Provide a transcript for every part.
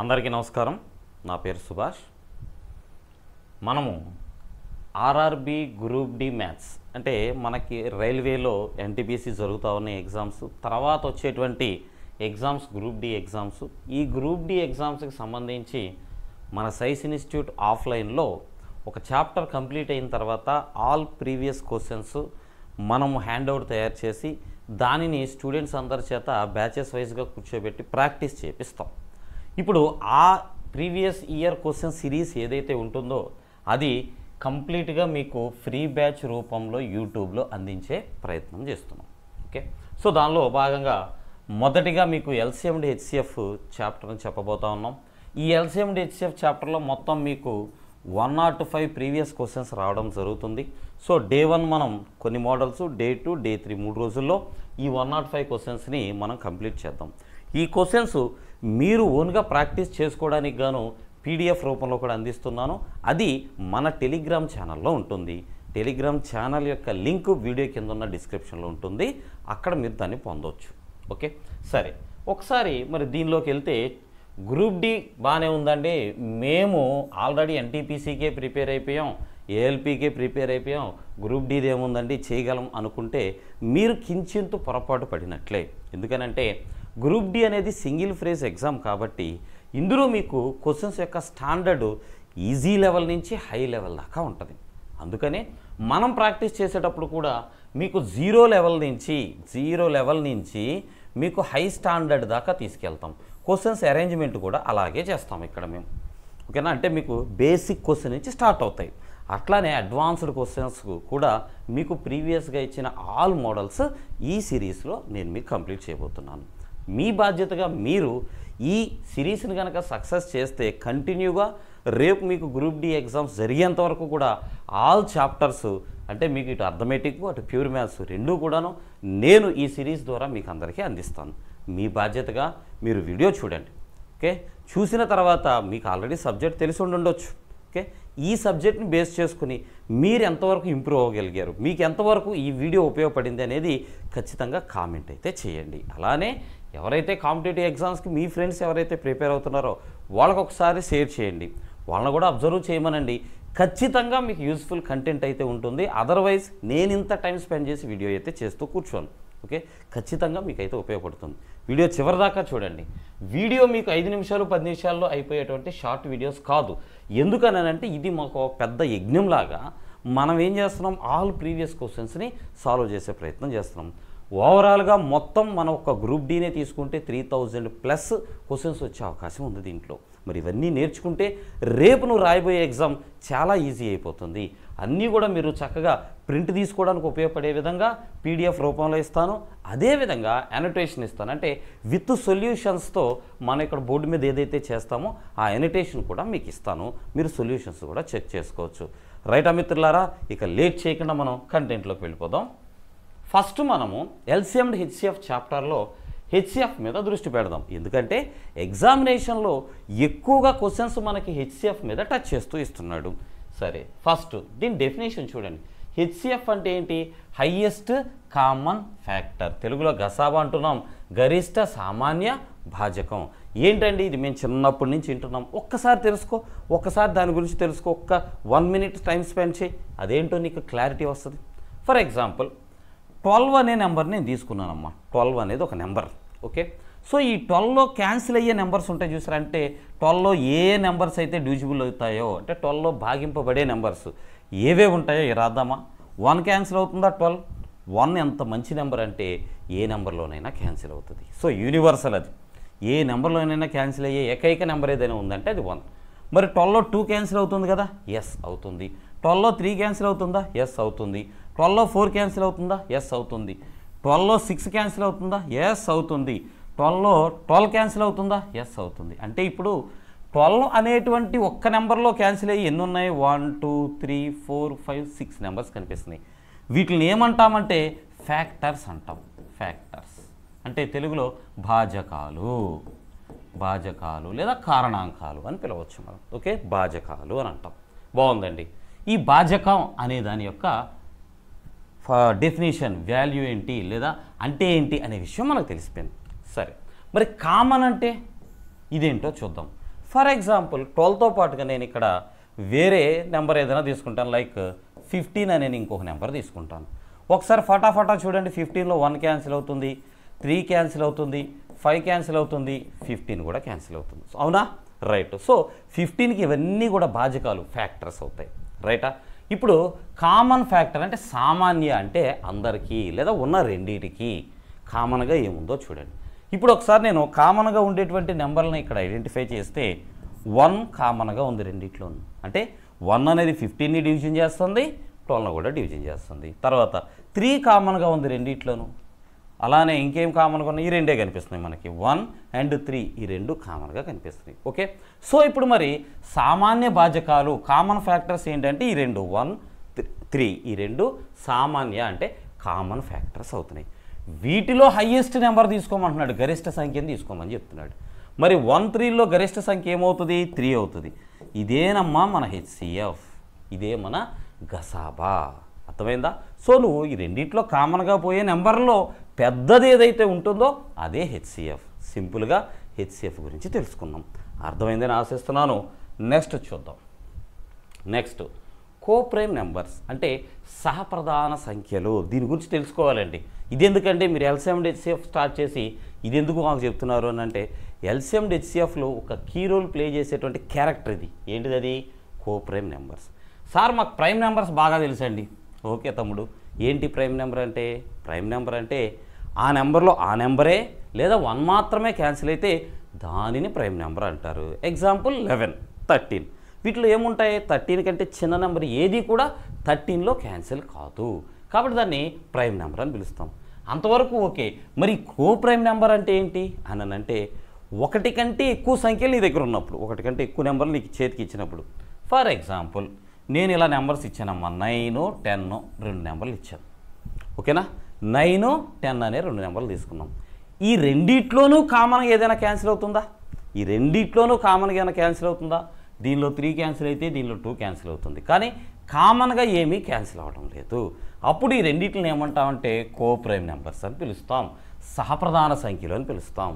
అందరికీ నమస్కారం. నా పేరు సుభాష్. మనము ఆర్ఆర్బి గ్రూప్ డి మ్యాథ్స్ అంటే మనకి రైల్వేలో ఎన్టీపీసీ జరుగుతూ ఉన్న ఎగ్జామ్స్, తర్వాత వచ్చేటువంటి ఎగ్జామ్స్ గ్రూప్ డి ఎగ్జామ్స్. ఈ గ్రూప్ డి ఎగ్జామ్స్కి సంబంధించి మన సైన్స్ ఇన్స్టిట్యూట్ ఆఫ్లైన్లో ఒక చాప్టర్ కంప్లీట్ అయిన తర్వాత ఆల్ ప్రీవియస్ క్వశ్చన్స్ మనము హ్యాండ్అవుట్ తయారు చేసి దానిని స్టూడెంట్స్ అందరి చేత బ్యాచెస్ వైజ్గా కూర్చోబెట్టి ప్రాక్టీస్ చేపిస్తాం. ఇప్పుడు ఆ ప్రీవియస్ ఇయర్ క్వశ్చన్ సిరీస్ ఏదైతే ఉంటుందో అది కంప్లీట్గా మీకు ఫ్రీ బ్యాచ్ రూపంలో యూట్యూబ్లో అందించే ప్రయత్నం చేస్తున్నాం. ఓకే, సో దానిలో భాగంగా మొదటిగా మీకు ఎల్సిఎం అండ్ హెచ్సిఎఫ్ చాప్టర్ని చెప్పబోతా ఉన్నాం. ఈ ఎల్సిఎం అండ్ హెచ్సిఎఫ్ చాప్టర్లో మొత్తం మీకు 105 ప్రీవియస్ క్వశ్చన్స్ రావడం జరుగుతుంది. సో డే 1 మనం కొన్ని మోడల్స్, డే 2, డే 3 3 రోజుల్లో ఈ 105 క్వశ్చన్స్ని మనం కంప్లీట్ చేద్దాం. ఈ క్వశ్చన్స్ మీరు ఓన్గా ప్రాక్టీస్ చేసుకోవడానికి గాను పీడిఎఫ్ రూపంలో కూడా అందిస్తున్నాను. అది మన టెలిగ్రామ్ ఛానల్లో ఉంటుంది. టెలిగ్రామ్ ఛానల్ యొక్క లింక్ వీడియో కింద ఉన్న డిస్క్రిప్షన్లో ఉంటుంది. అక్కడ మీరు దాన్ని పొందవచ్చు. ఓకే, సరే, ఒకసారి మరి దీనిలోకి వెళ్తే గ్రూప్ డి బాగానే ఉందండి. మేము ఆల్రెడీ ఎన్టీపీసీకే ప్రిపేర్ అయిపోయాం, ఏఎల్పీకే ప్రిపేర్ అయిపోయాం, గ్రూప్ డిది ఏముందండి చేయగలం అనుకుంటే మీరు కించింతు పొరపాటు పడినట్లే. ఎందుకనంటే గ్రూప్ డి అనేది సింగిల్ ఫ్రేజ్ ఎగ్జామ్ కాబట్టి ఇందులో మీకు క్వశ్చన్స్ యొక్క స్టాండర్డ్ ఈజీ లెవెల్ నుంచి హై లెవెల్ దాకా ఉంటుంది. అందుకనే మనం ప్రాక్టీస్ చేసేటప్పుడు కూడా మీకు జీరో లెవెల్ నుంచి మీకు హై స్టాండర్డ్ దాకా తీసుకెళ్తాం. క్వశ్చన్స్ అరేంజ్మెంట్ కూడా అలాగే చేస్తాం ఇక్కడ మేము. ఓకేనా, అంటే మీకు బేసిక్ క్వశ్చన్ నుంచి స్టార్ట్ అవుతాయి. అట్లానే అడ్వాన్స్డ్ క్వశ్చన్స్ కూడా మీకు ప్రీవియస్గా ఇచ్చిన ఆల్ మోడల్స్ ఈ సిరీస్లో నేను మీకు కంప్లీట్ చేయబోతున్నాను. మీ బాధ్యతగా మీరు ఈ సిరీస్ని కనుక సక్సెస్ చేస్తే కంటిన్యూగా రేపు మీకు గ్రూప్ డి ఎగ్జామ్స్ జరిగేంత వరకు కూడా ఆల్ చాప్టర్స్ అంటే మీకు ఇటు అర్థమెటిక్ అటు ప్యూర్ మ్యాథ్స్ రెండూ కూడాను నేను ఈ సిరీస్ ద్వారా మీకు అందరికీ అందిస్తాను. మీ బాధ్యతగా మీరు వీడియో చూడండి. ఓకే, చూసిన తర్వాత మీకు ఆల్రెడీ సబ్జెక్ట్ తెలిసి ఉండొచ్చు. ఓకే, ఈ సబ్జెక్ట్ని బేస్ చేసుకుని మీరు ఎంతవరకు ఇంప్రూవ్ అవ్వగలిగారు, మీకు ఎంతవరకు ఈ వీడియో ఉపయోగపడింది అనేది ఖచ్చితంగా కామెంట్ అయితే చేయండి. అలానే ఎవరైతే కాంపిటేటివ్ ఎగ్జామ్స్కి మీ ఫ్రెండ్స్ ఎవరైతే ప్రిపేర్ అవుతున్నారో వాళ్ళకు ఒకసారి షేర్ చేయండి, వాళ్ళని కూడా అబ్జర్వ్ చేయమనండి. ఖచ్చితంగా మీకు యూస్ఫుల్ కంటెంట్ అయితే ఉంటుంది. అదర్వైజ్ నేను ఇంత టైం స్పెండ్ చేసి వీడియో అయితే చేస్తూ కూర్చోను. ఓకే, ఖచ్చితంగా మీకు అయితే ఉపయోగపడుతుంది. వీడియో చివరి దాకా చూడండి. వీడియో మీకు 5 నిమిషాలు 10 నిమిషాల్లో అయిపోయేటువంటి షార్ట్ వీడియోస్ కాదు. ఎందుకనంటే ఇది మాకు పెద్ద యజ్ఞంలాగా మనం ఏం చేస్తున్నాం, ఆల్ ప్రీవియస్ క్వశ్చన్స్ని సాల్వ్ చేసే ప్రయత్నం చేస్తున్నాం. ఓవరాల్గా మొత్తం మనం ఒక గ్రూప్ డీనే తీసుకుంటే 3000+ క్వశ్చన్స్ వచ్చే అవకాశం ఉంది దీంట్లో. మరి ఇవన్నీ నేర్చుకుంటే రేపు నువ్వు రాయబోయే ఎగ్జామ్ చాలా ఈజీ అయిపోతుంది. అన్నీ కూడా మీరు చక్కగా ప్రింట్ తీసుకోవడానికి ఉపయోగపడే విధంగా పీడిఎఫ్ రూపంలో ఇస్తాను. అదేవిధంగా అనోటేషన్ ఇస్తాను. అంటే విత్ సొల్యూషన్స్తో మనం ఇక్కడ బోర్డు మీద ఏదైతే చేస్తామో ఆ అనోటేషన్ కూడా మీకు ఇస్తాను. మీరు సొల్యూషన్స్ కూడా చెక్ చేసుకోవచ్చు. రైటా మిత్రులారా, ఇక లేట్ చేయకుండా మనం కంటెంట్లోకి వెళ్ళిపోదాం. ఫస్ట్ మనము ఎల్సిఎం అండ్ హెచ్సిఎఫ్ చాప్టర్లో హెచ్సిఎఫ్ మీద దృష్టి పెడదాం. ఎందుకంటే ఎగ్జామినేషన్లో ఎక్కువగా క్వశ్చన్స్ మనకి హెచ్సిఎఫ్ మీద టచ్ చేస్తూ ఇస్తున్నాడు. సరే, ఫస్ట్ దీని డెఫినేషన్ చూడండి. హెచ్సిఎఫ్ అంటే ఏంటి? Highest common factor. తెలుగులో గసాబా అంటున్నాం, గరిష్ట సామాన్య భాజకం. ఏంటండి ఇది? మేము చిన్నప్పటి నుంచి వింటున్నాం. ఒక్కసారి తెలుసుకో, ఒక్కసారి దాని గురించి తెలుసుకో, ఒక్క 1 minute టైం స్పెండ్ చేయి, అదేంటో నీకు క్లారిటీ వస్తుంది. ఫర్ ఎగ్జాంపుల్ 12 అనే నెంబర్ నేను తీసుకున్నానమ్మా. 12 అనేది ఒక నెంబర్. ఓకే, సో ఈ 12లో క్యాన్సిల్ అయ్యే నెంబర్స్ ఉంటాయి చూసారా. అంటే 12లో ఏ నెంబర్స్ అయితే డివిజిబుల్ అవుతాయో, అంటే 12లో భాగింపబడే నెంబర్స్ ఏవే ఉంటాయో రాద్దామా. 1 క్యాన్సిల్ అవుతుందా? 12. 1 ఎంత మంచి నెంబర్ అంటే ఏ నెంబర్లోనైనా క్యాన్సిల్ అవుతుంది. సో యూనివర్సల్ అది. ఏ నెంబర్లోనైనా క్యాన్సిల్ అయ్యే ఏకైక నెంబర్ ఏదైనా ఉందంటే అది 1. మరి 12లో 2 క్యాన్సిల్ అవుతుంది కదా? ఎస్ అవుతుంది. 12లో 3 క్యాన్సిల్ అవుతుందా? ఎస్ అవుతుంది. 12లో 4 క్యాన్సిల్ అవుతుందా? ఎస్ అవుతుంది. 12లో 6 క్యాన్సిల్ అవుతుందా? ఎస్ అవుతుంది. 12లో 12 క్యాన్సిల్ అవుతుందా? ఎస్ అవుతుంది. అంటే ఇప్పుడు 12 అనేటువంటి ఒక్క నెంబర్లో క్యాన్సిల్ అయ్యి ఎన్ని ఉన్నాయి? 1 2 3 4 5 6 నెంబర్స్ కనిపిస్తున్నాయి. వీటిని ఏమంటామంటే ఫ్యాక్టర్స్ అంటాం. ఫ్యాక్టర్స్ అంటే తెలుగులో భాజకాలు లేదా కారణాంకాలు అని పిలవచ్చు మనం. ఓకే, భాజకాలు అని అంటాం. బాగుందండి. ఈ భాజకం అనే దాని యొక్క డెఫినేషన్, వాల్యూ ఏంటి లేదా అంటే ఏంటి అనే విషయం మనకు తెలిసిపోయింది. సరే, మరి కామన్ అంటే ఇదేంటో చూద్దాం. ఫర్ ఎగ్జాంపుల్ 12తో పాటుగా నేను ఇక్కడ వేరే నెంబర్ ఏదైనా తీసుకుంటాను, లైక్ 15 అనే ఇంకొక నెంబర్ తీసుకుంటాను. ఒకసారి ఫటాఫటా చూడండి, 15లో 1 క్యాన్సిల్ అవుతుంది, 3 క్యాన్సిల్ అవుతుంది, 5 క్యాన్సిల్ అవుతుంది, 15 కూడా క్యాన్సిల్ అవుతుంది. అవునా? రైట్. సో 15కి ఇవన్నీ కూడా భాజకాలు, ఫ్యాక్టర్స్ అవుతాయి. రైటా? ఇప్పుడు కామన్ ఫ్యాక్టర్ అంటే సామాన్య అంటే అందరికీ లేదా ఉన్న రెండింటికి కామన్గా ఏముందో చూడండి. ఇప్పుడు ఒకసారి నేను కామన్గా ఉండేటువంటి నెంబర్లను ఇక్కడ ఐడెంటిఫై చేస్తే 1 కామన్గా ఉంది రెండిట్లోనూ. అంటే 1 అనేది 15ని డివిజన్ చేస్తుంది, 12ని కూడా డివిజన్ చేస్తుంది. తర్వాత 3 కామన్గా ఉంది రెండిట్లోనూ. అలానే ఇంకేం కామన్గా ఉన్నాయి? ఈ రెండే కనిపిస్తున్నాయి మనకి, 1 and 3 ఈ రెండు కామన్గా కనిపిస్తున్నాయి. ఓకే. సో ఇప్పుడు మరి సామాన్య భాజకాలు, కామన్ ఫ్యాక్టర్స్ ఏంటంటే ఈ రెండు 1, 3 ఈ రెండు సామాన్య అంటే కామన్ ఫ్యాక్టర్స్ అవుతున్నాయి. వీటిలో హయ్యెస్ట్ నెంబర్ తీసుకోమంటున్నాడు, గరిష్ట సంఖ్యను తీసుకోమని చెప్తున్నాడు. మరి 1, 3లో గరిష్ట సంఖ్య ఏమవుతుంది? 3 అవుతుంది. ఇదేనమ్మా మన హెచ్సిఎఫ్, ఇదే మన గసాబా. అర్థమైందా? సో నువ్వు ఈ రెండిట్లో కామన్గా పోయే నెంబర్లో పెద్దది ఏదైతే ఉంటుందో అదే హెచ్సిఎఫ్. సింపుల్గా హెచ్సిఎఫ్ గురించి తెలుసుకున్నాం. అర్థమైందని ఆశిస్తున్నాను. నెక్స్ట్ చూద్దాం. నెక్స్ట్ కోప్రైమ్ నెంబర్స్ అంటే సహప్రధాన సంఖ్యలు. దీని గురించి తెలుసుకోవాలండి. ఇది ఎందుకంటే మీరు ఎల్సిఎం అండ్ హెచ్సిఎఫ్ స్టార్ట్ చేసి ఇది ఎందుకు మాకు చెప్తున్నారు అని అంటే, ఎల్సిఎం అండ్ హెచ్సిఎఫ్లో ఒక కీ రోల్ ప్లే చేసేటువంటి క్యారెక్టర్ ఇది. ఏంటిది అది? Coprime numbers. సార్ మాకు ప్రైమ్ నెంబర్స్ బాగా తెలుసండి. ఓకే తమ్ముడు, ఏంటి ప్రైమ్ నెంబర్ అంటే? ప్రైమ్ నెంబర్ అంటే ఆ నెంబర్లో ఆ నెంబరే లేదా 1 మాత్రమే క్యాన్సిల్ అయితే దానిని ప్రైమ్ నెంబర్ అంటారు. ఎగ్జాంపుల్ 11, 13. వీటిలో ఏముంటాయి? 13 కంటే చిన్న నెంబర్ ఏది కూడా 13లో క్యాన్సిల్ కాదు, కాబట్టి దాన్ని ప్రైమ్ నెంబర్ అని పిలుస్తాం. అంతవరకు ఓకే. మరి కో ప్రైమ్ నెంబర్ అంటే ఏంటి అని అంటే, ఒకటి కంటే ఎక్కువ సంఖ్యలు నీ దగ్గర ఉన్నప్పుడు, ఒకటి కంటే ఎక్కువ నెంబర్లు నీకు చేతికి ఇచ్చినప్పుడు. ఫర్ ఎగ్జాంపుల్ నేను ఇలా నెంబర్స్ ఇచ్చానమ్మా, 9, 10 రెండు నెంబర్లు ఇచ్చాను. ఓకేనా? 9, 10 అనే రెండు నెంబర్లు తీసుకున్నాం. ఈ రెండిట్లోనూ కామన్గా ఏదైనా క్యాన్సిల్ అవుతుందా? ఈ రెండిట్లోనూ కామన్గా ఏదైనా క్యాన్సిల్ అవుతుందా? దీనిలో 3 క్యాన్సిల్ అయితే దీనిలో 2 క్యాన్సిల్ అవుతుంది, కానీ కామన్గా ఏమీ క్యాన్సిల్ అవ్వడం లేదు. అప్పుడు ఈ రెండింటిని ఏమంటామంటే కోప్రైమ్ నెంబర్స్ అని పిలుస్తాం, సహప్రధాన సంఖ్యలు అని పిలుస్తాం.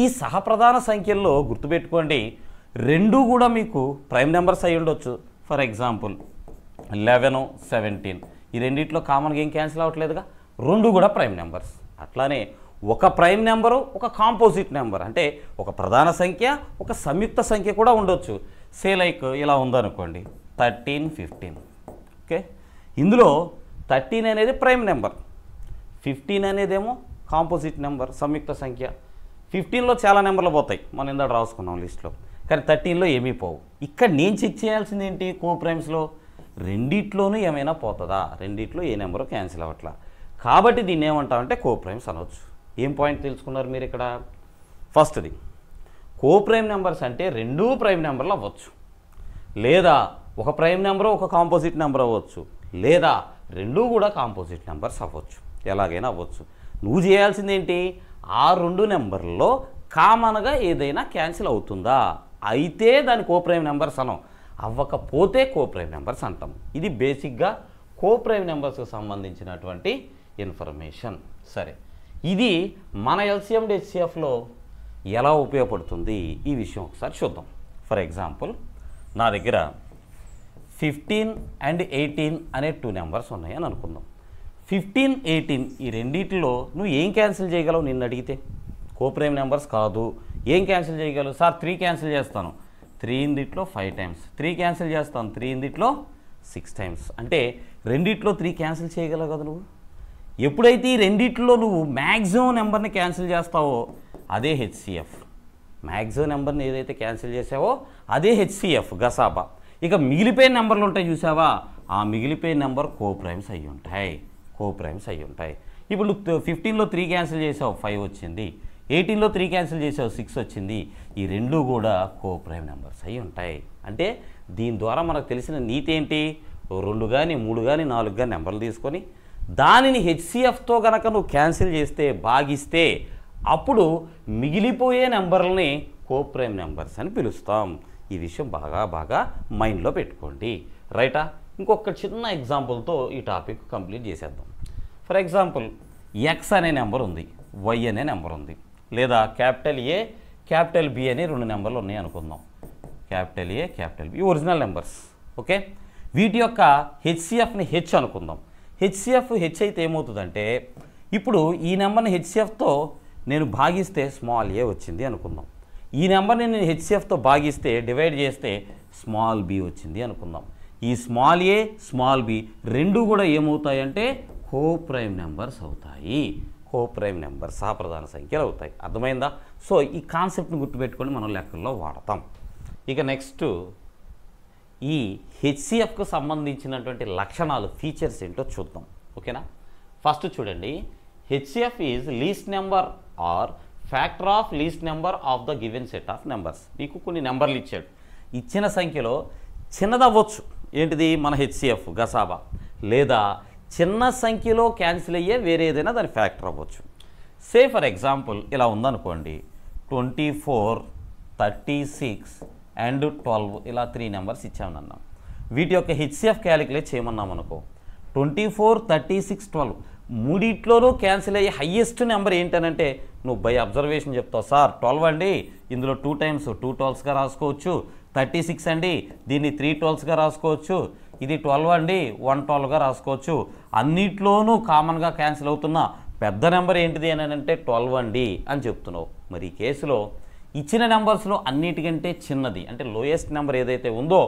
ఈ సహప్రధాన సంఖ్యల్లో గుర్తుపెట్టుకోండి, రెండు కూడా మీకు ప్రైమ్ నెంబర్స్ అయి ఉండొచ్చు. ఫర్ ఎగ్జాంపుల్ 11, 17 ఈ రెండిట్లో కామన్గా ఏం క్యాన్సిల్ అవ్వట్లేదుగా, రెండు కూడా ప్రైమ్ నెంబర్స్. అట్లానే ఒక ప్రైమ్ నెంబరు, ఒక కాంపోజిట్ నెంబర్ అంటే ఒక ప్రధాన సంఖ్య, ఒక సంయుక్త సంఖ్య కూడా ఉండొచ్చు. సే లైక్ ఇలా ఉందనుకోండి 13, 15. ఓకే, ఇందులో 13 అనేది ప్రైమ్ నెంబర్, 15 అనేదేమో కాంపోజిట్ నెంబర్, సంయుక్త సంఖ్య. 15లో చాలా నెంబర్లు పోతాయి, మనం ఇందాక రాసుకున్నాం లిస్ట్లో, కానీ 13లో ఏమీ పోవు. ఇక్కడ నేను చెక్ చేయాల్సింది ఏంటి? కోప్రైమ్స్లో రెండిట్లోనూ ఏమైనా పోతుందా? రెండిట్లో ఏ నెంబరు క్యాన్సిల్ అవ్వట్లా, కాబట్టి దీన్ని ఏమంటామంటే కోప్రైమ్స్ అనవచ్చు. ఏం పాయింట్ తెలుసుకున్నారు మీరు ఇక్కడ? ఫస్ట్ది, కోప్రైమ్ నెంబర్స్ అంటే రెండూ ప్రైమ్ నెంబర్లు అవ్వచ్చు, లేదా ఒక ప్రైమ్ నెంబరు ఒక కాంపోజిట్ నెంబర్ అవ్వచ్చు, లేదా రెండూ కూడా కాంపోజిట్ నెంబర్స్ అవ్వచ్చు, ఎలాగైనా అవ్వచ్చు. నువ్వు చేయాల్సింది ఏంటి? ఆ రెండు నెంబర్లలో కామన్గా ఏదైనా క్యాన్సిల్ అవుతుందా? అయితే దాని కోప్రైమ్ నెంబర్స్ అనం, అవ్వకపోతే కోప్రైమ్ నెంబర్స్ అంటాం. ఇది బేసిక్గా కోప్రైమ్ నెంబర్స్కి సంబంధించినటువంటి ఇన్ఫర్మేషన్. సరే, ఇది మన ఎల్సిఎం అండ్ హెచ్సిఎఫ్లో ఎలా ఉపయోగపడుతుంది ఈ విషయం ఒకసారి చూద్దాం. ఫర్ ఎగ్జాంపుల్ నా దగ్గర 15 and 18 అనే 2 నెంబర్స్ ఉన్నాయి అని అనుకుందాం. 15, 18 ఈ రెండింటిలో నువ్వు ఏం క్యాన్సిల్ చేయగలవు? నిన్ను అడిగితే కోప్రైమ్ నెంబర్స్ కాదు, ఏం క్యాన్సిల్ చేయగలవు? సార్ 3 క్యాన్సిల్ చేస్తాను, 3 ఇందిట్లో 5 టైమ్స్. 3 క్యాన్సిల్ చేస్తాను, 3 ఇందిట్లో 6 టైమ్స్. అంటే రెండిట్లో 3 క్యాన్సిల్ చేయగలవు కదా నువ్వు. ఎప్పుడైతే ఈ రెండిట్లో నువ్వు మ్యాక్సిమం నెంబర్ని క్యాన్సిల్ చేస్తావో అదే హెచ్సిఎఫ్. మ్యాక్సిమం నెంబర్ని ఏదైతే క్యాన్సిల్ చేసావో అదే హెచ్సిఎఫ్, గసాబా. ఇక మిగిలిపోయిన నెంబర్లు ఉంటాయి చూసావా, ఆ మిగిలిపోయిన నెంబర్ కోప్రైమ్స్ అయ్యి ఉంటాయి, కోప్రైమ్స్ అయ్యి ఉంటాయి. ఇప్పుడు నువ్వు 15లో 3 క్యాన్సిల్ చేసావు, 5 వచ్చింది. 18లో 3 క్యాన్సిల్ చేసావు, 6 వచ్చింది. ఈ రెండు కూడా కోప్రైమ్ నెంబర్స్ అయ్యి ఉంటాయి. అంటే దీని ద్వారా మనకు తెలిసిన నీతి ఏంటి? 2 కానీ 3 కానీ 4 కానీ నెంబర్లు తీసుకొని దానిని హెచ్సిఎఫ్తో కనుక నువ్వు క్యాన్సిల్ చేస్తే, భాగిస్తే, అప్పుడు మిగిలిపోయే నెంబర్లని కోప్రైమ్ నెంబర్స్ అని పిలుస్తాం. ఈ విషయం బాగా బాగా మైండ్లో పెట్టుకోండి. రైటా? ఇంకొక చిన్న ఎగ్జాంపుల్తో ఈ టాపిక్ కంప్లీట్ చేసేద్దాం. ఫర్ ఎగ్జాంపుల్ ఎక్స్ అనే నెంబర్ ఉంది, వై అనే నెంబర్ ఉంది, లేదా క్యాపిటల్ ఏ, క్యాపిటల్ బి అనే 2 నెంబర్లు ఉన్నాయి అనుకుందాం. Capital A capital B original numbers. Okay, వీటి యొక్క హెచ్సిఎఫ్ని హెచ్ అనుకుందాం. హెచ్సిఎఫ్ హెచ్ అయితే ఏమవుతుందంటే ఇప్పుడు ఈ నెంబర్ని హెచ్సిఎఫ్తో నేను భాగిస్తే స్మాల్ ఏ వచ్చింది అనుకుందాం. ఈ నెంబర్ని నేను హెచ్సిఎఫ్తో భాగిస్తే డివైడ్ చేస్తే స్మాల్ బి వచ్చింది అనుకుందాం. ఈ స్మాల్ ఏ స్మాల్ బి రెండు కూడా ఏమవుతాయంటే కో ప్రైమ్ నెంబర్స్ అవుతాయి. కో ప్రైమ్ నెంబర్స్ సహప్రధాన సంఖ్యలు అవుతాయి. అర్థమైందా? సో ఈ కాన్సెప్ట్ని గుర్తుపెట్టుకొని మనం లెక్కల్లో వాడతాం. ఇక నెక్స్ట్ ఈ హెచ్సిఎఫ్కు సంబంధించినటువంటి లక్షణాలు ఫీచర్స్ ఏంటో చూద్దాం. ఓకేనా? ఫస్ట్ చూడండి, HCF is least number or factor of least number of the given set of numbers. మీకు కొన్ని నెంబర్లు ఇచ్చాడు, ఇచ్చిన సంఖ్యలో చిన్నదవ్వచ్చు. ఏంటిది? మన హెచ్సిఎఫ్ గసాబా. లేదా చిన్న సంఖ్యలో క్యాన్సిల్ అయ్యే వేరే ఏదైనా దాని ఫ్యాక్టర్ అవ్వచ్చు. సే ఫర్ ఎగ్జాంపుల్ ఇలా ఉందనుకోండి, 24, 36 అండ్ 12 ఇలా 3 నెంబర్స్ ఇచ్చామన్నాం. వీటి యొక్క హెచ్సిఎఫ్ క్యాలిక్యులేట్ చేయమన్నాం అనుకో. 24, 36, 12 మూడిట్లోనూ క్యాన్సిల్ అయ్యే హయ్యెస్ట్ నెంబర్ ఏంటనంటే నువ్వు బై అబ్జర్వేషన్ చెప్తావు. సార్ 12 అండి, ఇందులో 2 times 2 12sగా రాసుకోవచ్చు. 36 అండి, దీన్ని 3 12sగా రాసుకోవచ్చు. ఇది 12 అండి, 1 12గా రాసుకోవచ్చు. అన్నిట్లోనూ కామన్గా క్యాన్సిల్ అవుతున్న పెద్ద నెంబర్ ఏంటిది అని అంటే 12 అండి అని చెప్తున్నావు. మరి ఈ కేసులో ఇచ్చిన నెంబర్స్లో అన్నిటికంటే చిన్నది అంటే లోయెస్ట్ నెంబర్ ఏదైతే ఉందో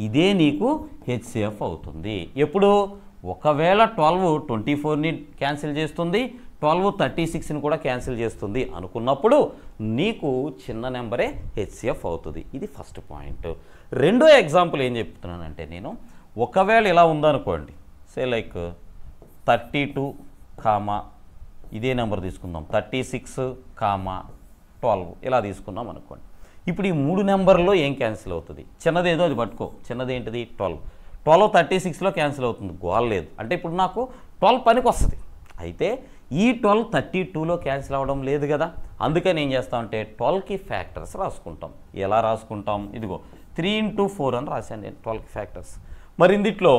ఇదే నీకు హెచ్సిఎఫ్ అవుతుంది. ఎప్పుడు? ఒకవేళ 12 24ని క్యాన్సిల్ చేస్తుంది, 12 36ని కూడా క్యాన్సిల్ చేస్తుంది అనుకున్నప్పుడు నీకు చిన్న నెంబరే హెచ్సిఎఫ్ అవుతుంది. ఇది ఫస్ట్ పాయింట్. రెండో ఎగ్జాంపుల్ ఏం చెప్తున్నానంటే నేను ఒకవేళ ఇలా ఉందనుకోండి, సే లైక్ 32, ఇదే నెంబర్ తీసుకుందాం, 36, 12 ఇలా తీసుకున్నాం అనుకోండి. ఇప్పుడు ఈ 3 నెంబర్లో ఏం క్యాన్సిల్ అవుతుంది? చిన్నది ఏదో అది పట్టుకో. చిన్నది ఏంటిది? 12. 12 36లో క్యాన్సిల్ అవుతుంది, గోల్ లేదు. అంటే ఇప్పుడు నాకు 12 పనికి వస్తుంది. అయితే ఈ 12 32లో క్యాన్సిల్ అవ్వడం లేదు కదా. అందుకని ఏం చేస్తామంటే 12కి ఫ్యాక్టర్స్ రాసుకుంటాం. ఎలా రాసుకుంటాం? ఇదిగో 3 × 4 అని రాశాను నేను 12కి ఫ్యాక్టర్స్. మరి ఇందులో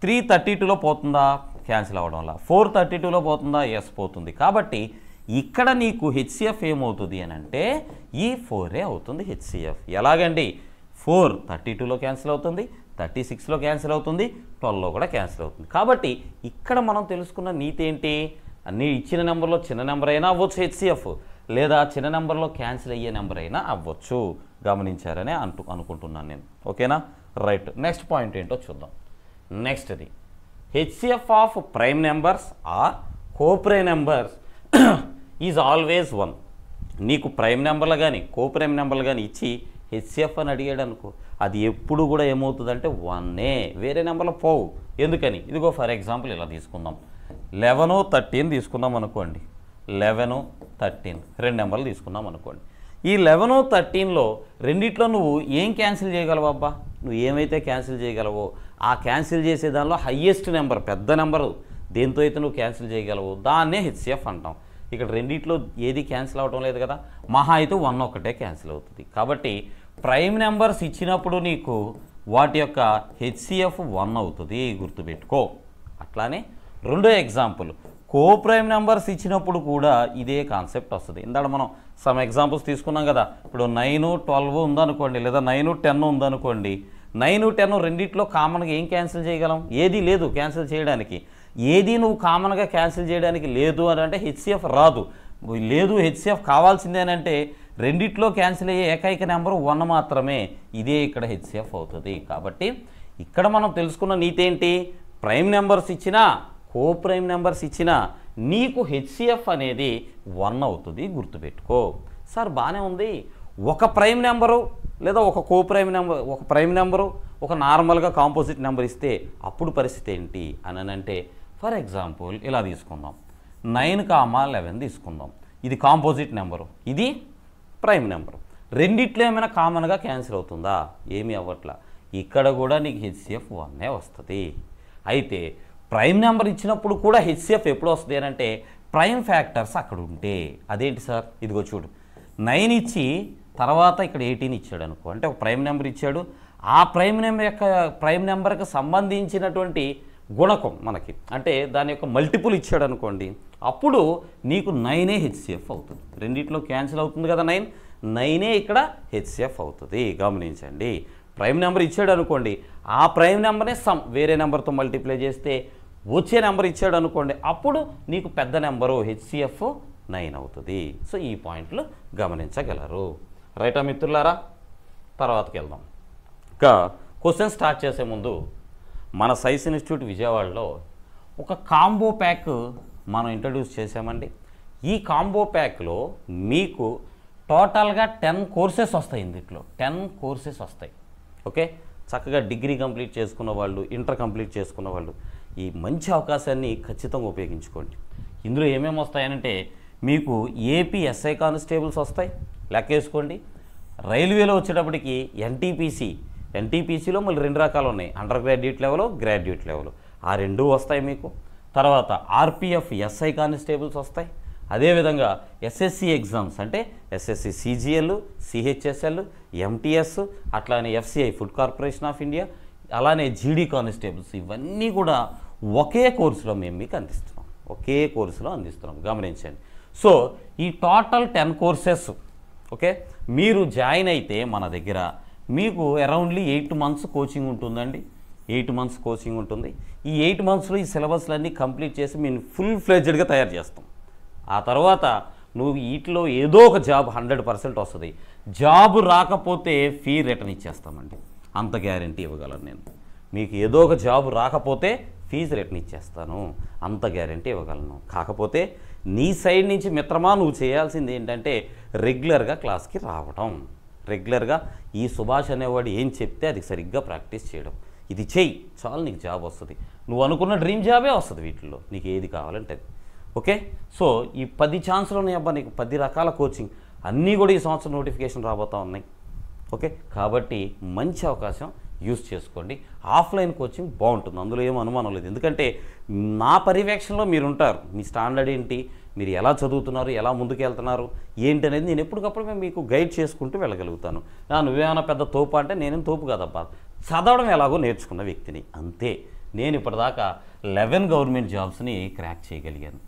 3 32లో పోతుందా? క్యాన్సిల్ అవ్వడంలా. 4 32లో పోతుందా? ఎస్ పోతుంది. కాబట్టి ఇక్కడ నీకు హెచ్సిఎఫ్ ఏమవుతుంది అని అంటే ఈ 4 అవుతుంది హెచ్సిఎఫ్. ఎలాగండి? 4 32లో క్యాన్సిల్ అవుతుంది, 36లో క్యాన్సిల్ అవుతుంది, 12లో కూడా క్యాన్సిల్ అవుతుంది. కాబట్టి ఇక్కడ మనం తెలుసుకున్న నీతి ఏంటి? అన్ని ఇచ్చిన నెంబర్లో చిన్న నెంబర్ అయినా అవ్వచ్చు హెచ్సిఎఫ్, లేదా చిన్న నెంబర్లో క్యాన్సిల్ అయ్యే నెంబర్ అయినా అవ్వచ్చు. గమనించారనే అనుకుంటున్నాను నేను. ఓకేనా? రైట్. నెక్స్ట్ పాయింట్ ఏంటో చూద్దాం. నెక్స్ట్ అది HCF of prime numbers are coprime numbers is always 1. నీకు ప్రైమ్ నెంబర్లు కానీ కో ప్రైమ్ నెంబర్లు కానీ ఇచ్చి హెచ్సిఎఫ్ అని అడిగాడు అనుకో, అది ఎప్పుడు కూడా ఏమవుతుందంటే 1ఏ, వేరే నెంబర్లో పోవు. ఎందుకని? ఇదిగో ఫర్ ఎగ్జాంపుల్ ఇలా తీసుకుందాం, 11, 13 తీసుకుందాం అనుకోండి. 11, 13 2 నెంబర్లు తీసుకున్నాం అనుకోండి. ఈ 11, 13లో రెండిట్లో నువ్వు ఏం క్యాన్సిల్ చేయగలవు అబ్బా? నువ్వు ఏమైతే క్యాన్సిల్ చేయగలవో ఆ క్యాన్సిల్ చేసే దానిలో హయ్యెస్ట్ నెంబర్ పెద్ద నెంబరు దేంతో అయితే నువ్వు క్యాన్సిల్ చేయగలవు దాన్నే హెచ్సిఎఫ్ అంటాం. ఇక్కడ రెండిట్లో ఏది క్యాన్సిల్ అవ్వడం లేదు కదా. మహా అయితే 1 ఒక్కటే క్యాన్సిల్ అవుతుంది. కాబట్టి ప్రైమ్ నెంబర్స్ ఇచ్చినప్పుడు నీకు వాటి యొక్క హెచ్సిఎఫ్ 1 అవుతుంది, గుర్తుపెట్టుకో. అట్లానే రెండో ఎగ్జాంపుల్ కో ప్రైమ్ నెంబర్స్ ఇచ్చినప్పుడు కూడా ఇదే కాన్సెప్ట్ వస్తుంది. ఇందాక మనం సమ్ ఎగ్జాంపుల్స్ తీసుకున్నాం కదా. ఇప్పుడు 9, 12 ఉందనుకోండి, లేదా 9, 10 ఉందనుకోండి. 9, 10 రెండిట్లో కామన్గా ఏం క్యాన్సిల్ చేయగలం? ఏది లేదు క్యాన్సిల్ చేయడానికి. ఏది నువ్వు కామన్గా క్యాన్సిల్ చేయడానికి లేదు అని అంటే హెచ్సిఎఫ్ రాదు. లేదు హెచ్సిఎఫ్ కావాల్సిందే అని అంటే రెండిట్లో క్యాన్సిల్ అయ్యే ఏకైక నెంబరు 1 మాత్రమే. ఇదే ఇక్కడ హెచ్సిఎఫ్ అవుతుంది. కాబట్టి ఇక్కడ మనం తెలుసుకున్న నీతి ఏంటి? ప్రైమ్ నెంబర్స్ ఇచ్చినా కో ప్రైమ్ నెంబర్స్ ఇచ్చినా నీకు హెచ్సిఎఫ్ అనేది 1 అవుతుంది, గుర్తుపెట్టుకో. సార్ బాగానే ఉంది, ఒక ప్రైమ్ నెంబరు లేదా ఒక కో ప్రైమ్ నెంబర్, ఒక ప్రైమ్ నెంబరు ఒక నార్మల్గా కాంపోజిట్ నెంబర్ ఇస్తే అప్పుడు పరిస్థితి ఏంటి అని అంటే ఫర్ ఎగ్జాంపుల్ ఇలా తీసుకుందాం, 9, 11 తీసుకుందాం. ఇది కాంపోజిట్ నెంబరు, ఇది ప్రైమ్ నెంబరు. రెండిట్లో ఏమైనా కామన్గా క్యాన్సిల్ అవుతుందా? ఏమీ అవ్వట్లా. ఇక్కడ కూడా నీకు హెచ్సిఎఫ్ 1 వస్తుంది. అయితే ప్రైమ్ నెంబర్ ఇచ్చినప్పుడు కూడా హెచ్సిఎఫ్ ఎప్పుడు వస్తుంది అని అంటే ప్రైమ్ ఫ్యాక్టర్స్ అక్కడ ఉంటే. అదేంటి సార్? ఇదిగో చూడు, 9 ఇచ్చి తర్వాత ఇక్కడ 18 ఇచ్చాడు అనుకో, అంటే ఒక ప్రైమ్ నెంబర్ ఇచ్చాడు. ఆ ప్రైమ్ నెంబర్కి సంబంధించినటువంటి గుణకం మనకి అంటే దాని యొక్క మల్టిపుల్ ఇచ్చాడు అనుకోండి, అప్పుడు నీకు 9 హెచ్సిఎఫ్ అవుతుంది. రెండిట్లో క్యాన్సిల్ అవుతుంది కదా 9. 9 ఇక్కడ హెచ్సిఎఫ్ అవుతుంది. గమనించండి, ప్రైమ్ నెంబర్ ఇచ్చాడు అనుకోండి, ఆ ప్రైమ్ నెంబర్నే సమ్ వేరే నెంబర్తో మల్టిప్లై చేస్తే వచ్చే నెంబర్ ఇచ్చాడు అనుకోండి, అప్పుడు నీకు పెద్ద నెంబరు హెచ్సిఎఫ్ 9 అవుతుంది. సో ఈ పాయింట్లు గమనించగలరు. రైటా మిత్రులారా, తర్వాతకి వెళ్దాం. ఇంకా క్వశ్చన్ స్టార్ట్ చేసే ముందు మన సైన్స్ ఇన్స్టిట్యూట్ విజయవాడలో ఒక కాంబో ప్యాక్ మనం ఇంట్రడ్యూస్ చేసామండి. ఈ కాంబో ప్యాక్లో మీకు టోటల్గా 10 కోర్సెస్ వస్తాయి. ఇందులో 10 కోర్సెస్ వస్తాయి. ఓకే, చక్కగా డిగ్రీ కంప్లీట్ చేసుకున్న వాళ్ళు, ఇంటర్ కంప్లీట్ చేసుకున్న వాళ్ళు ఈ మంచి అవకాశాన్ని ఖచ్చితంగా ఉపయోగించుకోండి. ఇందులో ఏమేమి వస్తాయనంటే మీకు ఏపీ ఎస్ఐ కానిస్టేబుల్స్ వస్తాయి, లెక్కేసుకోండి. రైల్వేలో వచ్చేటప్పటికి ఎన్టీపీసీలో మళ్ళీ 2 రకాలు ఉన్నాయి, under graduate level, graduate level. ఆ 2 వస్తాయి మీకు. తర్వాత ఆర్పిఎఫ్ ఎస్ఐ కానిస్టేబుల్స్ వస్తాయి. అదేవిధంగా ఎస్ఎస్సి ఎగ్జామ్స్ అంటే ఎస్ఎస్సి సిజిఎల్, సిహెచ్ఎస్ఎల్, ఎంటీఎస్, అట్లానే FCI food corporation of India, అలానే జీడీ కానిస్టేబుల్స్, ఇవన్నీ కూడా ఒకే కోర్సులో మేము మీకు అందిస్తున్నాం. ఒకే కోర్సులో అందిస్తున్నాం. గమనించండి. సో ఈ టోటల్ 10 కోర్సెస్ ఓకే, మీరు జాయిన్ అయితే మన దగ్గర మీకు అరౌండ్లీ 8 months కోచింగ్ ఉంటుందండి. 8 months కోచింగ్ ఉంటుంది. ఈ 8 monthsలో ఈ సిలబస్లన్నీ కంప్లీట్ చేసి మేము ఫుల్ ఫ్లెడ్జ్డ్గా తయారు చేస్తాం. ఆ తర్వాత నువ్వు వీటిలో ఏదో ఒక జాబ్ 100% వస్తుంది. జాబ్ రాకపోతే ఫీ రిటర్న్ ఇచ్చేస్తామండి, అంత గ్యారంటీ ఇవ్వగలను నేను. మీకు ఏదో ఒక జాబ్ రాకపోతే ఫీజు రిటర్న్ ఇచ్చేస్తాను, అంత గ్యారంటీ ఇవ్వగలను. కాకపోతే నీ సైడ్ నుంచి మిత్రమా నువ్వు చేయాల్సింది ఏంటంటే రెగ్యులర్గా క్లాస్కి రావడం, రెగ్యులర్గా ఈ సుభాష్ అనేవాడు ఏం చెప్తే అది సరిగ్గా ప్రాక్టీస్ చేయడం. ఇది చెయ్యి చాలు, నీకు జాబ్ వస్తుంది. నువ్వు అనుకున్న డ్రీమ్ జాబే వస్తుంది. వీటిల్లో నీకు ఏది కావాలంటే అది. ఓకే, సో ఈ 10 ఛాన్సులు ఉన్నాయి అబ్బా నీకు, 10 రకాల కోచింగ్ అన్నీ కూడా ఈ సంవత్సరం నోటిఫికేషన్ రాబోతూ ఉన్నాయి. ఓకే, కాబట్టి మంచి అవకాశం యూజ్ చేసుకోండి. ఆఫ్లైన్ కోచింగ్ బాగుంటుంది, అందులో ఏం అనుమానం లేదు. ఎందుకంటే నా పర్యవేక్షణలో మీరు ఉంటారు. మీ స్టాండర్డ్ ఏంటి, మీరు ఎలా చదువుతున్నారు, ఎలా ముందుకు వెళ్తున్నారు ఏంటి అనేది నేను ఎప్పటికప్పుడు మేము మీకు గైడ్ చేసుకుంటూ వెళ్ళగలుగుతాను. నువ్వేమైనా పెద్ద తోపు అంటే నేనేం తోపు కాదబ్బా, చదవడం ఎలాగో నేర్చుకున్న వ్యక్తిని అంతే. నేను ఇప్పటిదాకా 11 గవర్నమెంట్ జాబ్స్ని క్రాక్ చేయగలిగాను.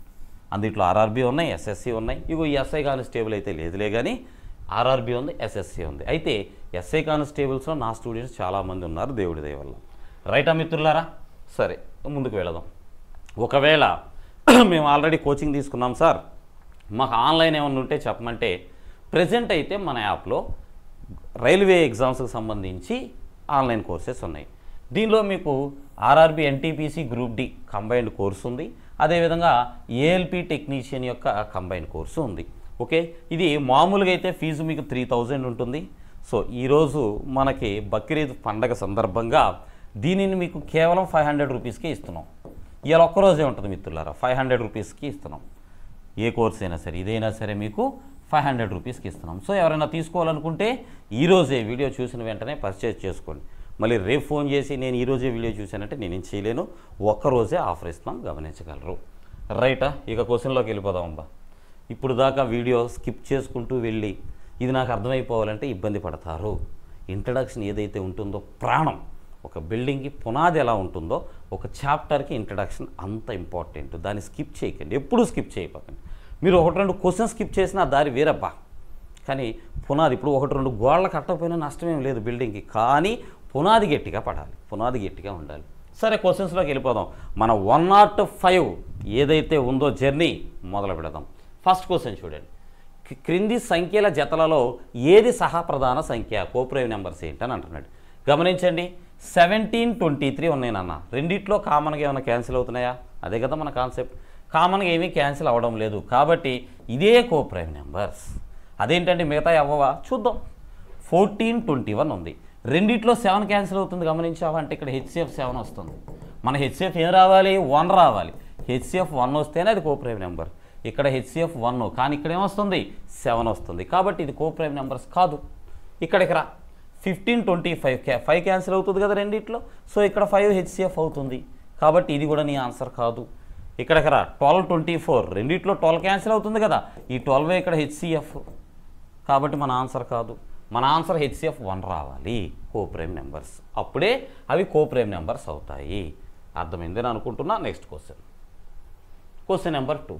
అందులో ఆర్ఆర్బీ ఉన్నాయి, ఎస్ఎస్సి ఉన్నాయి. ఇగో ఈ ఎస్ఐ కానిస్టేబుల్ అయితే లేదులే, కానీ ఆర్ఆర్బీ ఉంది, ఎస్ఎస్సి ఉంది. అయితే ఎస్ఐ కానిస్టేబుల్స్లో నా స్టూడెంట్స్ చాలామంది ఉన్నారు, దేవుడి దయ వల్ల. రైటా మిత్రులారా, సరే ముందుకు వెళదాం. ఒకవేళ మేము ఆల్రెడీ కోచింగ్ తీసుకున్నాం సార్, మాకు ఆన్లైన్ ఏమన్నా ఉంటే చెప్పమంటే, ప్రజెంట్ అయితే మన యాప్లో రైల్వే ఎగ్జామ్స్కి సంబంధించి ఆన్లైన్ కోర్సెస్ ఉన్నాయి. దీనిలో మీకు RRB NTPC group D combined course ఉంది. అదేవిధంగా ఏఎల్పి టెక్నీషియన్ యొక్క కంబైన్డ్ కోర్సు ఉంది. ఓకే, ఇది మామూలుగా అయితే ఫీజు మీకు 3000 ఉంటుంది. సో ఈరోజు మనకి బక్రీద్ పండగ సందర్భంగా దీనిని మీకు కేవలం 500 రూపీస్కి ఇస్తున్నాం. ఇవాళ ఒక్కరోజే ఉంటుంది మిత్రులారా, 500 రూపీస్కి ఇస్తున్నాం. ఏ కోర్స్ అయినా సరే, ఇదైనా సరే మీకు 500 రూపీస్కి ఇస్తున్నాం. సో ఎవరైనా తీసుకోవాలనుకుంటే ఈరోజే వీడియో చూసిన వెంటనే పర్చేజ్ చేసుకోండి. మళ్ళీ రేపు ఫోన్ చేసి నేను ఈరోజే వీడియో చూశానంటే నేనేం చేయలేను, ఒక్కరోజే ఆఫర్ ఇస్తున్నాం, గమనించగలరు. రైటా, ఇక క్వశ్చన్లోకి వెళ్ళిపోదాం అబ్బా. ఇప్పుడు దాకా వీడియో స్కిప్ చేసుకుంటూ వెళ్ళి ఇది నాకు అర్థమైపోవాలంటే ఇబ్బంది పడతారు. ఇంట్రడక్షన్ ఏదైతే ఉంటుందో, ప్రాణం ఒక బిల్డింగ్కి పునాది ఎలా ఉంటుందో ఒక చాప్టర్కి ఇంట్రడక్షన్ అంత ఇంపార్టెంట్. దాన్ని స్కిప్ చేయకండి, ఎప్పుడూ స్కిప్ చేయకండి. మీరు 1-2 క్వశ్చన్ స్కిప్ చేసినా దారి వేరబ్బా, కానీ పునాది ఇప్పుడు 1-2 గోడలు కట్టకపోయినా నష్టమేం లేదు బిల్డింగ్కి, కానీ పునాది గట్టిగా పడాలి, పునాది గట్టిగా ఉండాలి. సరే క్వశ్చన్స్లోకి వెళ్ళిపోదాం. మన 105 ఏదైతే ఉందో జర్నీ మొదలు పెడదాం. ఫస్ట్ క్వశ్చన్ చూడండి, క్రింది సంఖ్యల జతలలో ఏది సహప్రధాన సంఖ్య, కోప్రైమ్ నెంబర్స్ ఏంటని అంటున్నాడు. గమనించండి, 17, 23 ఉన్నాయి నాన్న. రెండిట్లో కామన్గా ఏమైనా క్యాన్సిల్ అవుతున్నాయా? అదే కదా మన కాన్సెప్ట్. కామన్గా ఏమీ క్యాన్సిల్ అవ్వడం లేదు, కాబట్టి ఇదే కోప్రైమ్ నెంబర్స్. అదేంటంటే మిగతా అవ్వవా చూద్దాం. 14, 21 ఉంది. రెండిట్లో 7 క్యాన్సిల్ అవుతుంది, గమనించావా? అంటే ఇక్కడ హెచ్సిఎఫ్ 7 వస్తుంది. మన హెచ్సిఎఫ్ ఏం రావాలి? 1 రావాలి. హెచ్సిఎఫ్ 1 వస్తేనే అది కోప్రైమ్ నెంబర్. ఇక్కడ హెచ్సిఎఫ్ 1, కానీ ఇక్కడ ఏమొస్తుంది? 7 వస్తుంది, కాబట్టి ఇది కోప్రైమ్ నెంబర్స్ కాదు. ఇక్కడికి రా, 15, 25 5 క్యాన్సిల్ అవుతుంది కదా రెండిట్లో. సో ఇక్కడ 5 హెచ్సిఎఫ్ అవుతుంది, కాబట్టి ఇది కూడా నీ ఆన్సర్ కాదు. ఇక్కడికి రా, 12, 24 రెండిట్లో 12 క్యాన్సిల్ అవుతుంది కదా, ఈ 12 ఇక్కడ హెచ్సిఎఫ్, కాబట్టి మన ఆన్సర్ కాదు. మన ఆన్సర్ హెచ్సిఎఫ్ 1 రావాలి, కోప్రైమ్ నెంబర్స్. అప్పుడే అవి కోప్రైమ్ నెంబర్స్ అవుతాయి. అర్థమైందని అనుకుంటున్నా. నెక్స్ట్ క్వశ్చన్ నెంబర్ 2,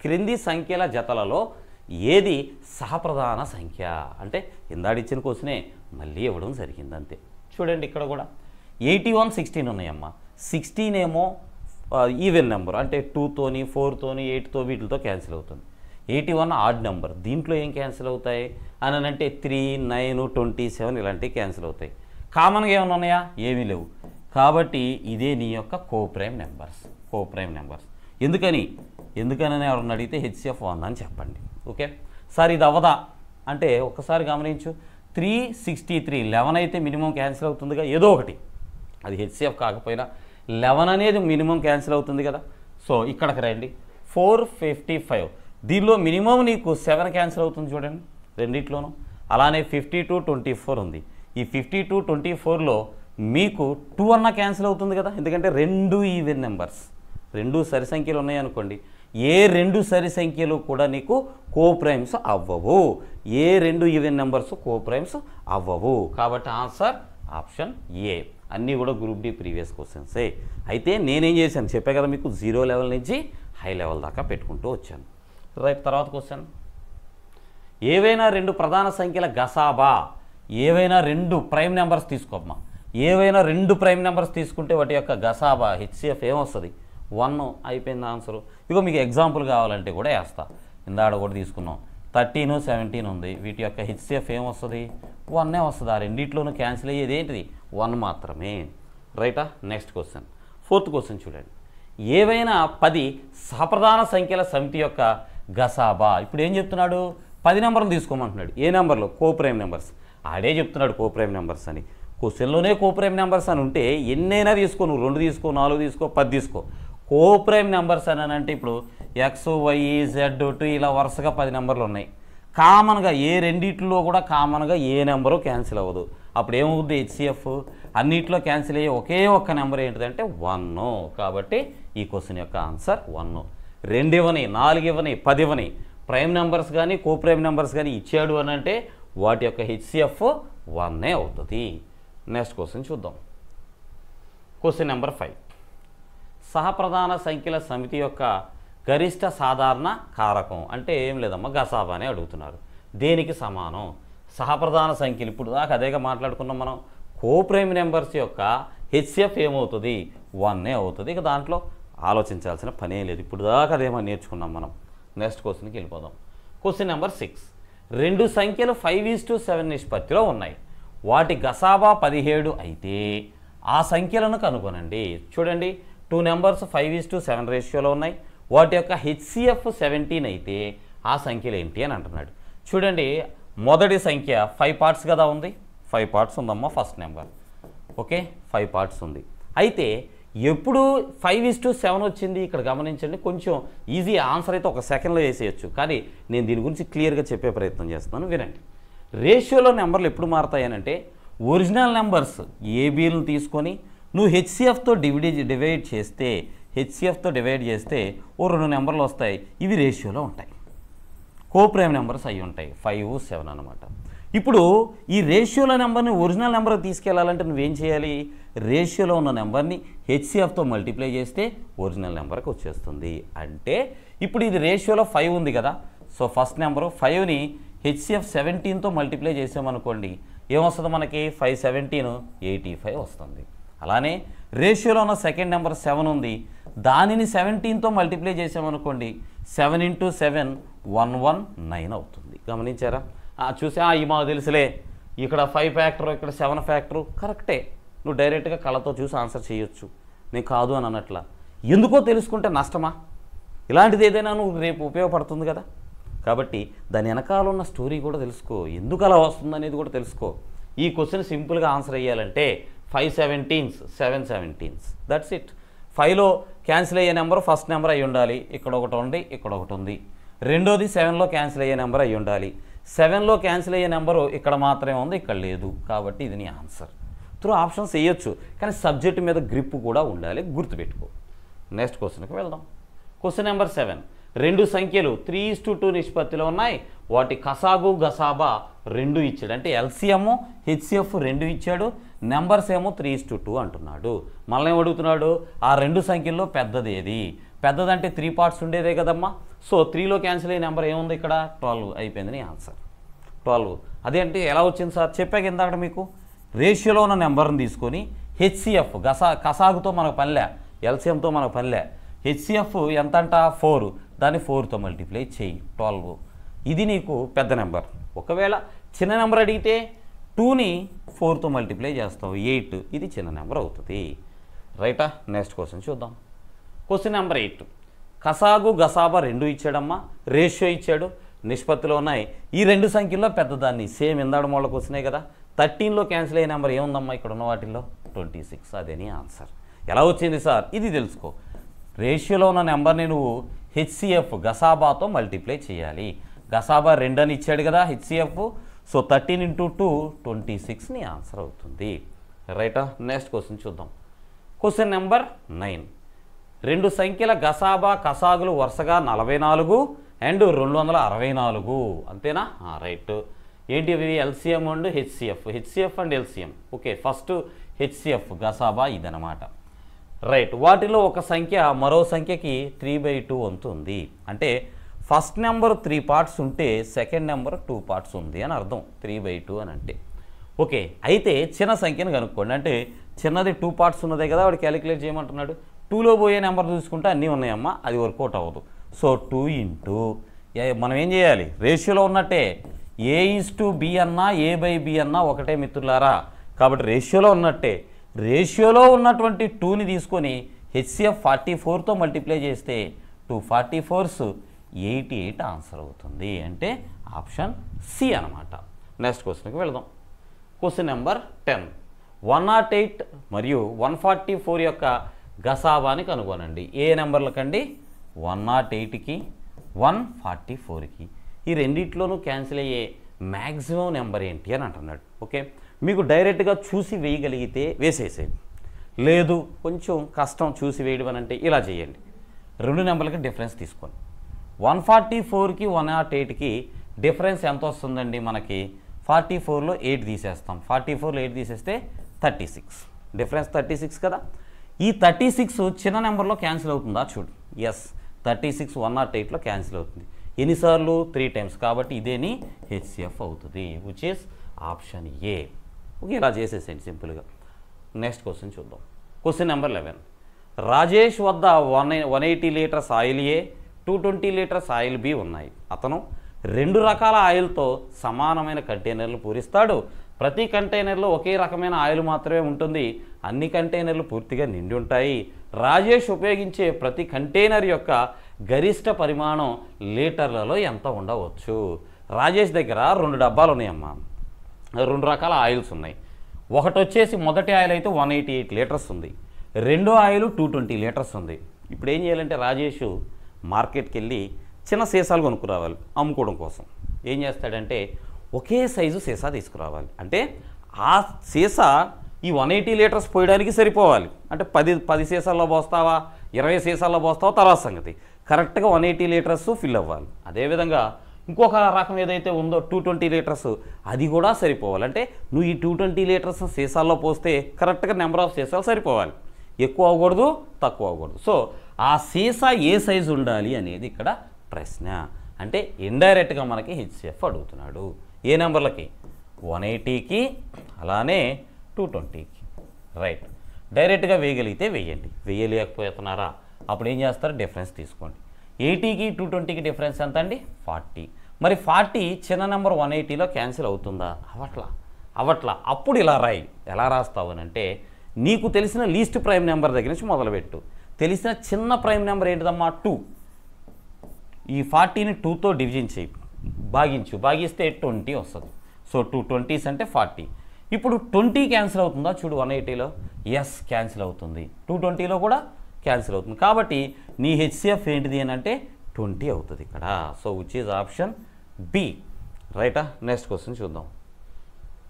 క్రింది సంఖ్యల జతలలో ఏది సహప్రధాన సంఖ్య అంటే ఇందాడిచ్చిన క్వశ్చనే మళ్ళీ ఇవ్వడం జరిగింది అంతే. చూడండి ఇక్కడ కూడా 81, 16 ఉన్నాయమ్మా. 16 ఏమో ఈవెన్ నెంబర్ అంటే 2తోని 4తోని 8తో వీటితో క్యాన్సిల్ అవుతుంది. 81 ఆడ్ నెంబర్, దీంట్లో ఏం క్యాన్సిల్ అవుతాయి అని అంటే 3, 9, 27 ఇలాంటివి క్యాన్సిల్ అవుతాయి. కామన్గా ఏమైనా ఉన్నాయా? ఏమీ లేవు. కాబట్టి ఇదే నీ యొక్క కోప్రైమ్ నెంబర్స్. ఎందుకని ఎవరన్నా అడిగితే HCF 1 అని చెప్పండి. ఓకే సార్ ఇది అవ్వదా అంటే ఒక్కసారి గమనించు. 363 11 అయితే మినిమం క్యాన్సిల్ అవుతుందిగా, ఏదో ఒకటి అది HCF కాకపోయినా 11 అనేది మినిమం క్యాన్సిల్ అవుతుంది కదా. సో ఇక్కడికి రండి. 455 దీనిలో మినిమం నీకు 7 క్యాన్సిల్ అవుతుంది చూడండి రెండిట్లోనూ. అలానే 52, 24 ఉంది. ఈ 52, 24లో మీకు 2 అన్న క్యాన్సిల్ అవుతుంది కదా, ఎందుకంటే 2 ఈవెన్ నెంబర్స్, 2 సరి సంఖ్యలు ఉన్నాయనుకోండి. ఏ 2 సరి సంఖ్యలు కూడా నీకు కోప్రైమ్స్ అవ్వవు. ఏ 2 ఈవెన్ నెంబర్స్ కోప్రైమ్స్ అవ్వవు. కాబట్టి ఆన్సర్ ఆప్షన్ ఏ. అన్నీ కూడా గ్రూప్ డి ప్రీవియస్ క్వశ్చన్సే. అయితే నేనేం చేశాను చెప్పే కదా మీకు, 0 లెవెల్ నుంచి హై లెవెల్ దాకా పెట్టుకుంటూ వచ్చాను. రైట్, తర్వాత క్వశ్చన్. ఏవైనా 2 ప్రధాన సంఖ్యల గసాబా, ఏవైనా 2 ప్రైమ్ నెంబర్స్ తీసుకోమ్మా. ఏవైనా 2 ప్రైమ్ నెంబర్స్ తీసుకుంటే వాటి యొక్క గసాబా HCF ఏమొస్తుంది? 1 అయిపోయింది ఆన్సరు. ఇగో మీకు ఎగ్జాంపుల్ కావాలంటే కూడా వేస్తా. ఇందాడ కూడా తీసుకున్నాం. 13, 17 ఉంది. వీటి యొక్క HCF ఏమొస్తుంది? 1 వస్తుంది. ఆ రెండిట్లోనూ క్యాన్సిల్ అయ్యేది ఏంటిది? 1 మాత్రమే. రైటా? నెక్స్ట్ క్వశ్చన్, 4th క్వశ్చన్ చూడండి. ఏవైనా 10 సహప్రధాన సంఖ్యల సమితి యొక్క గసాబా. ఇప్పుడు ఏం చెప్తున్నాడు? 10 నెంబర్లు తీసుకోమంటున్నాడు. ఏ నెంబర్లు? Coprime numbers. ఆడే చెప్తున్నాడు కోప్రైమ్ నెంబర్స్ అని. క్వశ్చన్లోనే కోప్రైమ్ నెంబర్స్ అని ఉంటే ఎన్నైనా తీసుకో, నువ్వు 2 తీసుకో, 4 తీసుకో, 10 తీసుకో. కోప్రైమ్ నెంబర్స్ అని అంటే ఇప్పుడు X, Y, Z, 2 ఇలా వరుసగా 10 నెంబర్లు ఉన్నాయి. కామన్గా ఏ రెండిట్లో కూడా కామన్గా ఏ నెంబరు క్యాన్సిల్ అవ్వదు. అప్పుడు ఏమవుద్ది? HCF అన్నిట్లో క్యాన్సిల్ అయ్యే ఒకే ఒక్క నెంబర్ ఏంటిదంటే 1. కాబట్టి ఈ క్వశ్చన్ యొక్క ఆన్సర్ 1. 2 ఇవ్వని, 4 ఇవ్వని, 10 ఇవ్వని ప్రైమ్ నెంబర్స్ కానీ కోప్రైమ్ నెంబర్స్ కానీ ఇచ్చాడు అని అంటే వాటి యొక్క HCF 1 అవుతుంది. నెక్స్ట్ క్వశ్చన్ చూద్దాం. Question number 5. సహప్రధాన సంఖ్యల సమితి యొక్క గరిష్ట సాధారణ కారకం అంటే ఏం లేదమ్మా, గసాబా అని అడుగుతున్నారు. దేనికి సమానం? సహప్రధాన సంఖ్యలు ఇప్పుడు దాకా అదేగా మాట్లాడుకున్నాం మనం. కోప్రైమ్ నెంబర్స్ యొక్క HCF ఏమవుతుంది? 1 అవుతుంది. ఇక దాంట్లో ఆలోచించాల్సిన పనే లేదు. ఇప్పుడు దాకా అదేమో నేర్చుకున్నాం మనం. నెక్స్ట్ క్వశ్చన్కి వెళ్ళిపోదాం. Question number 6. 2 సంఖ్యలు 5:7 నిష్పత్తిలో ఉన్నాయి. వాటి గసాబా 17 అయితే ఆ సంఖ్యలను కనుగొనండి. చూడండి, 2 నెంబర్స్ 5:7 రేషియోలో ఉన్నాయి. వాటి యొక్క HCF 17 అయితే ఆ సంఖ్యలు ఏంటి అని అంటున్నాడు. చూడండి, మొదటి సంఖ్య 5 పార్ట్స్ కదా ఉంది. 5 పార్ట్స్ ఉందమ్మా ఫస్ట్ నెంబర్. ఓకే, 5 పార్ట్స్ ఉంది. అయితే ఎప్పుడు 5:7 వచ్చింది? ఇక్కడ గమనించండి, కొంచెం ఈజీ ఆన్సర్ అయితే 1 సెకండ్లో వేసేయచ్చు. కానీ నేను దీని గురించి క్లియర్గా చెప్పే ప్రయత్నం చేస్తున్నాను, వినండి. రేషియోలో నెంబర్లు ఎప్పుడు మారుతాయనంటే ఒరిజినల్ నెంబర్స్ ఏబీలను తీసుకొని నువ్వు HCFతో డివైడ్ చేస్తే ఓ 2 నెంబర్లు వస్తాయి. ఇవి రేషియోలో ఉంటాయి. కోప్రైమ్ నెంబర్స్ అయి ఉంటాయి 5, 7 అనమాట. ఇప్పుడు ఈ రేషియోలో నెంబర్ని ఒరిజినల్ నెంబర్కి తీసుకెళ్లాలంటే నువ్వేం చేయాలి? రేషియోలో ఉన్న నెంబర్ని HCFతో మల్టిప్లై చేస్తే ఒరిజినల్ నెంబర్కి వచ్చేస్తుంది. అంటే ఇప్పుడు ఇది రేషియోలో 5 ఉంది కదా. సో ఫస్ట్ నెంబరు 5ని HCF 17తో మల్టిప్లై చేసామనుకోండి, ఏమొస్తుంది మనకి? 5, 17 85 వస్తుంది. అలానే రేషియోలో ఉన్న సెకండ్ నెంబర్ 7 ఉంది. దానిని 17తో మల్టిప్లై చేసామనుకోండి, 7 × 7 119 అవుతుంది. గమనించారా? చూసా, ఈ మాకు తెలుసులే, ఇక్కడ 5 ఫ్యాక్టర్, ఇక్కడ 7 ఫ్యాక్టరు. కరెక్టే, నువ్వు డైరెక్ట్గా కళ్ళతో చూసి ఆన్సర్ చేయొచ్చు. నేను కాదు అని అన్నట్లా. ఎందుకో తెలుసుకుంటే నష్టమా? ఇలాంటిది ఏదైనా నువ్వు రేపు ఉపయోగపడుతుంది కదా. కాబట్టి దాని వెనకాల ఉన్న స్టోరీ కూడా తెలుసుకో, ఎందుకు అలా వస్తుంది అనేది కూడా తెలుసుకో. ఈ క్వశ్చన్ సింపుల్గా ఆన్సర్ అయ్యాలంటే 5 17s 7 17s, దట్స్ ఇట్. 5లో క్యాన్సిల్ అయ్యే నెంబర్ ఫస్ట్ నెంబర్ అయి ఉండాలి. ఇక్కడ ఒకటి ఉంది, ఇక్కడ ఒకటి ఉంది. రెండోది 7లో క్యాన్సిల్ అయ్యే నెంబర్ అయి ఉండాలి. 7లో క్యాన్సిల్ అయ్యే నెంబరు ఇక్కడ మాత్రమే ఉంది, ఇక్కడ లేదు. కాబట్టి ఇది నీ ఆన్సర్. త్రూ ఆప్షన్స్ వేయొచ్చు, కానీ సబ్జెక్ట్ మీద గ్రిప్ కూడా ఉండాలి, గుర్తుపెట్టుకో. నెక్స్ట్ క్వశ్చన్కి వెళ్దాం. Question number 7. 2 సంఖ్యలు 3:2 నిష్పత్తిలో ఉన్నాయి. వాటి కసాగు గసాబా 2 ఇచ్చాడు. అంటే LCM HCF 2 ఇచ్చాడు. నెంబర్స్ ఏమో 3:2 అంటున్నాడు. మళ్ళీ ఏం అడుగుతున్నాడు? ఆ 2 సంఖ్యల్లో పెద్దది ఏది? పెద్దదంటే 3 పార్ట్స్ ఉండేదే కదమ్మా. సో 3లో క్యాన్సిల్ అయ్యే నెంబర్ ఏముంది ఇక్కడ 12 అయిపోయింది నీ ఆన్సర్ 12. అదేంటి ఎలా వచ్చింది సార్ చెప్పాక ఇందాక మీకు రేషియోలో ఉన్న నెంబర్ని తీసుకొని హెచ్సిఎఫ్ కసాగుతో మనకు పనిలే, ఎల్సిఎంతో మనకు పనిలే. హెచ్సిఎఫ్ ఎంత అంట 4, దాన్ని 4తో మల్టిప్లై చేయి 12. ఇది నీకు పెద్ద నెంబర్. ఒకవేళ చిన్న నెంబర్ అడిగితే 2ని 4తో మల్టిప్లై చేస్తావు 8, ఇది చిన్న నెంబర్ అవుతుంది. రైటా? నెక్స్ట్ క్వశ్చన్ చూద్దాం. Question number 8. కసాగు గసాబా రెండు ఇచ్చాడమ్మా, రేషియో ఇచ్చాడు, నిష్పత్తిలో ఉన్నాయి. ఈ రెండు సంఖ్యల్లో పెద్దదాన్ని సేమ్ ఇందాడు మూలకు వచ్చినాయి కదా. 13లో క్యాన్సిల్ అయ్యే నెంబర్ ఏముందమ్మా ఇక్కడ ఉన్న వాటిల్లో 26. అదేని ఆన్సర్. ఎలా వచ్చింది సార్? ఇది తెలుసుకో. రేషియోలో ఉన్న నెంబర్ని నువ్వు హెచ్సిఎఫ్ గసాబాతో మల్టిప్లై చేయాలి. గసాబా 2 అని ఇచ్చాడు కదా హెచ్సిఎఫ్. సో 13 × 2 26 నీ ఆన్సర్ అవుతుంది. రైటా? నెక్స్ట్ క్వశ్చన్ చూద్దాం. Question number 9. రెండు సంఖ్యల గసాబా కసాగులు వరుసగా 44 అండ్ 264. అంతేనా? రైట్. ఏంటి ఇవి? LCM and HCF and LCM. Okay, first HCF గసాబా ఇదనమాట. రైట్. వాటిలో ఒక సంఖ్య మరో సంఖ్యకి 3/2 వంతు ఉంది. అంటే ఫస్ట్ నెంబర్ 3 పార్ట్స్ ఉంటే సెకండ్ నెంబర్ 2 పార్ట్స్ ఉంది అని అర్థం 3/2 అని అంటే. ఓకే, అయితే చిన్న సంఖ్యను కనుక్కోండి. అంటే చిన్నది 2 పార్ట్స్ ఉన్నదే కదా వాడు క్యాలిక్యులేట్ చేయమంటున్నాడు. 2లో పోయే నెంబర్ చూసుకుంటే అన్నీ ఉన్నాయమ్మా, అది వర్కౌట్ అవ్వదు. సో 2 × మనం ఏం చేయాలి? రేషియోలో ఉన్నట్టే A/B అన్నా A/B అన్నా ఒకటే మిత్రులారా. కాబట్టి రేషియోలో ఉన్నట్టే రేషియోలో ఉన్నటువంటి 2ని తీసుకొని హెచ్సిఎఫ్ 44తో మల్టిప్లై చేస్తే 2 44s 88 ఆన్సర్ అవుతుంది. అంటే ఆప్షన్ సి అనమాట. నెక్స్ట్ క్వశ్చన్కి వెళదాం. Question number 10. 108 మరియు 144 యొక్క గసాబాని కనుగొనండి. ఏ నెంబర్లకండి? 108కి 144కి. ఈ రెండిట్లోనూ క్యాన్సిల్ అయ్యే మ్యాక్సిమం నెంబర్ ఏంటి అని అంటున్నాడు. ఓకే, మీకు డైరెక్ట్గా చూసి వేయగలిగితే వేసేసేయండి. లేదు కొంచెం కష్టం చూసి వేయడం అని అంటే ఇలా చేయండి. రెండు నెంబర్లకి డిఫరెన్స్ తీసుకోండి. 144కి 108కి డిఫరెన్స్ ఎంత వస్తుందండి మనకి? 44లో 8 తీసేస్తాం. 44లో 8 తీసేస్తే 36. డిఫరెన్స్ 36 కదా. ఈ 36 చిన్న నెంబర్లో క్యాన్సిల్ అవుతుందా చూడు. ఎస్, 36 108లో క్యాన్సిల్ అవుతుంది. ఎన్నిసార్లు? 3 టైమ్స్. కాబట్టి ఇదేని హెచ్సిఎఫ్ అవుతుంది, which is option A. Okay, ఇలా చేసేసేయండి సింపుల్గా. నెక్స్ట్ క్వశ్చన్ చూద్దాం. Question number 11. రాజేష్ వద్ద 180 లీటర్స్ ఆయిల్ ఏ, 220 లీటర్స్ ఆయిల్ బి ఉన్నాయి. అతను 2 రకాల ఆయిల్తో సమానమైన కంటైనర్లు పూరిస్తాడు. ప్రతి కంటైనర్లో ఒకే రకమైన ఆయిల్ మాత్రమే ఉంటుంది. అన్ని కంటైనర్లు పూర్తిగా నిండి ఉంటాయి. రాజేష్ ఉపయోగించే ప్రతి కంటైనర్ యొక్క గరిష్ట పరిమాణం లీటర్లలో ఎంత ఉండవచ్చు? రాజేష్ దగ్గర 2 డబ్బాలు ఉన్నాయమ్మా, 2 రకాల ఆయిల్స్ ఉన్నాయి. ఒకటి వచ్చేసి మొదటి ఆయిల్ అయితే 188 లీటర్స్ ఉంది, రెండో ఆయిల్ 220 లీటర్స్ ఉంది. ఇప్పుడు ఏం చేయాలంటే రాజేష్ మార్కెట్కి వెళ్ళి చిన్న సీసాలు కొనుక్కురావాలి అమ్ముకోవడం కోసం. ఏం చేస్తాడంటే ఒకే సైజు సీసా తీసుకురావాలి. అంటే ఆ సీసా ఈ 180 లీటర్స్ పోయడానికి సరిపోవాలి. అంటే 10 సీసాల్లో పోస్తావా 20 సీసాల్లో పోస్తావా తర్వాత సంగతి. కరెక్ట్గా 180 లీటర్స్ ఫిల్ అవ్వాలి. అదేవిధంగా ఇంకొక రకం ఏదైతే ఉందో 220 లీటర్స్ అది కూడా సరిపోవాలి. అంటే నువ్వు ఈ 220 లీటర్స్ సీసాల్లో పోస్తే కరెక్ట్గా నెంబర్ ఆఫ్ సీసాలు సరిపోవాలి. ఎక్కువ అవ్వకూడదు, తక్కువ అవ్వకూడదు. సో ఆ సీసా ఏ సైజు ఉండాలి అనేది ఇక్కడ ప్రశ్న. అంటే ఇండైరెక్ట్గా మనకి హెచ్సిఎఫ్ అడుగుతున్నాడు. ఏ నెంబర్లకి? 180కి అలానే 220కి. రైట్. డైరెక్ట్గా వేయగలిగితే వేయండి, వేయలేకపోతున్నారా అప్పుడు ఏం చేస్తారు? డిఫరెన్స్ తీసుకోండి. 80కి 220కి డిఫరెన్స్ ఎంత అండి? 40. మరి 40 చిన్న నెంబర్ 180లో క్యాన్సిల్ అవుతుందా? అవట్లా. అప్పుడు ఇలా రాయి. ఎలా రాస్తావు అని అంటే నీకు తెలిసిన లీస్ట్ ప్రైమ్ నెంబర్ దగ్గర నుంచి మొదలుపెట్టు. తెలిసిన చిన్న ప్రైమ్ నెంబర్ ఏంటిదమ్మా? 2. ఈ 40ని 2తో డివిజన్ చేయి, భాగిస్తే 20 వస్తుంది. సో 2 20s అంటే 40. ఇప్పుడు 20 క్యాన్సిల్ అవుతుందా చూడు 180లో? ఎస్, క్యాన్సిల్ అవుతుంది. 220లో కూడా క్యాన్సిల్ అవుతుంది. కాబట్టి నీ హెచ్సిఎఫ్ ఏంటిది అని అంటే 20 అవుతుంది ఇక్కడ. So which is option B. రైటా? నెక్స్ట్ క్వశ్చన్ చూద్దాం.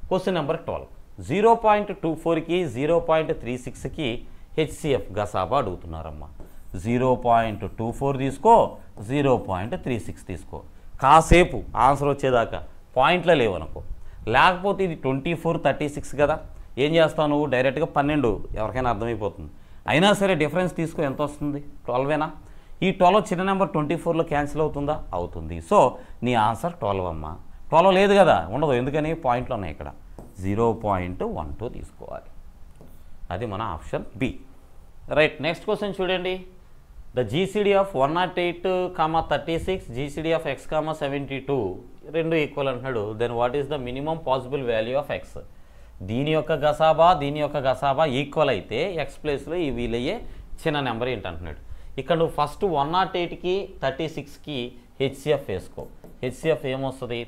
Question number 12. 0.24కి 0.36కి హెచ్సిఎఫ్ గసాబా అడుగుతున్నారమ్మా. 0.24 తీసుకో, 0.36 తీసుకో. కాసేపు ఆన్సర్ వచ్చేదాకా పాయింట్లో లేవనుకో. లేకపోతే ఇది 24 36 కదా. ఏం చేస్తావు నువ్వు? డైరెక్ట్గా 12 ఎవరికైనా అర్థమైపోతుంది. అయినా సరే డిఫరెన్స్ తీసుకో. ఎంత వస్తుంది? 12ఏనా? ఈ 12 చిన్న నెంబర్ 24లో క్యాన్సిల్ అవుతుందా? అవుతుంది. సో నీ ఆన్సర్ 12 అమ్మ. 12 లేదు కదా, ఉండదు. ఎందుకని? పాయింట్లు ఉన్నాయి ఇక్కడ. 0.12 తీసుకోవాలి. అది మన option B. Right. Next question చూడండి. The GCD of 108, 36 GCD of x, 72 రెండు ఈక్వల్ అంటున్నాడు. Then what is the minimum possible value of x? దీని యొక్క గసాబా ఈక్వల్ అయితే ఎక్స్ ప్లేస్లో ఈ వీలయ్యే చిన్న నెంబర్ ఏంటంటున్నాడు. ఇక్కడ నువ్వు ఫస్ట్ 108కి 36కి హెచ్సిఎఫ్ వేసుకో. హెచ్సిఎఫ్ ఏమొస్తుంది?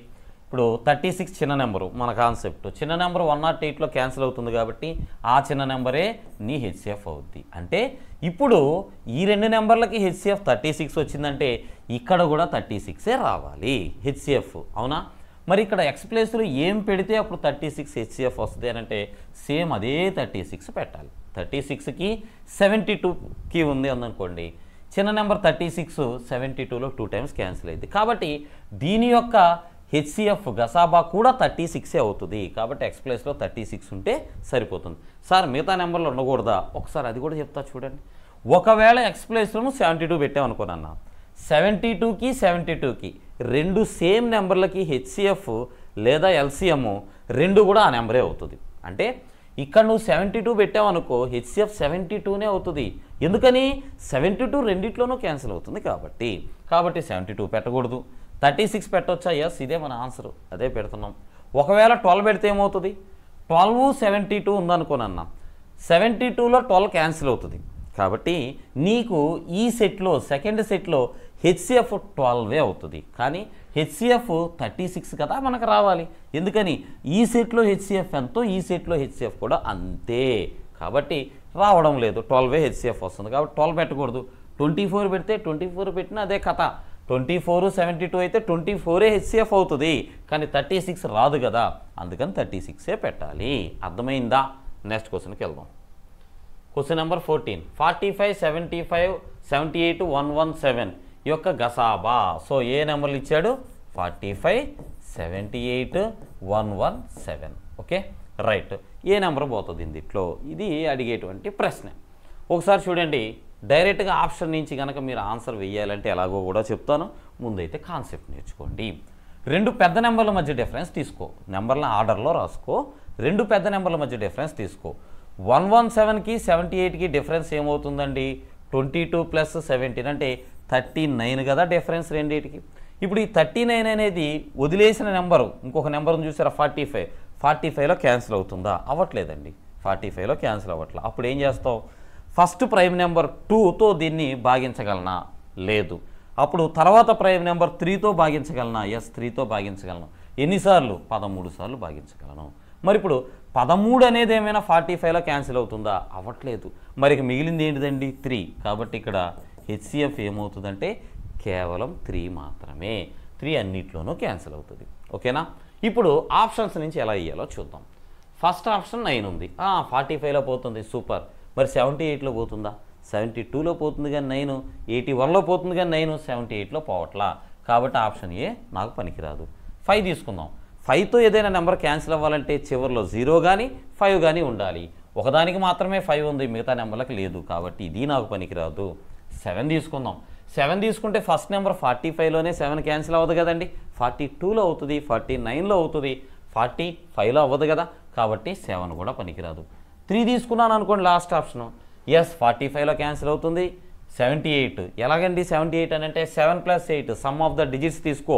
ఇప్పుడు 36 చిన్న నెంబరు, మన కాన్సెప్ట్ చిన్న నెంబర్ 108లో క్యాన్సిల్ అవుతుంది కాబట్టి ఆ చిన్న నెంబరే నీ హెచ్సిఎఫ్ అవుద్ది. అంటే ఇప్పుడు ఈ రెండు నెంబర్లకి హెచ్సిఎఫ్ 36 వచ్చిందంటే ఇక్కడ కూడా 36ఏ రావాలి హెచ్సిఎఫ్. అవునా? మరి ఇక్కడ ఎక్స్ ప్లేస్లో ఏం పెడితే అప్పుడు 36 హెచ్సిఎఫ్ వస్తుంది అని అంటే సేమ్ అదే 36 పెట్టాలి. 36కి 72కి ఉంది అందనుకోండి. చిన్న నెంబర్ 36 72లో 2 టైమ్స్ క్యాన్సిల్ అయింది కాబట్టి దీని యొక్క హెచ్సిఎఫ్ గసాబా కూడా 36ఏ అవుతుంది. కాబట్టి ఎక్స్ ప్లేస్లో 36 ఉంటే సరిపోతుంది. సార్ మిగతా నెంబర్లు ఉండకూడదా? ఒకసారి అది కూడా చెప్తా చూడండి. ఒకవేళ ఎక్స్ ప్లేస్లోను 72 పెట్టామనుకోనన్నా, 72కి రెండు సేమ్ నెంబర్లకి హెచ్సిఎఫ్ లేదా ఎల్సిఎం రెండు కూడా ఆ నెంబరే అవుతుంది. అంటే ఇక్కడ నువ్వు 72 పెట్టావనుకో హెచ్సిఎఫ్ 72నే అవుతుంది. ఎందుకని? 72 రెండిట్లోనూ క్యాన్సిల్ అవుతుంది కాబట్టి 72 పెట్టకూడదు. 36 పెట్టవచ్చా? ఎస్, ఇదే మన ఆన్సర్, అదే పెడుతున్నాం. ఒకవేళ 12 పెడితే ఏమవుతుంది? 12 72 ఉందనుకోనన్నా, 72లో 12 క్యాన్సిల్ అవుతుంది కాబట్టి నీకు ఈ సెట్లో సెకండ్ సెట్లో హెచ్సిఎఫ్ 12 అవుతుంది. కానీ హెచ్సిఎఫ్ 36 కదా మనకు రావాలి. ఎందుకని? ఈ సెట్లో హెచ్సిఎఫ్ ఎంతో ఈ సెట్లో హెచ్సిఎఫ్ కూడా అంతే కాబట్టి రావడం లేదు. 12 హెచ్సిఎఫ్ వస్తుంది కాబట్టి 12 పెట్టకూడదు. 24 పెడితే 24 పెట్టినా అదే కథ. 24 72 అయితే 24ఏ హెచ్సిఎఫ్ అవుతుంది కానీ 36 రాదు కదా, అందుకని 36ఏ పెట్టాలి. అర్థమైందా? నెక్స్ట్ క్వశ్చన్కి వెళ్దాం. Question number 14. 45, 75, 78, 117 యొక్క గసాబా. సో ఏ నెంబర్లు ఇచ్చాడు? 45, 78, 117. Okay right. ఏ నెంబర్ పోతుంది ఇందులో? ఇది అడిగేటువంటి ప్రశ్న. ఒకసారి చూడండి. డైరెక్ట్గా ఆప్షన్ నుంచి కనుక మీరు ఆన్సర్ వేయాలంటే ఎలాగో కూడా చెప్తాను. ముందైతే కాన్సెప్ట్ నేర్చుకోండి. రెండు పెద్ద నెంబర్ల మధ్య డిఫరెన్స్ తీసుకో. నెంబర్ల ఆర్డర్లో రాసుకో. రెండు పెద్ద నెంబర్ల మధ్య డిఫరెన్స్ తీసుకో. 117కి 78కి డిఫరెన్స్ ఏమవుతుందండి? 22 + 17 అంటే 39 కదా డిఫరెన్స్ రెండింటికి. ఇప్పుడు ఈ 39 అనేది వదిలేసిన నెంబరు ఇంకొక నెంబర్ని చూసారా? 45. 45లో క్యాన్సిల్ అవుతుందా? అవ్వట్లేదండి. 45లో క్యాన్సిల్ అవ్వట్లే. అప్పుడు ఏం చేస్తావు? ఫస్ట్ ప్రైమ్ నెంబర్ 2తో దీన్ని భాగించగలనా? లేదు. అప్పుడు తర్వాత ప్రైమ్ నెంబర్ 3తో భాగించగలనా? ఎస్, 3తో భాగించగలను. ఎన్నిసార్లు? 13 సార్లు భాగించగలను. మరి ఇప్పుడు 13 అనేది ఏమైనా 45లో క్యాన్సిల్ అవుతుందా? అవ్వట్లేదు. మరి మిగిలింది ఏంటిదండి? 3. కాబట్టి ఇక్కడ హెచ్సిఎఫ్ ఏమవుతుందంటే కేవలం 3 మాత్రమే. 3 అన్నిట్లోనూ క్యాన్సిల్ అవుతుంది. ఓకేనా? ఇప్పుడు ఆప్షన్స్ నుంచి ఎలా ఇయ్యాలో చూద్దాం. ఫస్ట్ ఆప్షన్ 9 ఉంది. 45లో పోతుంది, సూపర్. మరి 78లో పోతుందా? 72లో పోతుంది కానీ 9, 81లో పోతుంది కానీ 9, 78లో పోవట్లా. కాబట్టి ఆప్షన్ ఏ నాకు పనికిరాదు. 5 తీసుకుందాం. 5తో ఏదైనా నెంబర్ క్యాన్సిల్ అవ్వాలంటే చివరిలో 0 కానీ 5 కానీ ఉండాలి. ఒకదానికి మాత్రమే 5 ఉంది, మిగతా నెంబర్లకు లేదు కాబట్టి ఇది నాకు పనికిరాదు. 7 తీసుకుందాం. 7 తీసుకుంటే ఫస్ట్ నెంబర్ 45లోనే 7 క్యాన్సిల్ అవ్వదు కదండి. 42లో అవుతుంది, 49లో అవుతుంది, 45లో అవ్వదు కదా కాబట్టి 7 కూడా పనికిరాదు. 3 తీసుకున్నాను అనుకోండి లాస్ట్ ఆప్షను. ఎస్, 45లో క్యాన్సిల్ అవుతుంది. 78 ఎలాగండి? 78 అని అంటే 7 + 8 సమ్ ఆఫ్ ద డిజిట్స్ తీసుకో.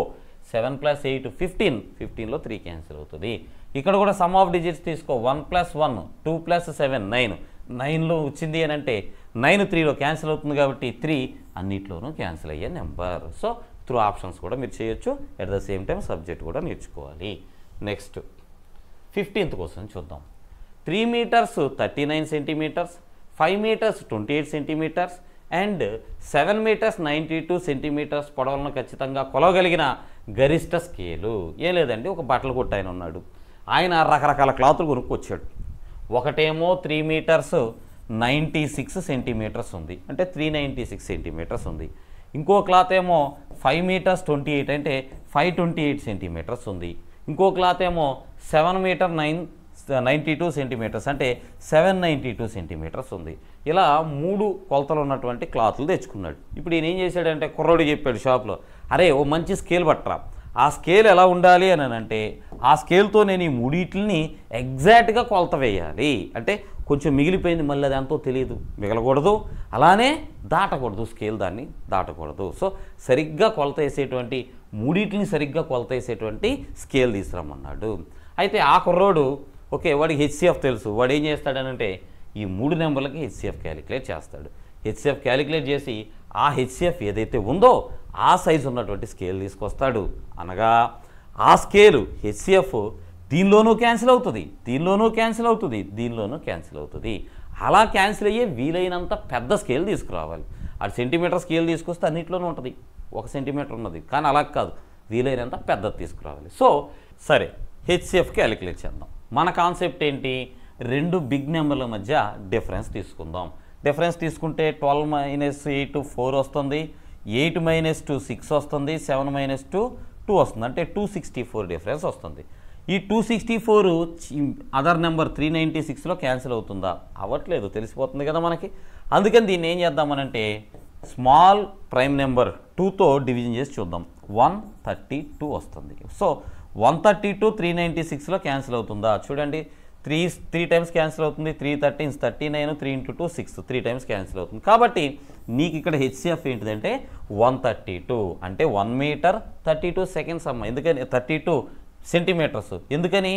7 + 8 15. 15లో 3 క్యాన్సిల్ అవుతుంది. ఇక్కడ కూడా సమ్ ఆఫ్ డిజిట్స్ తీసుకో. 1 + 1 2 + 7 9. 9లో వచ్చింది అని అంటే 9 3లో క్యాన్సిల్ అవుతుంది కాబట్టి 3 అన్నిట్లోనూ క్యాన్సిల్ అయ్యే నెంబర్. సో త్రూ ఆప్షన్స్ కూడా మీరు చేయొచ్చు. At the same time subject కూడా నేర్చుకోవాలి. నెక్స్ట్ 15th క్వశ్చన్ చూద్దాం. 3 metres 39 centimetres, 5 metres 28 centimetres and 7 metres 92 centimetres పొడవులను ఖచ్చితంగా కొలవగలిగిన గరిష్ట స్కేలు. ఏం లేదండి, ఒక బట్టలు కొట్టు ఆయన ఉన్నాడు. ఆయన రకరకాల క్లాతులు కొనుక్కొచ్చాడు. ఒకటేమో 3 మీటర్స్ 96 సెంటీమీటర్స్ ఉంది, అంటే 396 సెంటీమీటర్స్ ఉంది. ఇంకో క్లాత్ ఏమో 5 మీటర్స్ 28 అంటే 528 సెంటీమీటర్స్ ఉంది. ఇంకో క్లాత్ ఏమో 7 మీటర్ 9 92 సెంటీమీటర్స్ అంటే 792 సెంటీమీటర్స్ ఉంది. ఇలా 3 కొలతలు ఉన్నటువంటి క్లాతులు తెచ్చుకున్నాడు. ఇప్పుడు ఈయన ఏం చేశాడంటే కుర్రోడు చెప్పాడు షాప్లో, అరే ఓ మంచి స్కేల్ పట్టరా, ఆ స్కేల్ ఎలా ఉండాలి అని అంటే ఆ స్కేల్తో నేను ఈ మూడింటిని ఎగ్జాక్ట్గా కొలత వేయాలి. అంటే కొంచెం మిగిలిపోయింది, మళ్ళీ అది ఎంతో తెలియదు, మిగలకూడదు, అలానే దాటకూడదు, స్కేల్ దాన్ని దాటకూడదు. సో సరిగ్గా కొలత వేసేటువంటి మూడింటిని సరిగ్గా కొలత వేసేటువంటి స్కేల్ తీసుకురమ్మన్నాడు. అయితే ఆ కుర్రోడు ఓకే, వాడికి హెచ్సిఎఫ్ తెలుసు, వాడు ఏం చేస్తాడనంటే ఈ 3 నెంబర్లకి హెచ్సిఎఫ్ క్యాలిక్యులేట్ చేస్తాడు. హెచ్సిఎఫ్ క్యాలిక్యులేట్ చేసి ఆ హెచ్సిఎఫ్ ఏదైతే ఉందో ఆ సైజు ఉన్నటువంటి స్కేల్ తీసుకొస్తాడు. అనగా ఆ స్కేలు హెచ్సిఎఫ్ దీనిలోనూ క్యాన్సిల్ అవుతుంది, దీనిలోనూ క్యాన్సిల్ అవుతుంది, దీనిలోనూ క్యాన్సిల్ అవుతుంది. అలా క్యాన్సిల్ అయ్యే వీలైనంత పెద్ద స్కేల్ తీసుకురావాలి. అది సెంటీమీటర్ స్కేల్ తీసుకొస్తే అన్నింటిలోనూ ఉంటుంది, 1 సెంటీమీటర్ ఉన్నది, కానీ అలా కాదు, వీలైనంత పెద్దది తీసుకురావాలి. సో సరే, హెచ్సిఎఫ్ క్యాలిక్యులేట్ చేద్దాం. మన కాన్సెప్ట్ ఏంటి, 2 బిగ్ నెంబర్ల మధ్య డిఫరెన్స్ తీసుకుందాం. డిఫరెన్స్ తీసుకుంటే 12 - 8 4 వస్తుంది, 8 - 2 6 వస్తుంది, 7 - 2 2 వస్తుంది, అంటే 264 డిఫరెన్స్ వస్తుంది. ఈ 264 అదర్ నెంబర్ 396లో క్యాన్సిల్ అవుతుందా? అవ్వట్లేదు, తెలిసిపోతుంది కదా మనకి. అందుకని దీన్ని ఏం చేద్దామనంటే స్మాల్ ప్రైమ్ నెంబర్ 2తో డివిజన్ చేసి చూద్దాం. 132 వస్తుంది. సో 132 396లో క్యాన్సిల్ అవుతుందా? చూడండి, 3 టైమ్స్ క్యాన్సిల్ అవుతుంది, 3 13 39, 3 × 2 6, 3 టైమ్స్ క్యాన్సిల్ అవుతుంది. కాబట్టి నీకు ఇక్కడ హెచ్సిఎఫ్ ఏంటిదంటే 132, అంటే 1 మీటర్ 32 సెకండ్స్ అమ్మ. ఎందుకని 32 సెంటీమీటర్స్, ఎందుకని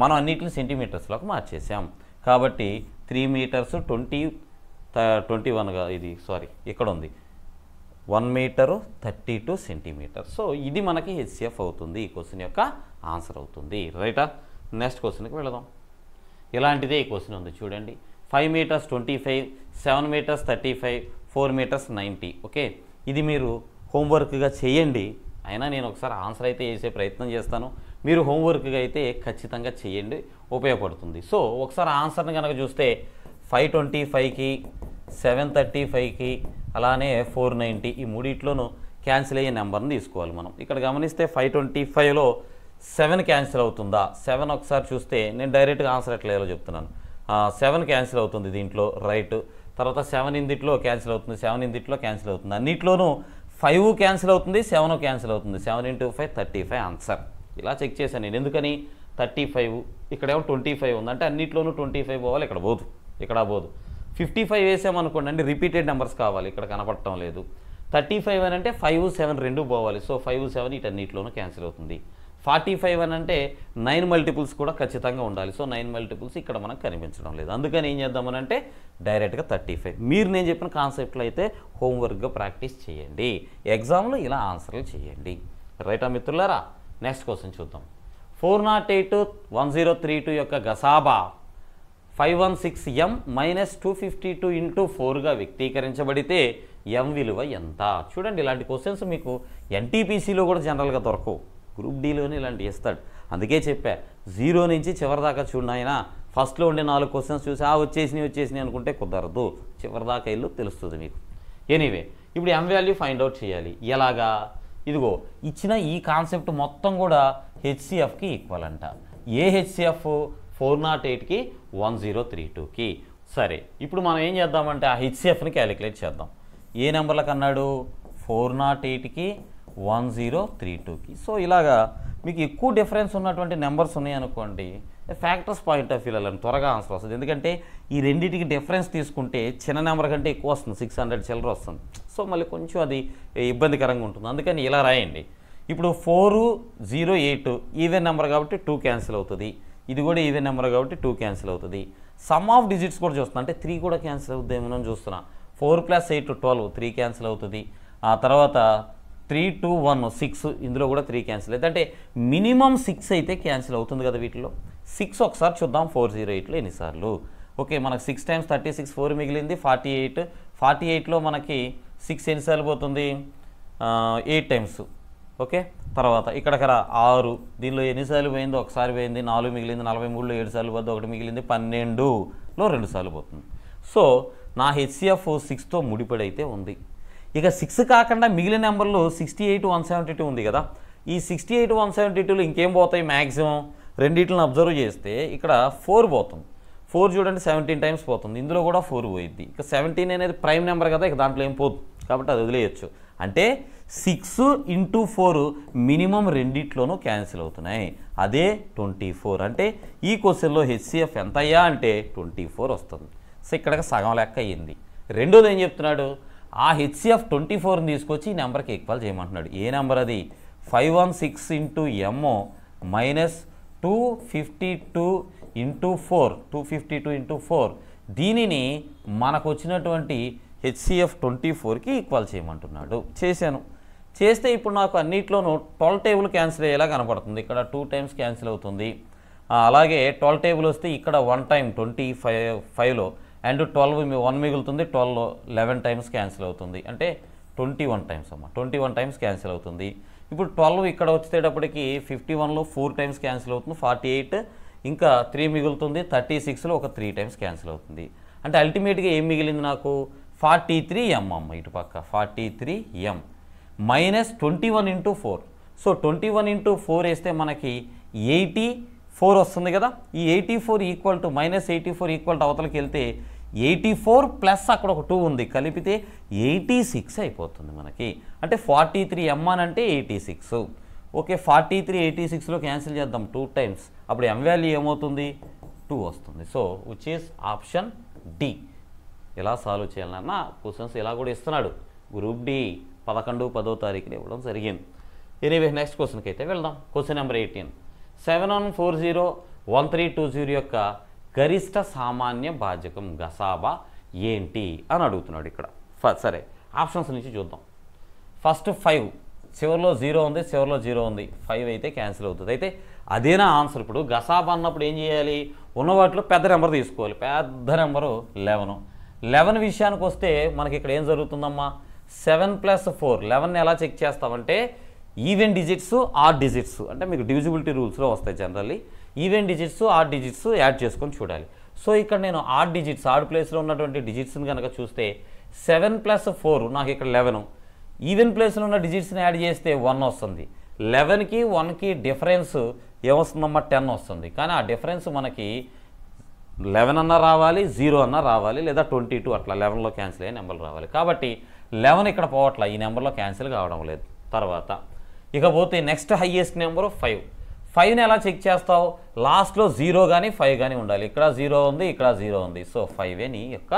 మనం అన్నిటిని సెంటీమీటర్స్లోకి మార్చేసాం. కాబట్టి 3 మీటర్స్ 21గా ఇది ఇక్కడ ఉంది, 1 మీటరు 32 సెంటీమీటర్. సో ఇది మనకి హెచ్సిఎఫ్ అవుతుంది, ఈ క్వశ్చన్ యొక్క ఆన్సర్ అవుతుంది. రైటా? నెక్స్ట్ క్వశ్చన్కి వెళదాం. ఇలాంటిదే ఈ క్వశ్చన్ ఉంది చూడండి. 5 మీటర్స్ 25, 7 మీటర్స్ 35, 4 మీటర్స్ 90. ఓకే, ఇది మీరు హోంవర్క్గా చేయండి. అయినా నేను ఒకసారి ఆన్సర్ అయితే వేసే ప్రయత్నం చేస్తాను, మీరు హోంవర్క్గా అయితే ఖచ్చితంగా చేయండి, ఉపయోగపడుతుంది. సో ఒకసారి ఆన్సర్ని కనుక చూస్తే 525కి 735కి అలానే 490 ఈ మూడిట్లోనూ క్యాన్సిల్ అయ్యే నెంబర్ని తీసుకోవాలి మనం. ఇక్కడ గమనిస్తే 525లో 7 క్యాన్సిల్ అవుతుందా? 7 ఒకసారి చూస్తే నేను డైరెక్ట్గా ఆన్సర్ ఎట్లా వేయాలో చెప్తున్నాను. 7 క్యాన్సిల్ అవుతుంది దీంట్లో, రైట్. తర్వాత 7 ఇందిట్లో క్యాన్సిల్ అవుతుంది, 7 ఇందిట్లో క్యాన్సిల్ అవుతుంది. అన్నిట్లోనూ 5 క్యాన్సిల్ అవుతుంది, 7 క్యాన్సిల్ అవుతుంది. 7 × 5 35 ఆన్సర్. ఇలా చెక్ చేశాను నేను. ఎందుకని 35, ఇక్కడేమో 25 ఉంది, అంటే అన్నిట్లోనూ 25 పోవాలి, ఇక్కడ పోదు, ఇక్కడ పోదు. 55 వేసామనుకోండి, అంటే రిపీటెడ్ నెంబర్స్ కావాలి, ఇక్కడ కనపడటం లేదు. 35 అని అంటే 5 7 రెండు పోవాలి. సో 5 7 ఇటన్నిటిలోనూ క్యాన్సిల్ అవుతుంది. 45 అని అంటే 9 మల్టిపుల్స్ కూడా ఖచ్చితంగా ఉండాలి. సో 9 మల్టిపుల్స్ ఇక్కడ మనకు కనిపించడం లేదు. అందుకని ఏం చేద్దామనంటే డైరెక్ట్గా 35. మీరు నేను చెప్పిన కాన్సెప్ట్లో అయితే హోంవర్క్గా ప్రాక్టీస్ చేయండి, ఎగ్జామ్లో ఇలా ఆన్సర్లు చేయండి. రైటా మిత్రులారా? నెక్స్ట్ క్వశ్చన్ చూద్దాం. 408 1032 యొక్క గసాబా 516m - 252 × 4గా వ్యక్తీకరించబడితే m విలువ ఎంత? చూడండి, ఇలాంటి క్వశ్చన్స్ మీకు ఎన్టీపీసీలో కూడా జనరల్గా దొరకవు, గ్రూప్ డీలోనే ఇలాంటివి ఇస్తాడు. అందుకే చెప్పా, 0 నుంచి చివరి దాకా చూడైనా ఫస్ట్లో ఉండే 4 క్వశ్చన్స్ చూసి వచ్చేసినాయి అనుకుంటే కుదరదు, చివరి దాకా ఇల్లు తెలుస్తుంది మీకు. ఎనీవే, ఇప్పుడు m వాల్యూ ఫైండ్ అవుట్ చేయాలి. ఎలాగా? ఇదిగో ఇచ్చిన ఈ కాన్సెప్ట్ మొత్తం కూడా హెచ్సిఎఫ్కి ఈక్వల్ అంట. ఏ హెచ్సిఎఫ్? 408కి 1032కి. సరే, ఇప్పుడు మనం ఏం చేద్దామంటే ఆ హెచ్సిఎఫ్ని క్యాలిక్యులేట్ చేద్దాం. ఏ నెంబర్లకు అన్నాడు? 408కి 1032కి. సో ఇలాగా మీకు ఎక్కువ డిఫరెన్స్ ఉన్నటువంటి నెంబర్స్ ఉన్నాయనుకోండి, ఫ్యాక్టర్స్ పాయింట్ ఆఫ్ వ్యూ వెళ్ళండి, త్వరగా ఆన్సర్ వస్తుంది. ఎందుకంటే ఈ రెండింటికి డిఫరెన్స్ తీసుకుంటే చిన్న నెంబర్ కంటే ఎక్కువ వస్తుంది, 600 చిల్లర వస్తుంది. సో మళ్ళీ కొంచెం అది ఇబ్బందికరంగా ఉంటుంది. అందుకని ఇలా రాయండి. ఇప్పుడు 408 ఈవెన్ నెంబర్ కాబట్టి 2 క్యాన్సిల్ అవుతుంది, ఇది కూడా ఈవెన్ నెంబర్ కాబట్టి 2 క్యాన్సిల్ అవుతుంది. సమ్ ఆఫ్ డిజిట్స్ కూడా చూస్తున్నా, అంటే 3 కూడా క్యాన్సిల్ అవుతుంది ఏమో చూస్తున్నా. 4 + 8 12, 3 క్యాన్సిల్ అవుతుంది. ఆ తర్వాత 3 2 1 6, ఇందులో కూడా 3 క్యాన్సిల్ అవుతుంది. అంటే మినిమం 6 అయితే క్యాన్సిల్ అవుతుంది కదా వీటిలో. 6 ఒకసారి చూద్దాం 408లో ఎన్నిసార్లు. ఓకే, మనకు 6 × 36 4 మిగిలింది 48. 48లో మనకి 6 ఎన్నిసార్లు పోతుంది? 8 టైమ్స్. ఓకే, తర్వాత ఇక్కడ 6, దీనిలో ఎన్నిసార్లు పోయిందో ఒకసారి పోయింది, 4 మిగిలింది. 43లో 7 సార్లు పోద్ది, 1 మిగిలింది. 12లో 2 సార్లు పోతుంది. సో నా హెచ్సిఎఫ్ 6తో ముడిపడి అయితే ఉంది. ఇక 6 కాకుండా మిగిలిన నెంబర్లు 68 172 ఉంది కదా. ఈ 68 172లో ఇంకేం పోతాయి? మ్యాక్సిమం రెండిట్లను అబ్జర్వ్ చేస్తే ఇక్కడ 4 పోతుంది. 4 చూడండి 17 టైమ్స్ పోతుంది, ఇందులో కూడా 4 పోయిద్ది. ఇక 17 అనేది ప్రైమ్ నెంబర్ కదా, ఇక దాంట్లో ఏం పోదు కాబట్టి అది వదిలేయచ్చు. అంటే 6 × 4 మినిమం రెండిట్లోనూ క్యాన్సిల్ అవుతున్నాయి. అదే 24. అంటే ఈ క్వశ్చన్లో హెచ్సిఎఫ్ ఎంత అయ్యా అంటే 24 వస్తుంది. సో ఇక్కడికి సగం లెక్క అయ్యింది. రెండోది ఏం చెప్తున్నాడు, ఆ హెచ్సిఎఫ్ 24ని తీసుకొచ్చి ఈ నెంబర్కి ఈక్వల్ చేయమంటున్నాడు. ఏ నెంబర్ అది? 516 × m మైనస్ 252 × 4 252 × 4 దీనిని మనకు వచ్చినటువంటి హెచ్సిఎఫ్ 24కి ఈక్వల్ చేయమంటున్నాడు. చేశాను. చేస్తే ఇప్పుడు నాకు అన్నిట్లోనూ 12 టేబుల్ క్యాన్సిల్ అయ్యేలా కనపడుతుంది. ఇక్కడ 2 టైమ్స్ క్యాన్సిల్ అవుతుంది. అలాగే 12 టేబుల్ వస్తే ఇక్కడ 1 టైం 25లో అండ్ 12 1 మిగులుతుంది. 12లో 11 టైమ్స్ క్యాన్సిల్ అవుతుంది. అంటే 21 టైమ్స్ అమ్మ, 21 టైమ్స్ క్యాన్సిల్ అవుతుంది. ఇప్పుడు 12 ఇక్కడ వచ్చేటప్పటికి 51లో 4 టైమ్స్ క్యాన్సిల్ అవుతుంది. 48 ఇంకా 3 మిగులుతుంది. 36లో ఒక 3 టైమ్స్ క్యాన్సిల్ అవుతుంది. అంటే అల్టిమేట్గా ఏం మిగిలింది నాకు? 43m అమ్మ. ఇటు పక్క 43m మైనస్ 21 × 4. సో 21 × 4 వేస్తే మనకి 84 వస్తుంది కదా. ఈ 84 ఈక్వల్ టు -84 ఈక్వల్ టు అవతలకి వెళ్తే 84 ప్లస్ అక్కడ ఒక 2 ఉంది, కలిపితే 86 అయిపోతుంది మనకి. అంటే 43m అని అంటే 86. ఓకే, 43 86లో క్యాన్సిల్ చేద్దాం 2 టైమ్స్. అప్పుడు m వాల్యూ ఏమవుతుంది? 2 వస్తుంది. So which is option D. ఎలా సాల్వ్ చేయాలన్నా క్వశ్చన్స్ ఇలా కూడా ఇస్తున్నాడు. గ్రూప్ డి 11/10వ తారీఖున ఇవ్వడం జరిగింది. ఎనీవే నెక్స్ట్ క్వశ్చన్కి అయితే వెళ్దాం. Question number 18. 71401320 యొక్క గరిష్ట సామాన్య భాజకం గసాబా ఏంటి అని అడుగుతున్నాడు ఇక్కడ. సరే, ఆప్షన్స్ నుంచి చూద్దాం. ఫస్ట్ 5, చివరిలో 0 ఉంది, చివరిలో 0 ఉంది. 5 అయితే క్యాన్సిల్ అవుతుంది. అయితే అదేనా ఆన్సర్? ఇప్పుడు గసాబా అన్నప్పుడు ఏం చేయాలి? ఉన్న వాటిలో పెద్ద నెంబర్ తీసుకోవాలి. పెద్ద నెంబరు 11. 11 విషయానికి వస్తే మనకి ఇక్కడ ఏం జరుగుతుందమ్మా? 7 + 4. 11ని ఎలా చెక్ చేస్తామంటే ఈవెన్ డిజిట్స్, ఆడ్ డిజిట్స్, అంటే మీకు డివిజిబిలిటీ రూల్స్లో వస్తాయి generally. Even digits, odd digits add చేసుకొని చూడాలి. సో ఇక్కడ నేను ఆడ్ డిజిట్స్, ఆడ్ ప్లేస్లో ఉన్నటువంటి డిజిట్స్ని కనుక చూస్తే 7 + 4 నాకు ఇక్కడ 11. ఈవెన్ ప్లేస్లో ఉన్న డిజిట్స్ని యాడ్ చేస్తే 1 వస్తుంది. 11కి 1కి డిఫరెన్స్ ఏమొస్తుందమ్మా? 10 వస్తుంది. కానీ ఆ డిఫరెన్స్ మనకి 11 అన్నా రావాలి, 0 అన్నా రావాలి, లేదా 22 అట్లా 11లో క్యాన్సిల్ అయ్యే నెంబర్లు రావాలి. కాబట్టి 11 ఇక్కడ పోవట్ల, ఈ నెంబర్లో క్యాన్సిల్ కావడం లేదు. తర్వాత ఇకపోతే నెక్స్ట్ హైయెస్ట్ నెంబరు 5. 5ని ఎలా చెక్ చేస్తావు? లాస్ట్లో 0 కానీ 5 కానీ ఉండాలి. ఇక్కడ 0 ఉంది, ఇక్కడ 0 ఉంది. సో 5 నీ యొక్క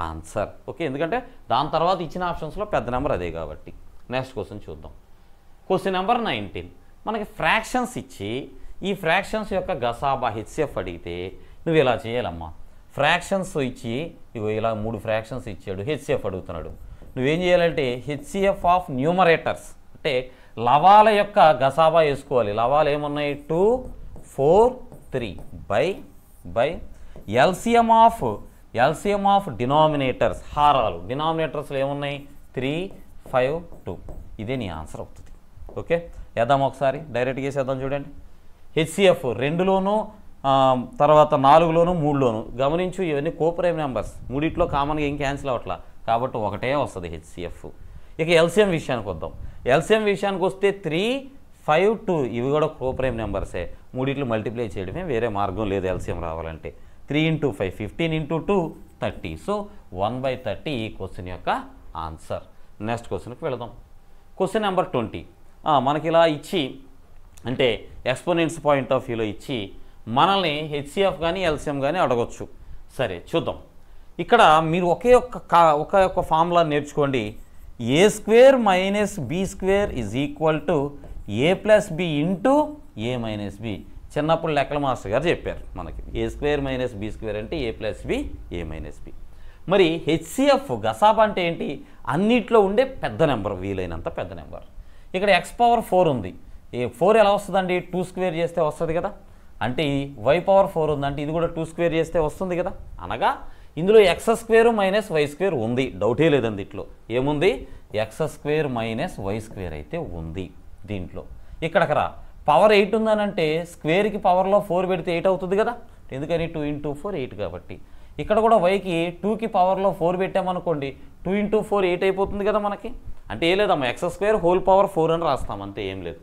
ఆన్సర్. ఓకే, ఎందుకంటే దాని తర్వాత ఇచ్చిన ఆప్షన్స్లో పెద్ద నెంబర్ అదే కాబట్టి. నెక్స్ట్ క్వశ్చన్ చూద్దాం. Question number 19. మనకి ఫ్రాక్షన్స్ ఇచ్చి ఈ ఫ్రాక్షన్స్ యొక్క గసాబా హెచ్సిఎఫ్ అడిగితే నువ్వు ఇలా చేయాలమ్మా. ఫ్రాక్షన్స్ ఇచ్చి ఇగో ఇలా 3 ఫ్రాక్షన్స్ ఇచ్చాడు, హెచ్సిఎఫ్ అడుగుతున్నాడు. నువ్వేం చేయాలంటే హెచ్సిఎఫ్ ఆఫ్ న్యూమరేటర్స్ అంటే లవాల యొక్క గసాబా వేసుకోవాలి. లవాలు ఏమున్నాయి? 2, 4, 3 బై ఎల్సిఎం ఆఫ్ డినామినేటర్స్, హారాలు. డినామినేటర్స్లో ఏమున్నాయి? 3, 5, 2. ఇదే నీ ఆన్సర్ అవుతుంది. ఓకే, వేద్దాం ఒకసారి, డైరెక్ట్గా వేసేద్దాం. చూడండి, హెచ్సిఎఫ్ 2లోను, తర్వాత 4లోను, 3లోను. గమనించు, ఇవన్నీ కోప్రైమ్ నెంబర్స్. మూడిట్లో కామన్గా ఏం క్యాన్సిల్ అవ్వట్లా కాబట్టి ఒకటే వస్తుంది హెచ్సిఎఫ్. ఇక ఎల్సిఎం విషయానికి వద్దాం. ఎల్సిఎం విషయానికి వస్తే 3, 5, 2 ఇవి కూడా కోప్రైమ్ నెంబర్సే. మూడిట్లు మల్టిప్లై చేయడమే, వేరే మార్గం లేదు ఎల్సిఎం రావాలంటే. 3 × 5 15 × 2 30. సో 1/30 ఈ క్వశ్చన్ యొక్క ఆన్సర్. నెక్స్ట్ క్వశ్చన్కి వెళదాం. Question number 20. మనకి ఇలా ఇచ్చి అంటే ఎక్స్పోనెంట్స్ పాయింట్ ఆఫ్ వ్యూలో ఇచ్చి మనల్ని హెచ్సిఎఫ్ కానీ ఎల్సిఎం కానీ అడగొచ్చు. సరే చూద్దాం. ఇక్కడ మీరు ఒకే ఒక్క ఫార్ములా నేర్చుకోండి. a² - b² = a + b × a - b. చిన్నప్పుడు లెక్కల మాస్టర్ గారు చెప్పారు మనకి. a² - b² అంటే a + b a - b. మరి హెచ్సిఎఫ్ గసాబా అంటే ఏంటి? అన్నిట్లో ఉండే పెద్ద నెంబర్, వీలైనంత పెద్ద నెంబర్. ఇక్కడ x⁴ ఉంది. 4 ఎలా వస్తుందండి? 2² చేస్తే వస్తుంది కదా. అంటే y⁴ ఉందంటే ఇది కూడా 2² చేస్తే వస్తుంది కదా. అనగా ఇందులో x² - y² ఉంది, డౌటే లేదండి. ఇట్లో ఏముంది? x² - y² అయితే ఉంది దీంట్లో. ఇక్కడికి రా, పవర్ 8 ఉందనంటే స్క్వేర్కి పవర్లో 4 పెడితే 8 అవుతుంది కదా. ఎందుకని? 2 × 4 8 కాబట్టి. ఇక్కడ కూడా వైకి 2కి పవర్లో 4 పెట్టామనుకోండి, 2 × 4 8 అయిపోతుంది కదా మనకి. అంటే ఏం లేదమ్మా, x² ⁴ అని రాస్తాం అంతే, ఏం లేదు.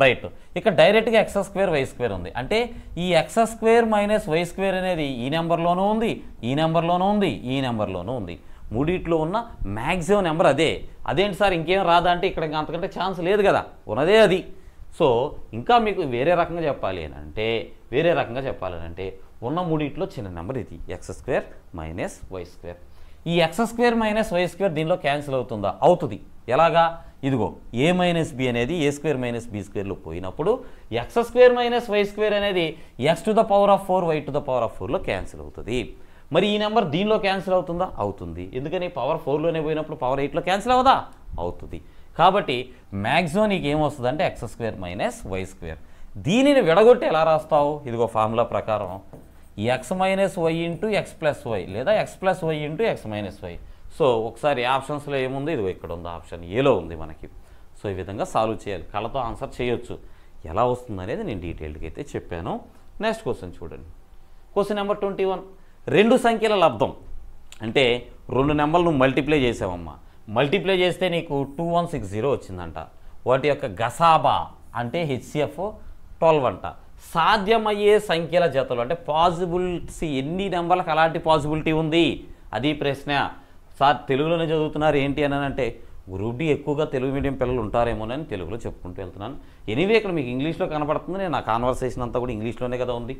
రైట్. ఇక డైరెక్ట్గా ఎక్స్ స్క్వేర్ వై స్క్వేర్ ఉంది. అంటే ఈ x square minus y square అనేది ఈ నెంబర్లోనూ ఉంది, ఈ నెంబర్లోనూ ఉంది, ఈ నెంబర్లోనూ ఉంది. మూడిట్లో ఉన్న మ్యాక్సిమం నెంబర్ అదే. అదేంటి సార్ ఇంకేం రాదా అంటే ఇక్కడ అంతకంటే ఛాన్స్ లేదు కదా, ఉన్నదే అది. సో ఇంకా మీకు వేరే రకంగా చెప్పాలి అని అంటే ఉన్న మూడిట్లో చిన్న నెంబర్ ఇది x square minus y square. ఈ x square minus y square దీనిలో క్యాన్సిల్ అవుతుందా? అవుతుంది. ఎలాగా? ఇదిగో ఏ మైనస్ బి అనేది ఏ స్క్వేర్ మైనస్ బి స్క్వేర్లో పోయినప్పుడు x square minus y square అనేది x to the power of 4 y to the power of 4లో క్యాన్సిల్ అవుతుంది. మరి ఈ నెంబర్ దీనిలో క్యాన్సిల్ అవుతుందా? అవుతుంది. ఎందుకని పవర్ 4లోనే పోయినప్పుడు పవర్ 8లో క్యాన్సిల్ అవుదా? అవుతుంది. కాబట్టి మ్యాక్సిమం నీకు ఏమొస్తుంది అంటే x square minus y square. దీనిని విడగొట్టి ఎలా రాస్తావు? ఇదిగో ఫార్ములా ప్రకారం x minus y into x plus y లేదా x plus y into x minus y. So ఒకసారి ఆప్షన్స్లో ఏముంది? ఇదిగో ఇక్కడ ఉంది, ఆప్షన్ ఏలో ఉంది మనకి. సో ఈ విధంగా సాల్వ్ చేయాలి, కళ్ళతో ఆన్సర్ చేయొచ్చు. ఎలా వస్తుంది అనేది నేను డీటెయిల్డ్గా అయితే చెప్పాను. నెక్స్ట్ క్వశ్చన్ చూడండి. Question number 21. రెండు సంఖ్యల లబ్ధం అంటే రెండు నెంబర్లు మల్టిప్లై చేసావమ్మా. మల్టిప్లై చేస్తే నీకు 2160 వచ్చిందంట. వాటి యొక్క గసాబా అంటే హెచ్సిఎఫ్ 12 అంట. సాధ్యమయ్యే సంఖ్యల జతలు అంటే పాసిబిలిటీ ఎన్ని నెంబర్లకు అలాంటి పాసిబిలిటీ ఉంది అది ప్రశ్న. సార్ తెలుగులోనే చదువుతున్నారు ఏంటి అని అంటే గ్రూప్ డి ఎక్కువగా తెలుగు మీడియం పిల్లలు ఉంటారేమోనని తెలుగులో చెప్పుకుంటూ వెళ్తున్నాను. ఎనీవే ఇక్కడ మీకు ఇంగ్లీష్లో కనపడుతుంది, నేను నా కాన్వర్సేషన్ అంతా కూడా ఇంగ్లీష్లోనే కదా ఉంది.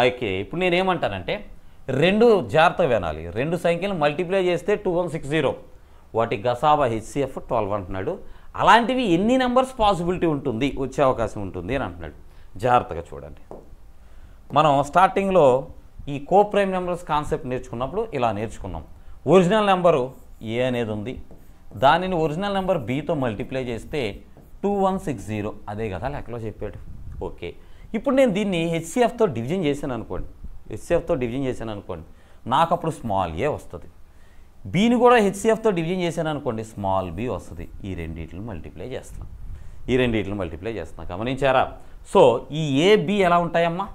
ఓకే, ఇప్పుడు నేనేమంటానంటే రెండు జాగ్రత్తగా వినాలి. రెండు సంఖ్యలు మల్టిప్లై చేస్తే 2160, వాటి గసాబా హెచ్సిఎఫ్ 12 అంటున్నాడు. అలాంటివి ఎన్ని నెంబర్స్ పాసిబిలిటీ ఉంటుంది, వచ్చే అవకాశం ఉంటుంది అని అంటున్నాడు. జాగ్రత్తగా చూడండి. మనం స్టార్టింగ్లో ఈ కోప్రైమ్ నెంబర్స్ కాన్సెప్ట్ నేర్చుకున్నప్పుడు ఇలా నేర్చుకున్నాం. ఒరిజినల్ నెంబరు ఏ అనేది ఉంది, దానిని ఒరిజినల్ నెంబర్ బితో మల్టిప్లై చేస్తే 2160 అదే కదా లెక్కలో చెప్పాడు. ఓకే, ఇప్పుడు నేను దీన్ని హెచ్సిఎఫ్తో డివిజన్ చేశాను అనుకోండి, నాకు అప్పుడు స్మాల్ ఏ వస్తుంది. బీని కూడా హెచ్సిఎఫ్తో డివిజన్ చేశాను అనుకోండి, స్మాల్ బి వస్తుంది. ఈ రెండింటిని మల్టిప్లై చేస్తున్నాం. గమనించారా? సో ఈ ఏబి ఎలా ఉంటాయమ్మా?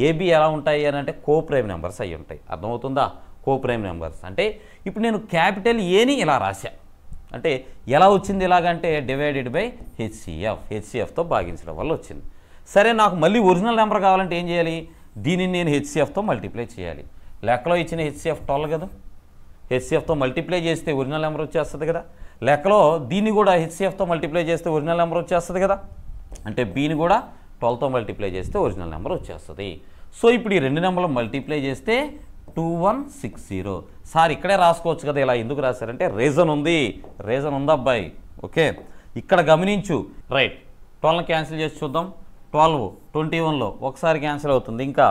ఏబి ఎలా ఉంటాయి అని అంటే కోప్రైమ్ నెంబర్స్ అయి ఉంటాయి. అర్థమవుతుందా? కోప్రైమ్ నెంబర్స్ అంటే ఇప్పుడు నేను క్యాపిటల్ ఏని ఇలా రాశా అంటే ఎలా వచ్చింది? ఎలాగంటే డివైడెడ్ బై హెచ్సిఎఫ్తో భాగించడం వల్ల వచ్చింది. సరే, నాకు మళ్ళీ ఒరిజినల్ నెంబర్ కావాలంటే ఏం చేయాలి? దీనిని నేను హెచ్సిఎఫ్తో మల్టిప్లై చేయాలి. లెక్కలో ఇచ్చిన హెచ్సిఎఫ్ 12 కదా, హెచ్సిఎఫ్తో మల్టిప్లై చేస్తే ఒరిజినల్ నెంబర్ వచ్చేస్తుంది కదా. లెక్కలో దీన్ని కూడా హెచ్సిఎఫ్తో మల్టిప్లై చేస్తే ఒరిజినల్ నెంబర్ వచ్చేస్తుంది కదా. అంటే బీని కూడా 12తో మల్టిప్లై చేస్తే ఒరిజినల్ నెంబర్ వచ్చేస్తుంది. సో ఇప్పుడు ఈ రెండు నెంబర్లు మల్టిప్లై చేస్తే 2160. సార్ ఇక్కడే రాసుకోవచ్చు కదా, ఇలా ఎందుకు రాశారంటే రీజన్ ఉంది అబ్బాయి. ఓకే, ఇక్కడ గమనించు. రైట్, 12ని క్యాన్సిల్ చేసి చూద్దాం. 12 21లో ఒకసారి క్యాన్సిల్ అవుతుంది. ఇంకా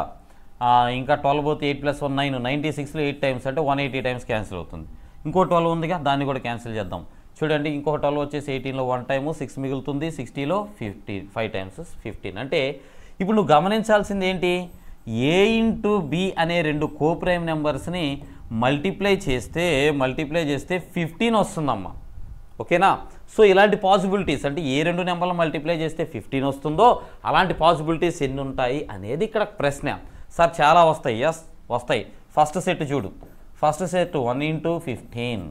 12 పోతే 8 + 1 9, 96లో 8 టైమ్స్ అంటే 180 టైమ్స్ క్యాన్సిల్ అవుతుంది. ఇంకో 12 ఉందిగా, దాన్ని కూడా క్యాన్సిల్ చేద్దాం. చూడండి, ఇంకో 12 వచ్చేసి 18లో 1 టైము 6 మిగులుతుంది. 60లో 5 టైమ్స్ 15. అంటే ఇప్పుడు నువ్వు గమనించాల్సింది ఏంటి? ఏ ఇంటూ బి అనే రెండు కోప్రైమ్ నెంబర్స్ని మల్టిప్లై చేస్తే 15 వస్తుందమ్మా. ఓకేనా? సో ఇలాంటి పాసిబిలిటీస్ అంటే ఏ రెండు నెంబర్లు మల్టిప్లై చేస్తే 15 వస్తుందో అలాంటి పాసిబిలిటీస్ ఎన్ని ఉంటాయి అనేది ఇక్కడ ప్రశ్న. సార్ చాలా వస్తాయి. ఎస్ వస్తాయి. ఫస్ట్ సెట్ చూడు. ఫస్ట్ సెట్ 1 × 15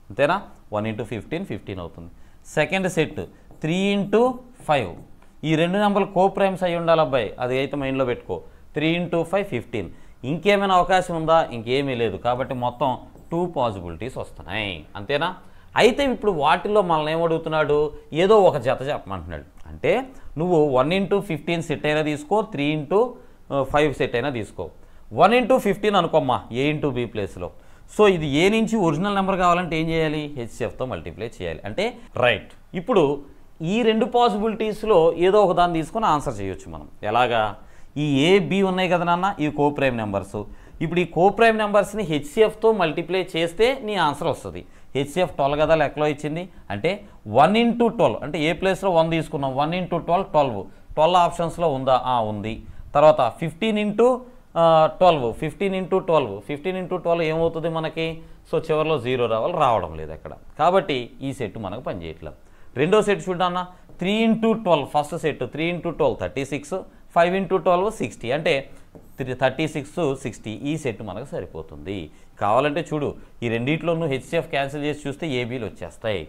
అంతేనా? 1 × 15 అవుతుంది. Second set 3 × 5. ఈ రెండు నెంబర్లు కోప్రైమ్స్ అయి ఉండాలి అబ్బాయి, అది అయితే మైండ్లో పెట్టుకో. 3 × 5 15. ఇంకేమైనా అవకాశం ఉందా? ఇంకేమీ లేదు. కాబట్టి మొత్తం 2 పాసిబిలిటీస్ వస్తున్నాయి. అంతేనా? అయితే ఇప్పుడు వాటిల్లో మనల్ని ఏమడుగుతున్నాడు? ఏదో ఒక జత చెప్పమంటున్నాడు. అంటే నువ్వు 1 × 15 సెట్ అయినా తీసుకో, 3 × 5 సెట్ అయినా తీసుకో. 1 × 15 అనుకోమ్మా ఏ ఇంటూ బి ప్లేస్లో. సో ఇది ఏ నుంచి ఒరిజినల్ నెంబర్ కావాలంటే ఏం చేయాలి? హెచ్సిఎఫ్తో మల్టిప్లై చేయాలి. అంటే రైట్, ఇప్పుడు ఈ రెండు పాసిబిలిటీస్లో ఏదో ఒక దాన్ని తీసుకొని ఆన్సర్ చేయొచ్చు మనం. ఎలాగా? ఈ ఏ బి ఉన్నాయి కదా నాన్న, ఇవి కోప్రైమ్ నెంబర్స్. ఇప్పుడు ఈ కోప్రైమ్ నెంబర్స్ని హెచ్సిఎఫ్తో మల్టిప్లై చేస్తే నీ ఆన్సర్ వస్తుంది. హెచ్సిఎఫ్ 12 కదా లెక్కలో ఇచ్చింది. అంటే 1 × 12 అంటే ఏ ప్లేస్లో 1 తీసుకున్నాం. 1 × 12 12 ఆప్షన్స్లో ఉందా? ఉంది. తర్వాత 15 × 12 15 × 12 ఏమవుతుంది మనకి? సో చివరిలో 0 రావడం లేదు అక్కడ. కాబట్టి ఈ సెట్ మనకు పనిచేయట్లేదు. రెండో సెట్ చూడన్నా, 3 × 12 ఫస్ట్ సెట్ 3 × 12 36, 5 × 12 60 అంటే 36 60 ఈ సెట్ మనకు సరిపోతుంది. కావాలంటే చూడు, ఈ రెండిట్లోనూ హెచ్సిఎఫ్ క్యాన్సిల్ చేసి చూస్తే ఏబీలు వచ్చేస్తాయి.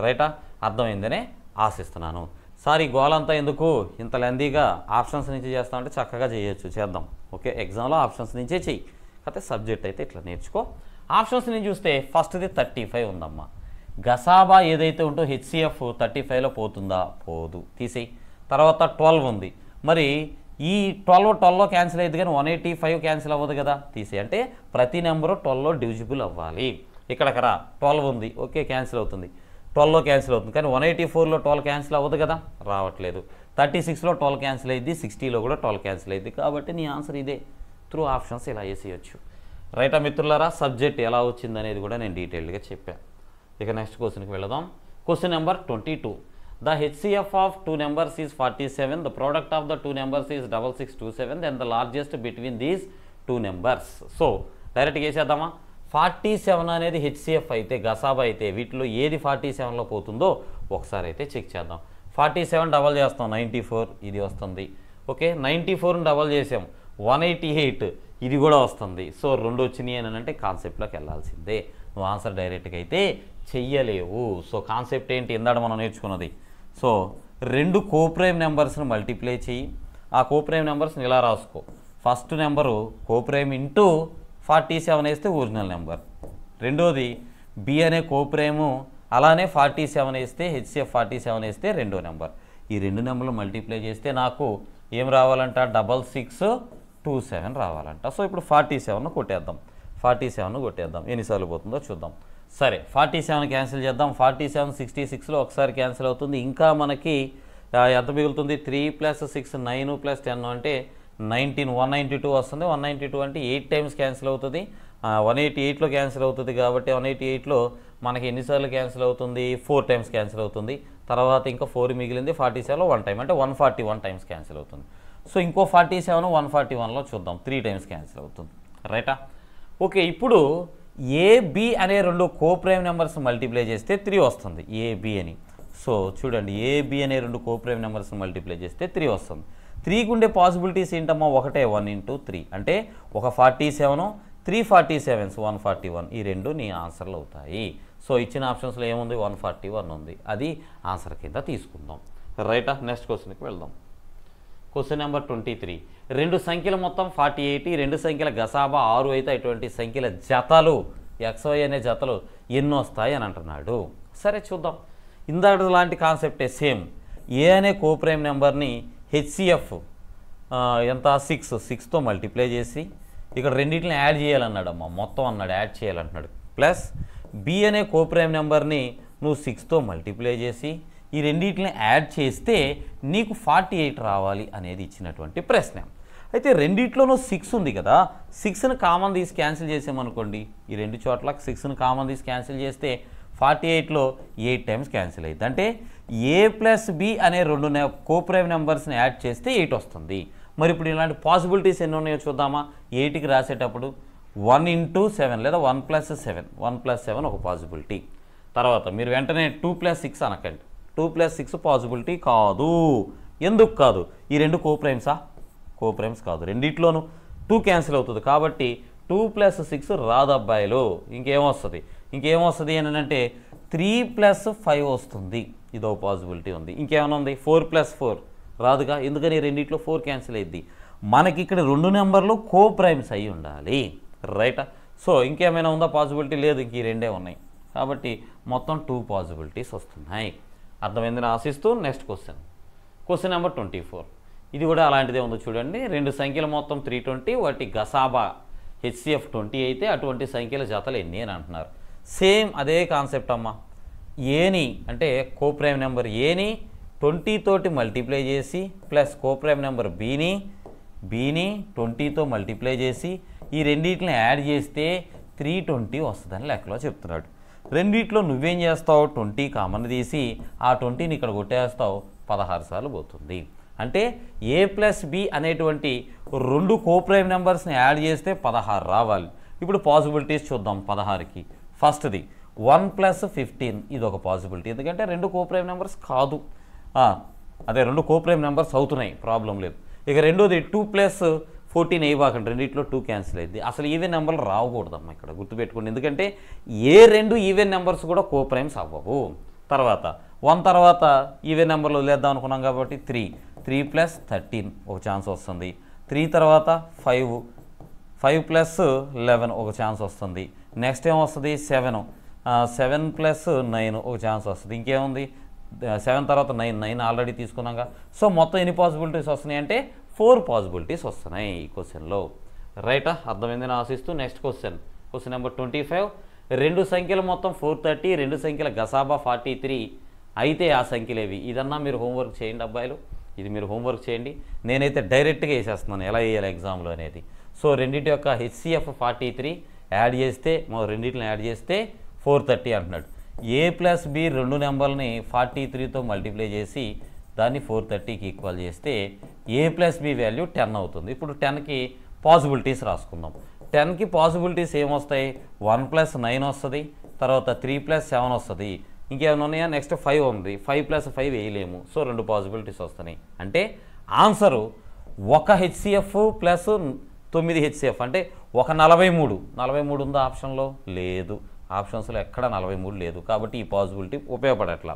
రైటా? అర్థమైందనే ఆశిస్తున్నాను. సార్ ఈ గోలంతా ఎందుకు ఇంత లెందీగా ఆప్షన్స్ నుంచి చేస్తామంటే చక్కగా చేయొచ్చు, చేద్దాం. ఓకే, ఎగ్జామ్లో ఆప్షన్స్ నుంచే చెయ్యి. అయితే సబ్జెక్ట్ అయితే ఇట్లా నేర్చుకో. ఆప్షన్స్ నుంచి చూస్తే ఫస్ట్ది 35 ఉందమ్మా. గసాబా ఏదైతే ఉంటో హెచ్సిఎఫ్ 35లో పోతుందా? పోదు, తీసేయి. తర్వాత 12 ఉంది. మరి ఈ 12లో క్యాన్సిల్ అయ్యింది కానీ 185 క్యాన్సిల్ అవ్వదు కదా, తీసేయి. అంటే ప్రతి నెంబరు 12లో డివిజిబుల్ అవ్వాలి. ఇక్కడికి రా 12 ఉంది, ఓకే క్యాన్సిల్ అవుతుంది, 12లో క్యాన్సిల్ అవుతుంది. కానీ 184లో 12 క్యాన్సిల్ అవ్వదు కదా, రావట్లేదు. 36లో 12 క్యాన్సిల్ అయ్యింది, 60లో కూడా 12 క్యాన్సిల్ అయ్యింది. కాబట్టి నీ ఆన్సర్ ఇదే. త్రూ ఆప్షన్స్ ఇలా వేసేయచ్చు. రైటా మిత్రులారా? సబ్జెక్ట్ ఎలా వచ్చింది అనేది కూడా నేను డీటెయిల్డ్గా చెప్పాను. ఇక నెక్స్ట్ క్వశ్చన్కి వెళదాం. Question number 22. The HCF of two numbers is 47. The product of the two numbers is 6627. Then the largest between these two numbers. So డైరెక్ట్గా వేసేద్దామా? 47 అనేది హెచ్సిఎఫ్ అయితే, గసాబా అయితే వీటిలో ఏది 47లో పోతుందో ఒకసారి అయితే చెక్ చేద్దాం. 47 డబల్ చేస్తాం 94, ఇది వస్తుంది. ఓకే, 94ని డబల్ చేసాం 188, ఇది కూడా వస్తుంది. సో 2 వచ్చినాయి అని అంటే కాన్సెప్ట్లోకి వెళ్ళాల్సిందే. నువ్వు ఆన్సర్ డైరెక్ట్గా అయితే చెయ్యలేవు. సో కాన్సెప్ట్ ఏంటి? ఇందాక మనం నేర్చుకున్నది. సో 2 కోప్రైమ్ నెంబర్స్ని మల్టిప్లై చెయ్యి. ఆ కోప్రైమ్ నెంబర్స్ని ఇలా రాసుకో. ఫస్ట్ నెంబరు కోప్రైమ్ ఇంటూ 47 వేస్తే ఒరిజినల్ నెంబర్. రెండోది బి అనే కోప్రైము అలానే 47 వేస్తే హెచ్సిఎఫ్ 47 వేస్తే రెండో నెంబర్. ఈ 2 నెంబర్లు మల్టిప్లై చేస్తే నాకు ఏం రావాలంట? 6627 రావాలంట. సో ఇప్పుడు 47ను కొట్టేద్దాం. 47ను కొట్టేద్దాం. ఎన్నిసార్లు పోతుందో చూద్దాం. సరే, 47 క్యాన్సిల్ చేద్దాం. 47 66లో ఒకసారి క్యాన్సిల్ అవుతుంది. ఇంకా మనకి ఎంత మిగులుతుంది? 3 + 6 9 + 10 అంటే 19, 192 వస్తుంది. 192 అంటే 8 టైమ్స్ క్యాన్సిల్ అవుతుంది. 188లో క్యాన్సిల్ అవుతుంది. కాబట్టి 188లో మనకి ఎన్నిసార్లు క్యాన్సిల్ అవుతుంది? 4 టైమ్స్ క్యాన్సిల్ అవుతుంది. తర్వాత ఇంకా 4 మిగిలింది. 47లో 1 టైం అంటే 141 టైమ్స్ క్యాన్సిల్ అవుతుంది. సో ఇంకో 47 141లో చూద్దాం, 3 టైమ్స్ క్యాన్సిల్ అవుతుంది. రైటా? ఓకే, ఇప్పుడు ఏబి అనే 2 కోప్రైమ్ నెంబర్స్ మల్టిప్లై చేస్తే 3 వస్తుంది. ఏబి అని. సో చూడండి, ఏబి అనే 2 కోప్రైమ్ నెంబర్స్ మల్టిప్లై చేస్తే 3 వస్తుంది. 3కి ఉండే పాసిబిలిటీస్ ఏంటమ్మా? ఒకటే, 1 × 3 అంటే ఒక 47, 3 47s 141. ఈ 2 నీ ఆన్సర్లు అవుతాయి. సో ఇచ్చిన ఆప్షన్స్లో ఏముంది? 141 ఉంది. అది ఆన్సర్ కింద తీసుకుందాం. రైటా? నెక్స్ట్ క్వశ్చన్కి వెళ్దాం. Question number 23. 2 సంఖ్యల మొత్తం 48, 2 సంఖ్యల గసాబా 6 అయితే అటువంటి సంఖ్యల జతలు XY అనే జతలు ఎన్ని వస్తాయి అని అంటున్నాడు. సరే చూద్దాం. ఇందాక లాంటి కాన్సెప్టే సేమ్. ఏ అనే కోప్రైమ్ నెంబర్ని హెచ్సిఎఫ్ ఎంత 6తో మల్టిప్లై చేసి ఇక్కడ రెండింటిని యాడ్ చేయాలన్నాడమ్మా. మొత్తం అన్నాడు, యాడ్ చేయాలంటున్నాడు. ప్లస్ బి అనే కోప్రైమ్ నెంబర్ని నువ్వు 6తో మల్టిప్లై చేసి ఈ రెండింటిని యాడ్ చేస్తే నీకు 48 రావాలి అనేది ఇచ్చినటువంటి ప్రశ్న. అయితే రెండిట్లోనూ 6 ఉంది కదా, 6ని కామన్ తీసి క్యాన్సిల్ చేసామనుకోండి, ఈ 2 చోట్ల 6ని కామన్ తీసి క్యాన్సిల్ చేస్తే 48లో 8 టైమ్స్ క్యాన్సిల్ అయ్యింది. అంటే ఏ ప్లస్ బి అనే 2 కోప్రైమ్ నెంబర్స్ని యాడ్ చేస్తే 8 వస్తుంది. మరి ఇప్పుడు ఇలాంటి పాసిబిలిటీస్ ఎన్ని ఉన్నాయో చూద్దామా? 8కి రాసేటప్పుడు 1 × 7 లేదా 1 + 7, 1 + 7 ఒక పాసిబిలిటీ. తర్వాత మీరు వెంటనే 2 + 6 అనకండి. 2 + 6 పాసిబిలిటీ కాదు. ఎందుకు కాదు? ఈ 2 కోప్రైమ్సా? కోప్రైమ్స్ కాదు. రెండిట్లోనూ 2 క్యాన్సిల్ అవుతుంది. కాబట్టి 2 + 6 రాదు అబ్బాయిలు. ఇంకేమొస్తుంది అని అంటే 3 + 5 వస్తుంది. ఇదో పాసిబిలిటీ ఉంది. ఇంకేమైనా ఉంది? 4 + 4 రాదుగా, ఎందుకని రెండిట్లో 4 క్యాన్సిల్ అయ్యింది. మనకి ఇక్కడ 2 నెంబర్లు కోప్రైమ్స్ అయి ఉండాలి. రైటా? సో ఇంకేమైనా ఉందా పాసిబిలిటీ? లేదు, ఇంక ఈ 2 ఉన్నాయి. కాబట్టి మొత్తం 2 పాసిబిలిటీస్ వస్తున్నాయి. అర్థమైందని ఆశిస్తూ నెక్స్ట్ క్వశ్చన్ నెంబర్ 24. ఇది కూడా అలాంటిదే ఉందో చూడండి. 2 సంఖ్యల మొత్తం 320, వాటి గసాబా హెచ్సిఎఫ్ 20 అయితే అటువంటి సంఖ్యల జతలు ఎన్ని అని అంటున్నారు. సేమ్ అదే కాన్సెప్ట్ అమ్మా. ఏని అంటే కోప్రైమ్ నెంబర్ ఏని 20 తోటి మల్టిప్లై చేసి ప్లస్ కోప్రైమ్ నెంబర్ బీని 20తో మల్టిప్లై చేసి ఈ రెండింటిని యాడ్ చేస్తే 320 వస్తుందని లెక్కలో చెప్తున్నాడు. రెండిట్లో నువ్వేం చేస్తావు? 20 కామన్ తీసి ఆ 20ని ఇక్కడ కొట్టేస్తావు. 16 సార్లు పోతుంది. అంటే ఏ ప్లస్ బి అనేటువంటి 2 కోప్రైమ్ నెంబర్స్ని యాడ్ చేస్తే 16 రావాలి. ఇప్పుడు పాసిబిలిటీస్ చూద్దాం. 16కి ఫస్ట్ది 1 + 15, ఇది ఒక పాసిబిలిటీ. ఎందుకంటే 2 కోప్రైమ్ నెంబర్స్ కాదు, అదే 2 కోప్రైమ్ నెంబర్స్ అవుతున్నాయి, ప్రాబ్లం లేదు. ఇక రెండోది 2 + 14 వేయబాకండి. రెండిట్లో 2 క్యాన్సిల్ అయింది. అసలు ఈవెన్ నెంబర్లు రావకూడదమ్మా, ఇక్కడ గుర్తుపెట్టుకోండి. ఎందుకంటే ఏ 2 ఈవెన్ నెంబర్స్ కూడా కోప్రైమ్స్ అవ్వవు. తర్వాత 1 తర్వాత ఈవెన్ నెంబర్లు వదిలేద్దాం అనుకున్నాం కాబట్టి 3 ప్లస్ 13 ఒక ఛాన్స్ వస్తుంది. 3 తర్వాత 5 ప్లస్ 11 ఒక ఛాన్స్ వస్తుంది. నెక్స్ట్ ఏమొస్తుంది 7 ప్లస్ 9 ఒక ఛాన్స్ వస్తుంది. ఇంకేముంది 7 తర్వాత 9 ఆల్రెడీ తీసుకున్నాగా. సో మొత్తం ఎన్ని పాసిబిలిటీస్ వస్తున్నాయి అంటే 4 పాసిబిలిటీస్ వస్తున్నాయి ఈ క్వశ్చన్లో. రైటా? అర్థమైందని ఆశిస్తూ నెక్స్ట్ క్వశ్చన్ నెంబర్ 25. 2 సంఖ్యలు మొత్తం 430, 2 సంఖ్యల గసాబా 43 అయితే ఆ సంఖ్యలేవి? ఇదన్నా మీరు హోంవర్క్ చేయండి అబ్బాయిలు, ఇది మీరు హోంవర్క్ చేయండి. నేనైతే డైరెక్ట్గా వేసేస్తున్నాను ఎలా వేయాలి ఎగ్జామ్లో అనేది. సో రెండింటి యొక్క హెచ్సిఎఫ్ 43 యాడ్ చేస్తే రెండింటిని యాడ్ చేస్తే 430 అంటున్నాడు. ఏ ప్లస్ బి 2 నెంబర్ని 43తో మల్టిప్లై చేసి దాన్ని 430కి ఈక్వల్ చేస్తే ఏ ప్లస్ బి వాల్యూ 10 అవుతుంది. ఇప్పుడు 10కి పాసిబిలిటీస్ రాసుకుందాం. 10కి పాసిబిలిటీస్ ఏమొస్తాయి? 1 ప్లస్ 9 వస్తుంది, తర్వాత 3 ప్లస్ 7 వస్తుంది, ఇంకేమైనా ఉన్నాయా? నెక్స్ట్ 5 ఉంది. 5 ప్లస్ 5 వేయలేము. సో 2 పాసిబిలిటీస్ వస్తున్నాయి. అంటే ఆన్సరు 1 హెచ్సిఎఫ్ ప్లస్ 9 హెచ్సిఎఫ్ అంటే 43 ఉందా ఆప్షన్లో? లేదు, ఆప్షన్స్లో ఎక్కడ 43 లేదు. కాబట్టి ఈ పాసిబిలిటీ ఉపయోగపడట్లా.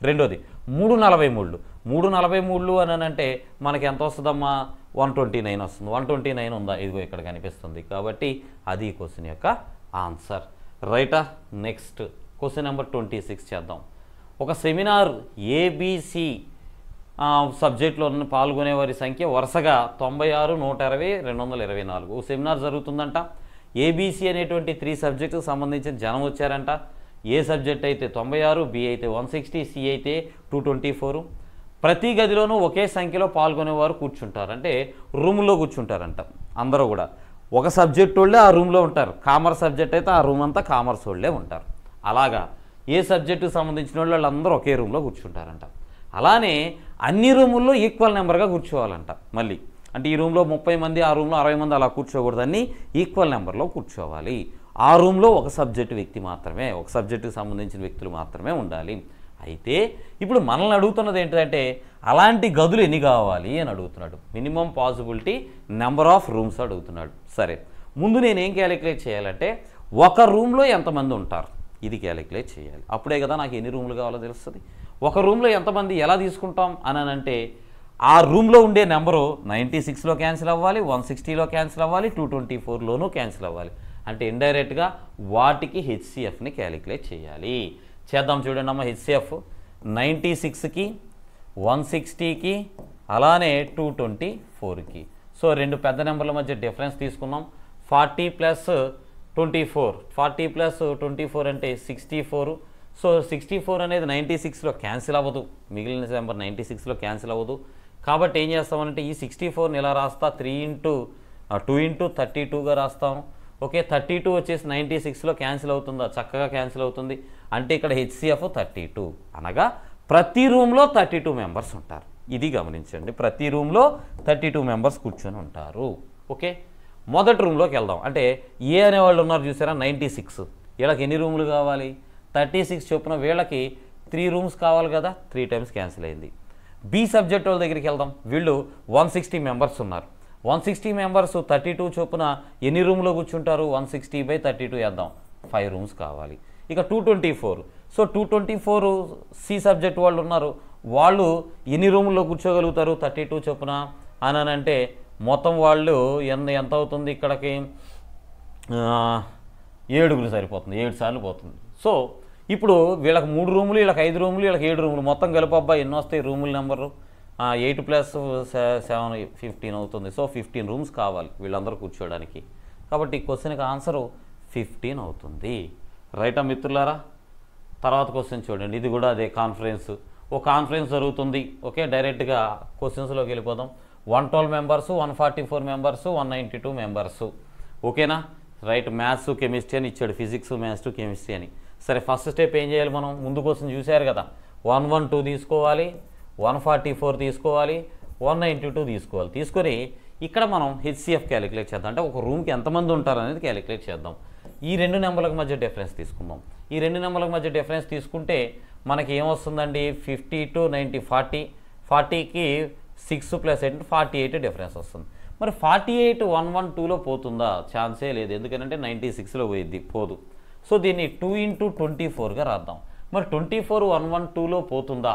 రెండోది 343 అని అంటే మనకి ఎంత వస్తుందమ్మా? 129 వస్తుంది. 129 ఉందా? ఇదిగో ఇక్కడ కనిపిస్తుంది. కాబట్టి అది ఈ క్వశ్చన్ యొక్క ఆన్సర్. రైటా? నెక్స్ట్ క్వశ్చన్ నెంబర్ 26 చేద్దాం. ఒక సెమినార్ ఏబిసి సబ్జెక్ట్లో పాల్గొనే వారి సంఖ్య వరుసగా 96, 120, 224. ఒక సెమినార్ జరుగుతుందంట. ఏబిసి అనేటువంటి 3 సబ్జెక్టుకు సంబంధించిన జనం వచ్చారంట. ఏ సబ్జెక్ట్ అయితే 96, బి అయితే 160, సి అయితే 224. ప్రతి గదిలోనూ ఒకే సంఖ్యలో పాల్గొనేవారు కూర్చుంటారు. అంటే రూమ్లో కూర్చుంటారంట అందరూ కూడా. ఒక సబ్జెక్ట్ వాళ్ళే ఆ రూమ్లో ఉంటారు. కామర్స్ సబ్జెక్ట్ అయితే ఆ రూమ్ అంతా కామర్స్ వాళ్ళే ఉంటారు. అలాగా ఏ సబ్జెక్టుకు సంబంధించిన వాళ్ళందరూ ఒకే రూమ్లో కూర్చుంటారంట. అలానే అన్ని రూముల్లో ఈక్వల్ నెంబర్గా కూర్చోవాలంట. మళ్ళీ అంటే ఈ రూమ్లో 30 మంది, ఆ రూమ్లో 60 మంది అలా కూర్చోకూడదని ఈక్వల్ నెంబర్లో కూర్చోవాలి. ఆ రూమ్లో ఒక సబ్జెక్టు వ్యక్తి మాత్రమే, ఒక సబ్జెక్టుకి సంబంధించిన వ్యక్తులు మాత్రమే ఉండాలి. అయితే ఇప్పుడు మనల్ని అడుగుతున్నది ఏంటంటే అలాంటి గదులు ఎన్ని కావాలి అని అడుగుతున్నాడు. Minimum possibility number of rooms అడుగుతున్నాడు. సరే, ముందు నేనేం క్యాలిక్యులేట్ చేయాలంటే ఒక రూమ్లో ఎంతమంది ఉంటారు ఇది క్యాలిక్యులేట్ చేయాలి. అప్పుడే కదా నాకు ఎన్ని రూమ్లు కావాలో తెలుస్తుంది. ఒక రూమ్లో ఎంతమంది ఎలా తీసుకుంటాం అని అంటే ఆ రూమ్లో ఉండే నెంబరు 96లో క్యాన్సిల్ అవ్వాలి, 160లో క్యాన్సిల్ అవ్వాలి, 224లోనూ క్యాన్సిల్ అవ్వాలి. అంటే ఇండైరెక్ట్గా వాటికి హెచ్సిఎఫ్ని క్యాలిక్యులేట్ చేయాలి. చేద్దాం చూడండి అమ్మ. హెచ్సిఎఫ్ 96కి, 160కి, అలానే 224కి. సో 2 పెద్ద నెంబర్ల మధ్య డిఫరెన్స్ తీసుకున్నాం. 40 ప్లస్ 24, 40 ప్లస్ 24 అంటే 64. సో 64 అనేది 96లో క్యాన్సిల్ అవ్వదు. మిగిలిన నెంబర్ 96లో క్యాన్సిల్ అవ్వదు. కాబట్టి ఏం చేస్తామంటే ఈ 64ని ఇలా రాస్తా, 2 ఇంటూ 32గా రాస్తాము. ఓకే, 32 వచ్చేసి 96లో క్యాన్సిల్ అవుతుందా? చక్కగా క్యాన్సిల్ అవుతుంది. అంటే ఇక్కడ హెచ్సిఎఫ్ 32 అనగా ప్రతి రూమ్లో 32 మెంబర్స్ ఉంటారు. ఇది గమనించండి, ప్రతి రూమ్లో 32 మెంబర్స్ కూర్చొని ఉంటారు. ఓకే, మొదటి రూమ్లోకి వెళ్దాం. అంటే ఏ అనేవాళ్ళు ఉన్నారు చూసారా 96. వీళ్ళకి ఎన్ని రూములు కావాలి? 36 చొప్పున వీళ్ళకి 3 రూమ్స్ కావాలి కదా, 3 టైమ్స్ క్యాన్సిల్ అయింది. బి సబ్జెక్ట్ వాళ్ళ దగ్గరికి వెళ్దాం. వీళ్ళు 160 మెంబర్స్ ఉన్నారు. 160 మెంబర్స్ 32 చొప్పున ఎన్ని రూమ్లో కూర్చుంటారు? 160/32 వేద్దాం, 5 రూమ్స్ కావాలి. ఇక 224. సో 224 సి సబ్జెక్ట్ వాళ్ళు ఉన్నారు. వాళ్ళు ఎన్ని రూముల్లో కూర్చోగలుగుతారు 32 చొప్పున అని అంటే మొత్తం వాళ్ళు ఎంత అవుతుంది? ఇక్కడికి 7 సరిపోతుంది, 7 సార్లు పోతుంది. సో ఇప్పుడు వీళ్ళకి 3 రూములు, వీళ్ళకి 5 రూములు, వీళ్ళకి 7 రూములు, మొత్తం కలిపబ్బా ఎన్ని వస్తాయి రూముల నెంబరు? 8 ప్లస్ 7 15 అవుతుంది. సో 15 రూమ్స్ కావాలి వీళ్ళందరూ కూర్చోడానికి. కాబట్టి ఈ క్వశ్చన్కి ఆన్సరు 15 అవుతుంది. రైటా మిత్రులారా? తర్వాత క్వశ్చన్ చూడండి. ఇది కూడా అదే కాన్ఫరెన్స్. ఒక కాన్ఫరెన్స్ జరుగుతుంది. ఓకే, డైరెక్ట్గా క్వశ్చన్స్లోకి వెళ్ళిపోదాం. 112 మెంబర్స్, 144 మెంబర్స్, 192 మెంబర్స్. ఓకేనా? రైట్. మ్యాథ్స్ కెమిస్ట్రీ అని ఇచ్చాడు, ఫిజిక్స్ మ్యాథ్స్ కెమిస్ట్రీ అని. సరే, ఫస్ట్ స్టెప్ ఏం చేయాలి మనం? ముందు క్వశ్చన్ చూశారు కదా, 112 తీసుకోవాలి, 144 తీసుకోవాలి, 192 తీసుకోవాలి. తీసుకొని ఇక్కడ మనం హెచ్సిఎఫ్ క్యాలిక్యులేట్ చేద్దాం. అంటే ఒక రూమ్కి ఎంతమంది ఉంటారు అనేది క్యాలిక్యులేట్ చేద్దాం. ఈ 2 నెంబర్లకు మధ్య డిఫరెన్స్ తీసుకుందాం. ఈ 2 నెంబర్లకు మధ్య డిఫరెన్స్ తీసుకుంటే మనకి ఏమొస్తుందండి? 50 to 90 40. 40కి 6 + 8 48 డిఫరెన్స్ వస్తుంది. మరి 48 112లో పోతుందా? ఛాన్సే లేదు. ఎందుకంటే 96లో పోయిద్ది, పోదు. సో దీన్ని 2 × 24గా రాద్దాం. మరి 24112లో పోతుందా,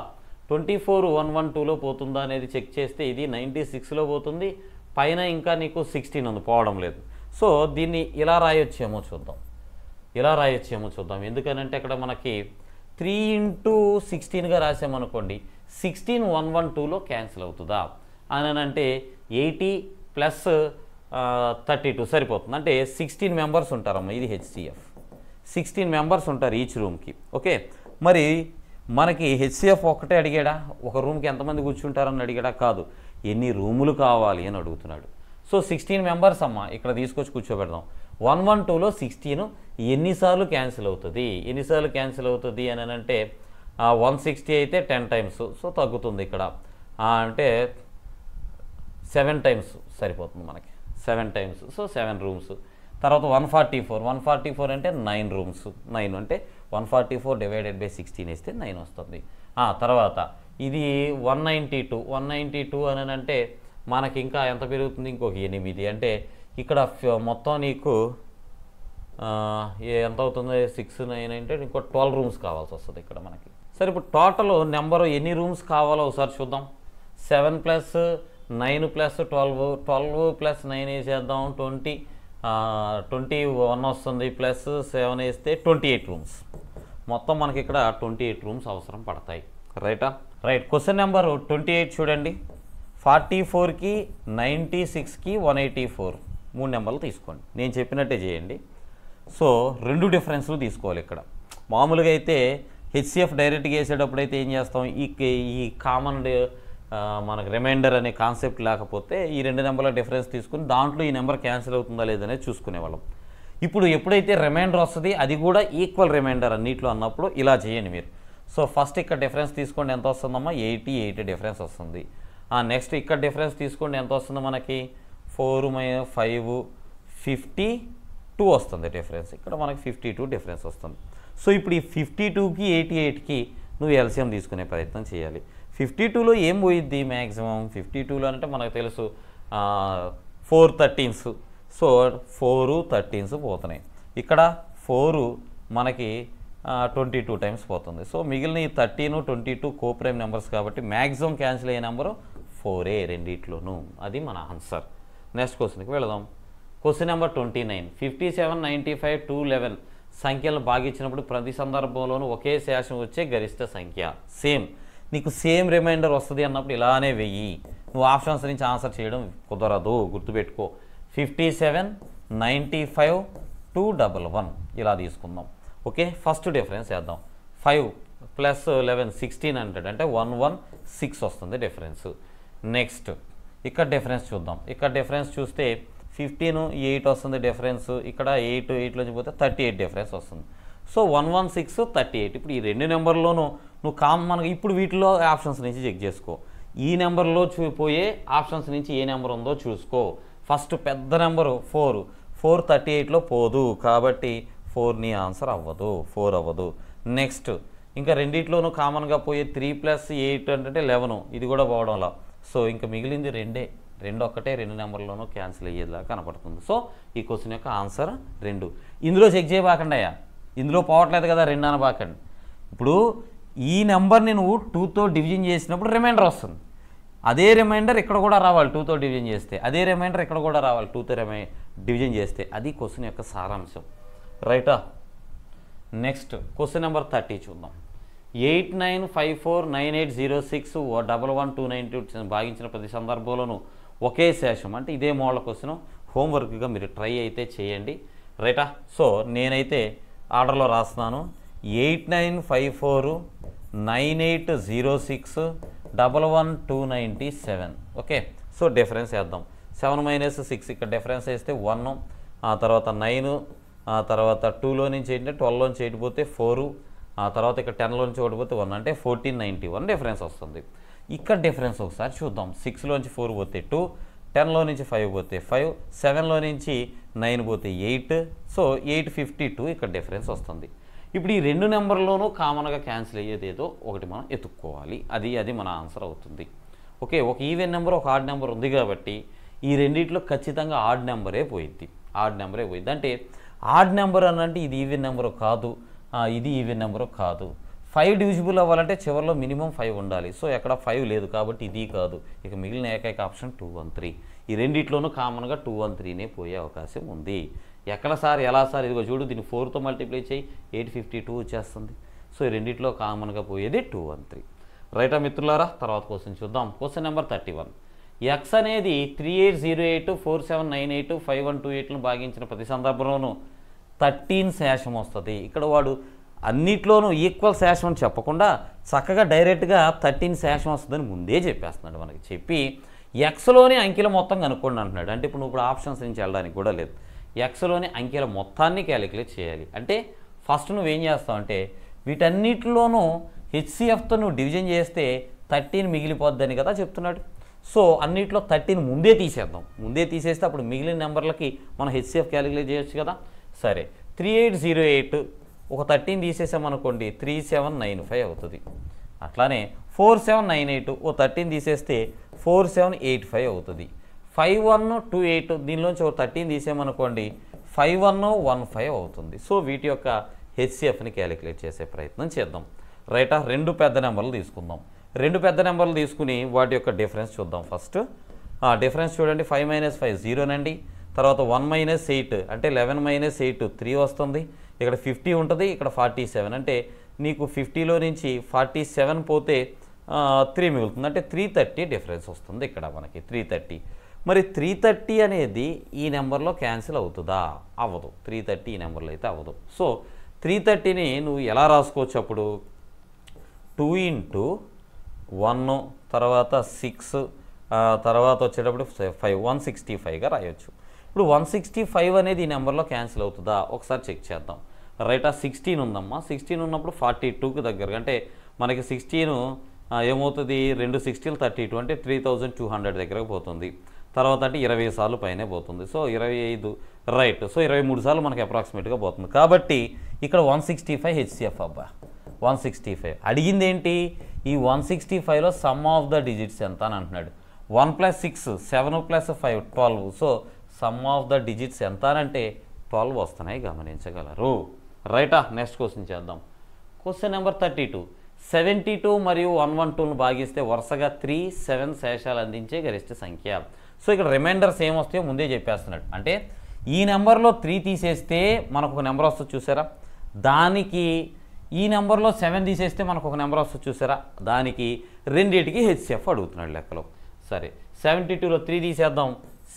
24112లో పోతుందా అనేది చెక్ చేస్తే ఇది 96లో పోతుంది, పైన ఇంకా నీకు 16 ఉంది, పోవడం లేదు. సో దీన్ని ఇలా రాయొచ్చేమో చూద్దాం. ఎందుకనంటే ఇక్కడ మనకి 3 × 16గా రాసామనుకోండి, 16 112లో క్యాన్సిల్ అవుతుందా అని అంటే 80 + 32 సరిపోతుంది. అంటే 16 మెంబర్స్ ఉంటారమ్మా, ఇది హెచ్సిఎఫ్. 16 మెంబర్స్ ఉంటారు ఈచ్ రూమ్కి. ఓకే, మరి మనకి హెచ్సిఎఫ్ ఒక్కటే అడిగాడా, ఒక రూమ్కి ఎంతమంది కూర్చుంటారని అడిగాడా? కాదు, ఎన్ని రూములు కావాలి అని అడుగుతున్నాడు. సో 16 మెంబర్స్ అమ్మ ఇక్కడ తీసుకొచ్చి కూర్చోబెడదాం. 112లో 16 ఎన్నిసార్లు క్యాన్సిల్ అవుతుంది అని అంటే 160 అయితే 10 టైమ్స్, సో తగ్గుతుంది ఇక్కడ. అంటే 7 టైమ్స్ సరిపోతుంది మనకి, 7 టైమ్స్. So 7 rooms. తర్వాత 144 అంటే 9 రూమ్స్. 9 అంటే 144 / 16 వేస్తే 9 వస్తుంది. తర్వాత ఇది 192 అని అంటే మనకి ఇంకా ఎంత పెరుగుతుంది, ఇంకొక 8. అంటే ఇక్కడ మొత్తం నీకు ఎంత అవుతుంది, 6 9 అంటే ఇంకో 12 రూమ్స్ కావాల్సి వస్తుంది ఇక్కడ మనకి. సరే, ఇప్పుడు టోటల్ నెంబరు ఎన్ని రూమ్స్ కావాలో ఒకసారి చూద్దాం. 7 + 9 + 12 + 9 వేసేద్దాం, 21 వస్తుంది, +7 వేస్తే 28 రూమ్స్. మొత్తం మనకి ఇక్కడ 28 రూమ్స్ అవసరం పడతాయి. రైట్. క్వశ్చన్ నెంబర్ 28 చూడండి. 44కి 96కి 184 3 నెంబర్లు తీసుకోండి. నేను చెప్పినట్టే చేయండి. సో 2 డిఫరెన్స్లు తీసుకోవాలి ఇక్కడ. మామూలుగా అయితే హెచ్సిఎఫ్ డైరెక్ట్గా వేసేటప్పుడు అయితే ఏం చేస్తాం, ఈ కామన్ మనకు రిమైండర్ అనే కాన్సెప్ట్ లేకపోతే ఈ 2 నెంబర్ల డిఫరెన్స్ తీసుకుని దాంట్లో ఈ నెంబర్ క్యాన్సిల్ అవుతుందా లేదనేది చూసుకునేవాళ్ళం. ఇప్పుడు ఎప్పుడైతే రిమైండర్ వస్తుంది, అది కూడా ఈక్వల్ రిమైండర్ అన్నిట్లో అన్నప్పుడు ఇలా చేయండి మీరు. సో ఫస్ట్ ఇక్కడ డిఫరెన్స్ తీసుకోండి, ఎంత వస్తుందమ్మా, 88 డిఫరెన్స్ వస్తుంది. నెక్స్ట్ ఇక్కడ డిఫరెన్స్ తీసుకోండి, ఎంత వస్తుంది మనకి, 4 - 5 52 వస్తుంది డిఫరెన్స్. ఇక్కడ మనకి 52 డిఫరెన్స్ వస్తుంది. సో ఇప్పుడు ఈ 52కి 88కి నువ్వు ఎల్సిఎం తీసుకునే ప్రయత్నం చేయాలి. 52లో ఏం పోయిద్ది మ్యాక్సిమం, 52లో అంటే మనకు తెలుసు 4 13s. సో 4 13s పోతున్నాయి. ఇక్కడ 4 మనకి 22 టైమ్స్ పోతుంది. సో మిగిలిన ఈ 13 22 కోప్రైమ్ నెంబర్స్ కాబట్టి మ్యాక్సిమం క్యాన్సిల్ అయ్యే నెంబరు 4 రెండిట్లోనూ. అది మన ఆన్సర్. నెక్స్ట్ క్వశ్చన్కి వెళదాం. Question number 29. 57 95 211 సంఖ్యలను భాగించినప్పుడు ప్రతి సందర్భంలోనూ ఒకే శేషం వచ్చే గరిష్ట సంఖ్య. నీకు సేమ్ రిమైండర్ వస్తుంది అన్నప్పుడు ఇలానే వెయ్యి. నువ్వు ఆప్షన్స్ నుంచి ఆన్సర్ చేయడం కుదరదు, గుర్తుపెట్టుకో. 57 95 211 ఇలా తీసుకుందాం. ఓకే, ఫస్ట్ డిఫరెన్స్ వేద్దాం. 5 + 11 1600 అంటే 116 వస్తుంది డిఫరెన్స్. నెక్స్ట్ ఇక్కడ డిఫరెన్స్ చూద్దాం. ఇక్కడ డిఫరెన్స్ చూస్తే 15 8 వస్తుంది డిఫరెన్స్. ఇక్కడ 8లోంచి పోతే 38 డిఫరెన్స్ వస్తుంది. సో 116 38. ఇప్పుడు ఈ 2 నెంబర్లోనూ నువ్వు కామన్గా ఇప్పుడు వీటిలో ఆప్షన్స్ నుంచి చెక్ చేసుకో. ఈ నెంబర్లో పోయే ఆప్షన్స్ నుంచి ఏ నెంబర్ ఉందో చూసుకో. ఫస్ట్ పెద్ద నెంబరు 4 38లో పోదు కాబట్టి 4 నీ ఆన్సర్ అవ్వదు, 4 అవ్వదు. నెక్స్ట్ ఇంకా రెండిట్లోనూ కామన్గా పోయే 3 + 8 అంటే 11, ఇది కూడా పోవడంలో. సో ఇంకా మిగిలింది 2 ఒక్కటే 2 నెంబర్లోనూ క్యాన్సిల్ అయ్యేలా కనపడుతుంది. సో ఈ క్వశ్చన్ యొక్క ఆన్సర్ 2. ఇందులో చెక్ చేయబాకండి అయ్యా, ఇందులో పోవట్లేదు కదా 2 అనబాకండి. ఇప్పుడు ఈ నెంబర్ని నువ్వు 2తో డివిజన్ చేసినప్పుడు రిమైండర్ వస్తుంది. అదే రిమైండర్ ఇక్కడ కూడా రావాలి 2తో డివిజన్ చేస్తే, అదే రిమైండర్ ఇక్కడ కూడా రావాలి 2తో డివిజన్ చేస్తే. అది క్వశ్చన్ యొక్క సారాంశం. రైటా? నెక్స్ట్ క్వశ్చన్ నెంబర్ 30 చూద్దాం. 89549806 11292 భాగించిన ప్రతి సందర్భంలోనూ ఒకే శేషం. అంటే ఇదే మోడల్ క్వశ్చన్. హోంవర్క్గా మీరు ట్రై అయితే చేయండి. రైటా? సో నేనైతే ఆర్డర్లో రాస్తున్నాను. 89549806 11297. ఓకే, సో డిఫరెన్స్ వేద్దాం. 7 - 6 ఇక్కడ డిఫరెన్స్ వేస్తే 1, ఆ తర్వాత 9, ఆ తర్వాత 2లో నుంచి 8 12లోంచి 8 పోతే 4, ఆ తర్వాత ఇక్కడ 10లోంచి 1 పోతే 1 అంటే 1491 డిఫరెన్స్ వస్తుంది. ఇక్కడ డిఫరెన్స్ ఒకసారి చూద్దాం. 6లోంచి 4 పోతే 2, 10లో నుంచి 5 పోతే 5, 7లో నుంచి 9 పోతే 8. సో 852 ఇక్కడ డిఫరెన్స్ వస్తుంది. ఇప్పుడు ఈ 2 నెంబర్లోనూ కామన్గా క్యాన్సిల్ అయ్యేది ఏదో ఒకటి మనం ఎత్తుక్కోవాలి. అది మన ఆన్సర్ అవుతుంది. ఓకే, ఒక ఈవెన్ నెంబర్ ఒక ఆడ్ నెంబర్ ఉంది కాబట్టి ఈ రెండిట్లో ఖచ్చితంగా ఆడ్ నెంబరే పోయిద్ది. అంటే ఆడ్ నెంబర్ అని అంటే ఇది ఈవెన్ నెంబరు కాదు, ఇది ఈవెన్ నెంబరు కాదు. 5 డివిజిబుల్ అవ్వాలంటే చివరిలో మినిమం 5 ఉండాలి. సో ఎక్కడ 5 లేదు కాబట్టి ఇది కాదు. ఇక మిగిలిన ఏకైక ఆప్షన్ 213. ఈ రెండిట్లోనూ కామన్గా 213నే పోయే అవకాశం ఉంది. ఎక్కడ సార్ ఎలా సార్ ఇదిగో చూడు దీన్ని 4తో మల్టిప్లై చేయి 852 వచ్చేస్తుంది. సో ఈ రెండిట్లో కామన్గా పోయేది 213. రైటా మిత్రులారా, తర్వాత క్వశ్చన్ చూద్దాం. Question number 31. ఎక్స్ అనేది 3808 4798 5128ను భాగించిన ప్రతి సందర్భంలోనూ 13 శేషం వస్తుంది. ఇక్కడ వాడు అన్నిట్లోనూ ఈక్వల్ శేషం అని చెప్పకుండా చక్కగా డైరెక్ట్గా 13 శేషం వస్తుందని ముందే చెప్పేస్తున్నాడు మనకి. చెప్పి ఎక్స్లోని అంకెల మొత్తం కనుక్కోండి అంటున్నాడు. అంటే ఇప్పుడు నువ్వు ఆప్షన్స్ నుంచి వెళ్ళడానికి కూడా లేదు. ఎక్స్లోని అంకెల మొత్తాన్ని క్యాలిక్యులేట్ చేయాలి. అంటే ఫస్ట్ నువ్వేం చేస్తావు అంటే వీటన్నిటిలోనూ హెచ్సిఎఫ్తో నువ్వు డివిజన్ చేస్తే 13 మిగిలిపోద్దని కదా చెప్తున్నాడు. సో అన్నిట్లో 13 ముందే తీసేద్దాం. ముందే తీసేస్తే అప్పుడు మిగిలిన నెంబర్లకి మనం హెచ్సిఎఫ్ క్యాలిక్యులేట్ చేయొచ్చు కదా. సరే 3808 ఒక 13 తీసేసామనుకోండి 3795 అవుతుంది. అట్లానే 4798 ఓ 13 తీసేస్తే 4785 అవుతుంది. 5128 దీనిలోంచి ఒక 13 తీసేమనుకోండి 5115 అవుతుంది. సో వీటి యొక్క హెచ్సిఎఫ్ని క్యాలిక్యులేట్ చేసే ప్రయత్నం చేద్దాం. రైటా, 2 పెద్ద నెంబర్లు తీసుకుందాం. 2 పెద్ద నెంబర్లు తీసుకుని వాటి యొక్క డిఫరెన్స్ చూద్దాం. ఫస్ట్ డిఫరెన్స్ చూడండి. 5 - 5 0నండి. తర్వాత 1 - 8 అంటే 11 - 8 3 వస్తుంది. ఇక్కడ 50 ఉంటుంది, ఇక్కడ 47 అంటే నీకు 50లో నుంచి 47 పోతే 3 మిగులుతుంది. అంటే 330 డిఫరెన్స్ వస్తుంది ఇక్కడ మనకి 330. మరి 330 అనేది ఈ నెంబర్లో క్యాన్సిల్ అవుతుందా? అవ్వదు. 330 ఈ నెంబర్లో అయితే అవ్వదు. సో 330ని నువ్వు ఎలా రాసుకోవచ్చు అప్పుడు 2 × 1 తర్వాత 6 తర్వాత వచ్చేటప్పుడు 5 165గా రాయొచ్చు. ఇప్పుడు 165 అనేది ఈ నెంబర్లో క్యాన్సిల్ అవుతుందా ఒకసారి చెక్ చేద్దాం. రైటా, 16 ఉందమ్మా. 16 ఉన్నప్పుడు 42కి దగ్గరగా అంటే మనకి 16 ఏమవుతుంది 2 16 32 అంటే 3200 దగ్గరకు పోతుంది. తర్వాత అంటే 20 సార్లు పైనే పోతుంది. So 25 right. సో 23 సార్లు మనకి అప్రాక్సిమేట్గా పోతుంది. కాబట్టి ఇక్కడ 165 హెచ్సిఎఫ్ అబ్బా 165. అడిగింది ఏంటి ఈ 165లో సమ్ ఆఫ్ ద డిజిట్స్ ఎంత అని అంటున్నాడు. 1 + 6 7 + 5 12. So some of the digits ఎంత అని అంటే 12 వస్తున్నాయి గమనించగలరు. రైటా, నెక్స్ట్ క్వశ్చన్ చేద్దాం. Question number 32. 72 మరియు 112ను భాగిస్తే వరుసగా 3 7 శేషాలు అందించే గరిష్ట సంఖ్య. సో ఇక్కడ రిమైండర్స్ ఏమొస్తాయో ముందే చెప్పేస్తున్నాడు. అంటే ఈ నెంబర్లో 3 తీసేస్తే మనకు ఒక నెంబర్ వస్తుంది చూసారా, దానికి ఈ నెంబర్లో 7 తీసేస్తే మనకు ఒక నెంబర్ వస్తుంది చూసారా, దానికి రెండింటికి హెచ్సిఎఫ్ అడుగుతున్నాడు లెక్కలో. సరే 72లో 3 తీసేద్దాం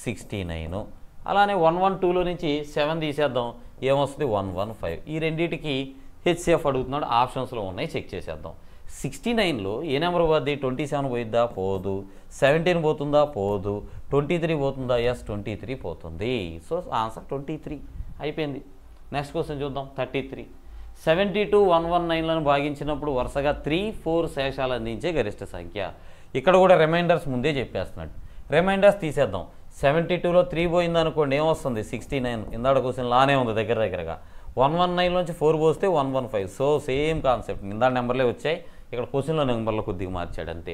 69. అలానే 112లో నుంచి 7 తీసేద్దాం ఏమొస్తుంది 115. ఈ రెండింటికి హెచ్సిఎఫ్ అడుగుతున్నాడు. ఆప్షన్స్లో ఉన్నాయి, చెక్ చేసేద్దాం. 69లో ఏ నెంబర్ పోద్ది 27 పోయిద్దా పోదు, 17 పోతుందా పోదు, 23 పోతుందా ఎస్ 23 పోతుంది. సో ఆన్సర్ 23 అయిపోయింది. నెక్స్ట్ క్వశ్చన్ చూద్దాం. 33. 72 119లను భాగించినప్పుడు వరుసగా 3 4 శేషాలు అందించే గరిష్ట సంఖ్య. ఇక్కడ కూడా రిమైండర్స్ ముందే చెప్పేస్తున్నాడు. రిమైండర్స్ తీసేద్దాం. 72లో 3 పోయింది అనుకోండి ఏమొస్తుంది 69. ఇందాడ క్వశ్చన్ లానే ఉంది దగ్గరగా. 119లోంచి 4 పోస్తే 115. సో సేమ్ కాన్సెప్ట్, ఇందాడ నెంబర్లే వచ్చాయి, ఇక్కడ క్వశ్చన్లో నెంబర్లో కొద్దిగా మార్చాడు అంతే.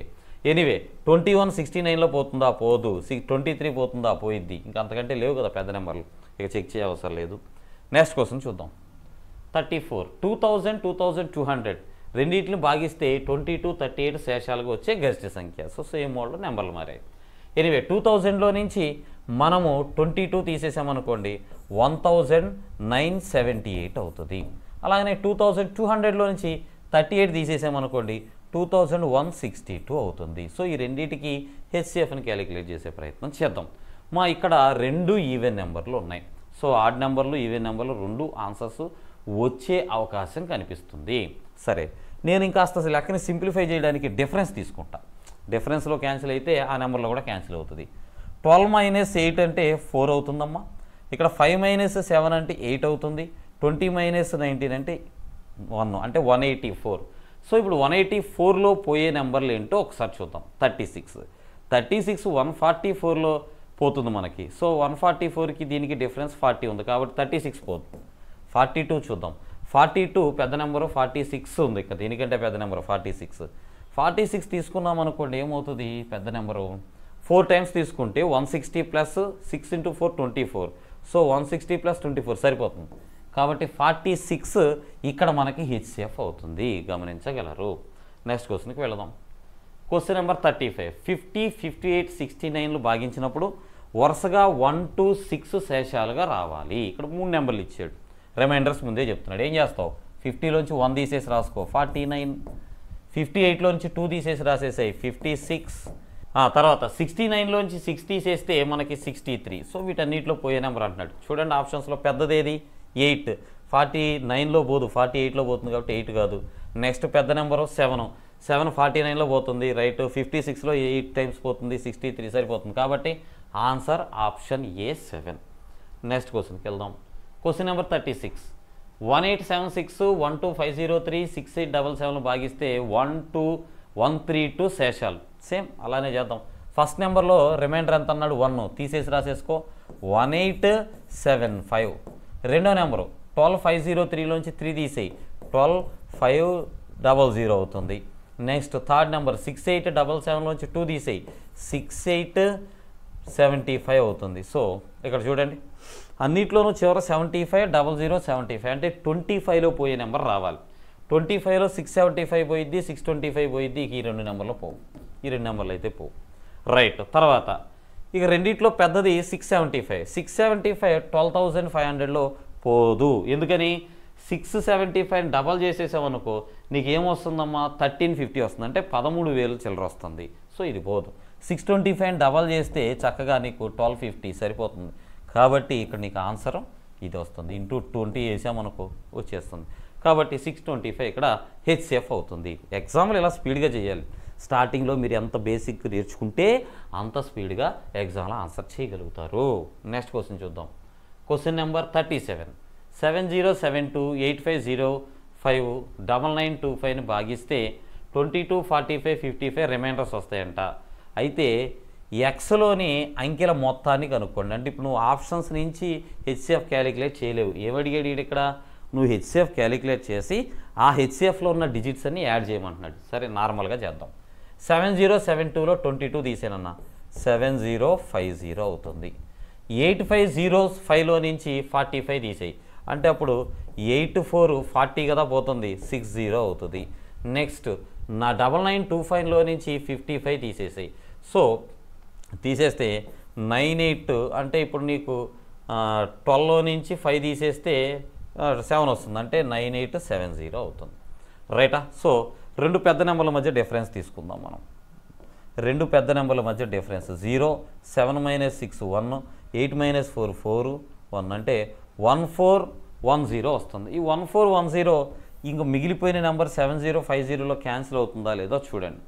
ఎనీవే 21 69లో పోతుందా పోదు, 23 పోతుందా పోయిద్ది. ఇంకా అంతకంటే లేవు కదా పెద్ద నెంబర్లు, ఇక చెక్ చేయ అవసరం లేదు. నెక్స్ట్ క్వశ్చన్ చూద్దాం. 34. 2000 2200 రెండింటిని భాగిస్తే 22 38 శేషాలుగా వచ్చే గరిష్ట సంఖ్య. సో సేమ్ మోడ్లో నెంబర్లు మారాయి. ఎనీవే 2000లో నుంచి మనము 22 తీసేసామనుకోండి 1978 అవుతుంది. అలాగనే 2200లో నుంచి 38 తీసేసామనుకోండి 2162 అవుతుంది. సో ఈ రెండింటికి హెచ్సిఎఫ్ని క్యాలిక్యులేట్ చేసే ప్రయత్నం చేద్దాం. మా ఇక్కడ 2 ఈవెన్ నెంబర్లు ఉన్నాయి. సో ఆడ్ నెంబర్లు ఈవెన్ నెంబర్లు 2 ఆన్సర్స్ వచ్చే అవకాశం కనిపిస్తుంది. సరే నేను ఇంకాస్త లెక్కని సింప్లిఫై చేయడానికి డిఫరెన్స్ తీసుకుంటా. డిఫరెన్స్లో క్యాన్సిల్ అయితే ఆ నెంబర్లో కూడా క్యాన్సిల్ అవుతుంది. 12 - 8 అంటే 4 అవుతుందమ్మా. ఇక్కడ 5 - 7 అంటే 8 అవుతుంది. 20 - 19 అంటే 1 అంటే 184. సో ఇప్పుడు 184లో పోయే నెంబర్లు ఏంటో ఒకసారి చూద్దాం. 36 144లో పోతుంది మనకి. సో 144కి దీనికి డిఫరెన్స్ 40 ఉంది కాబట్టి 36 పోతుంది. 42 చూద్దాం. 42 పెద్ద నెంబరు, 46 ఉంది ఇక్కడ దీనికంటే పెద్ద నెంబరు 46 తీసుకున్నాం అనుకోండి ఏమవుతుంది పెద్ద నెంబరు 4 టైమ్స్ తీసుకుంటే 160 + 6 × 4 24. సో 160 + 24 సరిపోతుంది. కాబట్టి 46 ఇక్కడ మనకి హెచ్సిఎఫ్ అవుతుంది, గమనించగలరు. నెక్స్ట్ క్వశ్చన్కి వెళదాం. Question number 35. 50, 58, 69లు భాగించినప్పుడు వరుసగా 1 to 6 శేషాలుగా రావాలి. ఇక్కడ 3 నెంబర్లు ఇచ్చాడు, రిమైండర్స్ ముందే చెప్తున్నాడు. ఏం చేస్తావు, 50లోంచి 1 తీసేసి రాసుకో 49, 58లోంచి 2 తీసేసి రాసేసాయి 56, తర్వాత 69లోంచి 6 తీసేస్తే మనకి 63. సో వీటన్నిటిలో పోయే నెంబర్ అంటున్నాడు. చూడండి ఆప్షన్స్లో పెద్దదేది 8, 49లో పోదు 48లో పోతుంది కాబట్టి 8 కాదు. నెక్స్ట్ పెద్ద నెంబరు 7, 49లో పోతుంది రైట్. 56లో 8 టైమ్స్ పోతుంది 63 సరిపోతుంది. కాబట్టి ఆన్సర్ ఆప్షన్ ఏ 7. నెక్స్ట్ క్వశ్చన్కి వెళ్దాం. Question number 36. 1876, 12503, 6877 భాగిస్తే 12132 శేషాలు. సేమ్ అలానే చేద్దాం. ఫస్ట్ నెంబర్లో రిమైండర్ ఎంత అన్నాడు 1, తీసేసి రాసేసుకో 1875. రెండో నెంబరు 12503లోంచి 3 తీసేయి 12500 అవుతుంది. నెక్స్ట్ థర్డ్ నెంబర్ 6877లోంచి 2 తీసేయి 6875 అవుతుంది. సో ఇక్కడ చూడండి అన్నిట్లోనూ చివర 75, 00, 75 అంటే 25లో పోయే నెంబర్ రావాలి. 25లో 675 పోయిద్ది, 625 పోయిద్ది. ఈ 2 నెంబర్లో పోవు, ఈ 2 నెంబర్లు అయితే పోవు రైట్. తర్వాత ఇక రెండిట్లో పెద్దది 675. 675 12,500లో పోదు. ఎందుకని 675 డబల్ చేసేసామనుకో నీకు ఏమొస్తుందమ్మా 1350 వస్తుంది, అంటే 13,000 చిల్లర వస్తుంది. సో ఇది పోదు. 625 డబల్ చేస్తే చక్కగా నీకు 1250 సరిపోతుంది. కాబట్టి ఇక్కడ నీకు ఆన్సర్ ఇది వస్తుంది. ఇంటూ 20 వేసామనుకో వచ్చేస్తుంది. కాబట్టి 625 ఇక్కడ హెచ్సిఎఫ్ అవుతుంది. ఎగ్జామ్లు ఇలా స్పీడ్గా చేయాలి. స్టార్టింగ్లో మీరు ఎంత బేసిక్ నేర్చుకుంటే అంత స్పీడ్గా ఎగ్జామ్లో ఆన్సర్ చేయగలుగుతారు. నెక్స్ట్ క్వశ్చన్ చూద్దాం. Question number 37. 7072, 8505, 9925ని భాగిస్తే 22, 45, 55 రిమైండర్స్ వస్తాయంట. అయితే ఎక్స్లోని అంకెల మొత్తాన్ని కనుక్కోండి. అంటే ఇప్పుడు నువ్వు ఆప్షన్స్ నుంచి హెచ్సిఎఫ్ క్యాలిక్యులేట్ చేయలేవు. ఏమడిగాడు ఇక్కడ, నువ్వు హెచ్సిఎఫ్ క్యాలిక్యులేట్ చేసి ఆ హెచ్సిఎఫ్లో ఉన్న డిజిట్స్ అన్ని యాడ్ చేయమంటున్నాడు. సరే నార్మల్గా చేద్దాం. 7072లో 22 తీసేనన్నా 7050 అవుతుంది. 8505లో నుంచి 45 తీసేయి, అంటే అప్పుడు 8440 కదా పోతుంది 60 అవుతుంది. నెక్స్ట్ నా 9925లో నుంచి 55 తీసేసాయి. సో తీసేస్తే 98, అంటే ఇప్పుడు నీకు 12లో నుంచి 5 తీసేస్తే 7 వస్తుంది, అంటే 9870 అవుతుంది రైటా. సో 2 పెద్ద నెంబర్ల మధ్య డిఫరెన్స్ తీసుకుందాం మనం. 2 పెద్ద నెంబర్ల మధ్య డిఫరెన్స్ 0, 7 - 6 1, 8 - 4 4 1, అంటే 1410 వస్తుంది. ఈ 1410 ఇంక మిగిలిపోయిన నెంబర్ 7050లో క్యాన్సిల్ అవుతుందా లేదో చూడండి.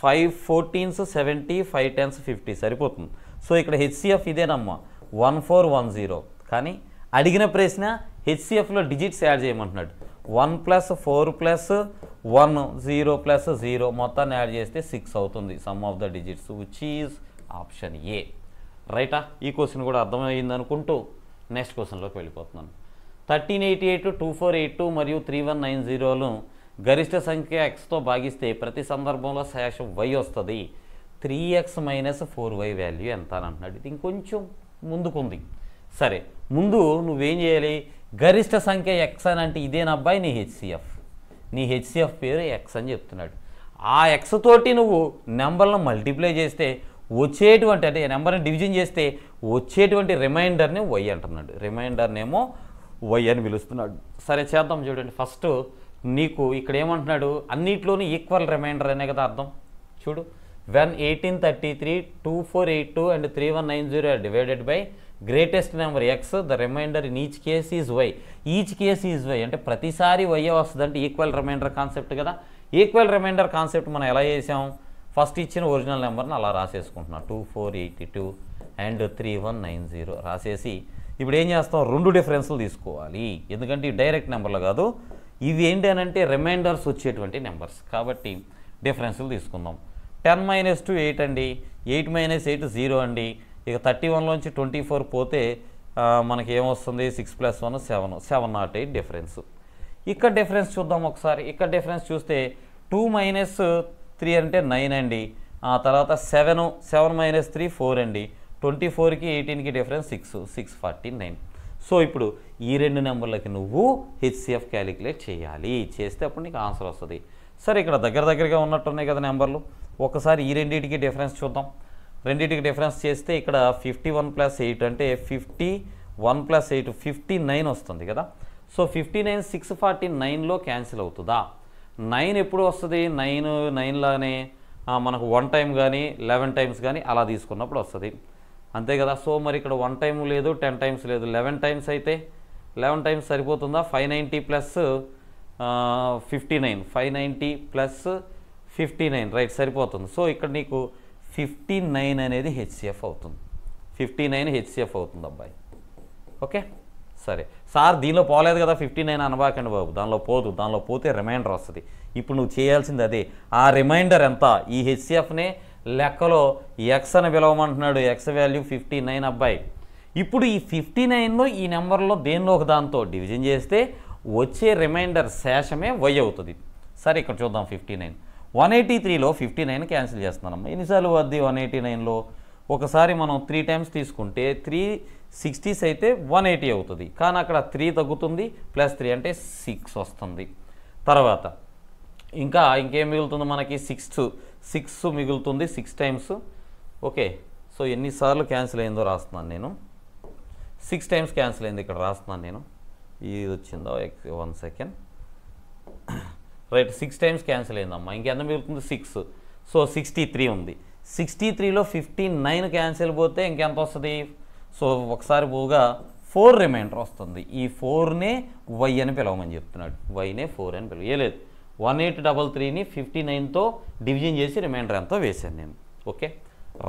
5 14s 70, 5 10s 50 సరిపోతుంది. సో ఇక్కడ హెచ్సిఎఫ్ ఇదేనమ్మా 1410. కానీ అడిగిన ప్రశ్న హెచ్సిఎఫ్లో డిజిట్స్ యాడ్ చేయమంటున్నాడు. 1 + 4 + 1 0 + 0 మొత్తాన్ని యాడ్ చేస్తే 6 అవుతుంది some of the digits, which is option A రైటా. ఈ క్వశ్చన్ కూడా అర్థమైంది అనుకుంటూ నెక్స్ట్ క్వశ్చన్లోకి వెళ్ళిపోతున్నాను. 1388, 2482 మరియు 3190లను గరిష్ట సంఖ్య ఎక్స్తో భాగిస్తే ప్రతి సందర్భంలో శేషం y వస్తుంది. 3x - 4y వాల్యూ ఎంత అని అంటున్నాడు. ఇది ఇంకొంచెం ముందుకుంది. సరే ముందు నువ్వేం చేయాలి, గరిష్ట సంఖ్య ఎక్స్ అని అంటే ఇదేనబ్బాయి నీ హెచ్సిఎఫ్, నీ హెచ్సిఎఫ్ పేరు ఎక్స్ అని చెప్తున్నాడు. ఆ ఎక్స్ తోటి నువ్వు నెంబర్లను మల్టిప్లై చేస్తే వచ్చేటువంటి, అంటే నెంబర్ని డివిజన్ చేస్తే వచ్చేటువంటి రిమైండర్ని y అంటున్నాడు. రిమైండర్నేమో y అని పిలుస్తున్నాడు. సరే చేద్దాం చూడండి. ఫస్ట్ నీకు ఇక్కడ ఏమంటున్నాడు, అన్నిట్లోనూ ఈక్వల్ రిమైండర్ అనే కదా అర్థం. చూడు, when 1833, 2482 and 3190 are divided by greatest number x, the remainder in each case is y. Each case is y అంటే ప్రతిసారి y వస్తుంది, అంటే ఈక్వల్ రిమైండర్ కాన్సెప్ట్ కదా. ఈక్వల్ రిమైండర్ కాన్సెప్ట్ మనం ఎలా చేసాం, ఫస్ట్ ఇచ్చిన ఒరిజినల్ నెంబర్ని అలా రాసేసుకుంటున్నాం 2482 and 3190 రాసేసి ఇప్పుడు ఏం చేస్తాం, 2 డిఫరెన్స్లు తీసుకోవాలి. ఎందుకంటే ఇవి డైరెక్ట్ నెంబర్లు కాదు, ఇవి ఏంటి అని అంటే రిమైండర్స్ వచ్చేటువంటి నెంబర్స్. కాబట్టి డిఫరెన్స్లు తీసుకుందాం. 10 - 2 8 అండి, 8 - 8 0 అండి. ఇక 31లోంచి 24 పోతే మనకి ఏమొస్తుంది, 6 + 1 7, 708 డిఫరెన్స్. ఇక్కడ డిఫరెన్స్ చూద్దాం ఒకసారి. ఇక్కడ డిఫరెన్స్ చూస్తే 2 - 3 అంటే 9 అండి. ఆ తర్వాత 7 - 3 4 అండి. 24కి 18కి డిఫరెన్స్ 6, 649. సో ఇప్పుడు ఈ రెండు నెంబర్లకి నువ్వు హెచ్సిఎఫ్ క్యాలిక్యులేట్ చేయాలి. చేస్తే అప్పుడు నీకు ఆన్సర్ వస్తుంది. సరే, ఇక్కడ దగ్గరగా ఉన్నట్టున్నాయి కదా నెంబర్లు. ఒకసారి ఈ రెండింటికి డిఫరెన్స్ చూద్దాం. రెండింటికి డిఫరెన్స్ చేస్తే ఇక్కడ 51 + 8 అంటే 51 + 8 59 వస్తుంది కదా. సో 59 649లో క్యాన్సిల్ అవుతుందా? 9 ఎప్పుడు వస్తుంది? 9 లానే మనకు 1 టైం కానీ 11 టైమ్స్ కానీ అలా తీసుకున్నప్పుడు వస్తుంది, అంతే కదా. సో మరి ఇక్కడ 1 టైం లేదు, 10 టైమ్స్ లేదు, 11 టైమ్స్ అయితే 11 టైమ్స్ సరిపోతుందా? 590 + 59, 590 + 59 రైట్ సరిపోతుంది. సో ఇక్కడ నీకు 59 అనేది హెచ్సిఎఫ్ అవుతుంది. 59 హెచ్సిఎఫ్ అవుతుంది అబ్బాయి. ఓకే, సరే సార్ దీనిలో పోలేదు కదా 59 అనబాకండి బాబు. దానిలో పోతే రిమైండర్ వస్తుంది. ఇప్పుడు నువ్వు చేయాల్సింది అదే. ఆ రిమైండర్ ఎంత? ఈ హెచ్సిఎఫ్నే లెక్కలో ఎక్స్ అని పిలవమంటున్నాడు. ఎక్స్ వాల్యూ 59 అబ్బాయి. ఇప్పుడు ఈ 59లో ఈ నెంబర్లో దేనిలో ఒక దాంతో డివిజన్ చేస్తే వచ్చే రిమైండర్ శేషమే y అవుతుంది. సరే ఇక్కడ చూద్దాం. 59 183లో 59 క్యాన్సిల్ చేస్తున్నానమ్మా. ఎన్నిసార్లు వద్ది 189లో? ఒకసారి మనం 3 టైమ్స్ తీసుకుంటే 360s అయితే 180 అవుతుంది. కానీ అక్కడ 3 తగ్గుతుంది, +3 అంటే 6 వస్తుంది. తర్వాత ఇంకేం మిగులుతుంది మనకి? 6 మిగులుతుంది. 6 టైమ్స్. ఓకే, సో ఎన్నిసార్లు క్యాన్సిల్ అయిందో రాస్తున్నాను నేను. 6 టైమ్స్ క్యాన్సిల్ అయింది ఇక్కడ రాస్తున్నాను నేను. ఇది వచ్చిందో 1 సెకండ్ రైట్. 6 టైమ్స్ క్యాన్సిల్ అయిందమ్మా. ఇంకెంత మిగులుతుంది? 6. సో 63 ఉంది. 63లో 59 క్యాన్సిల్ పోతే ఇంకెంత వస్తుంది? సో ఒకసారి పోగా 4 రిమైండర్ వస్తుంది. ఈ 4నే y అని పిలవమని చెప్తున్నాడు. yనే 4 అని పిలవ. లేదు 1833ని 59తో డివిజన్ చేసి రిమైండర్ ఎంతో వేశాను నేను. Okay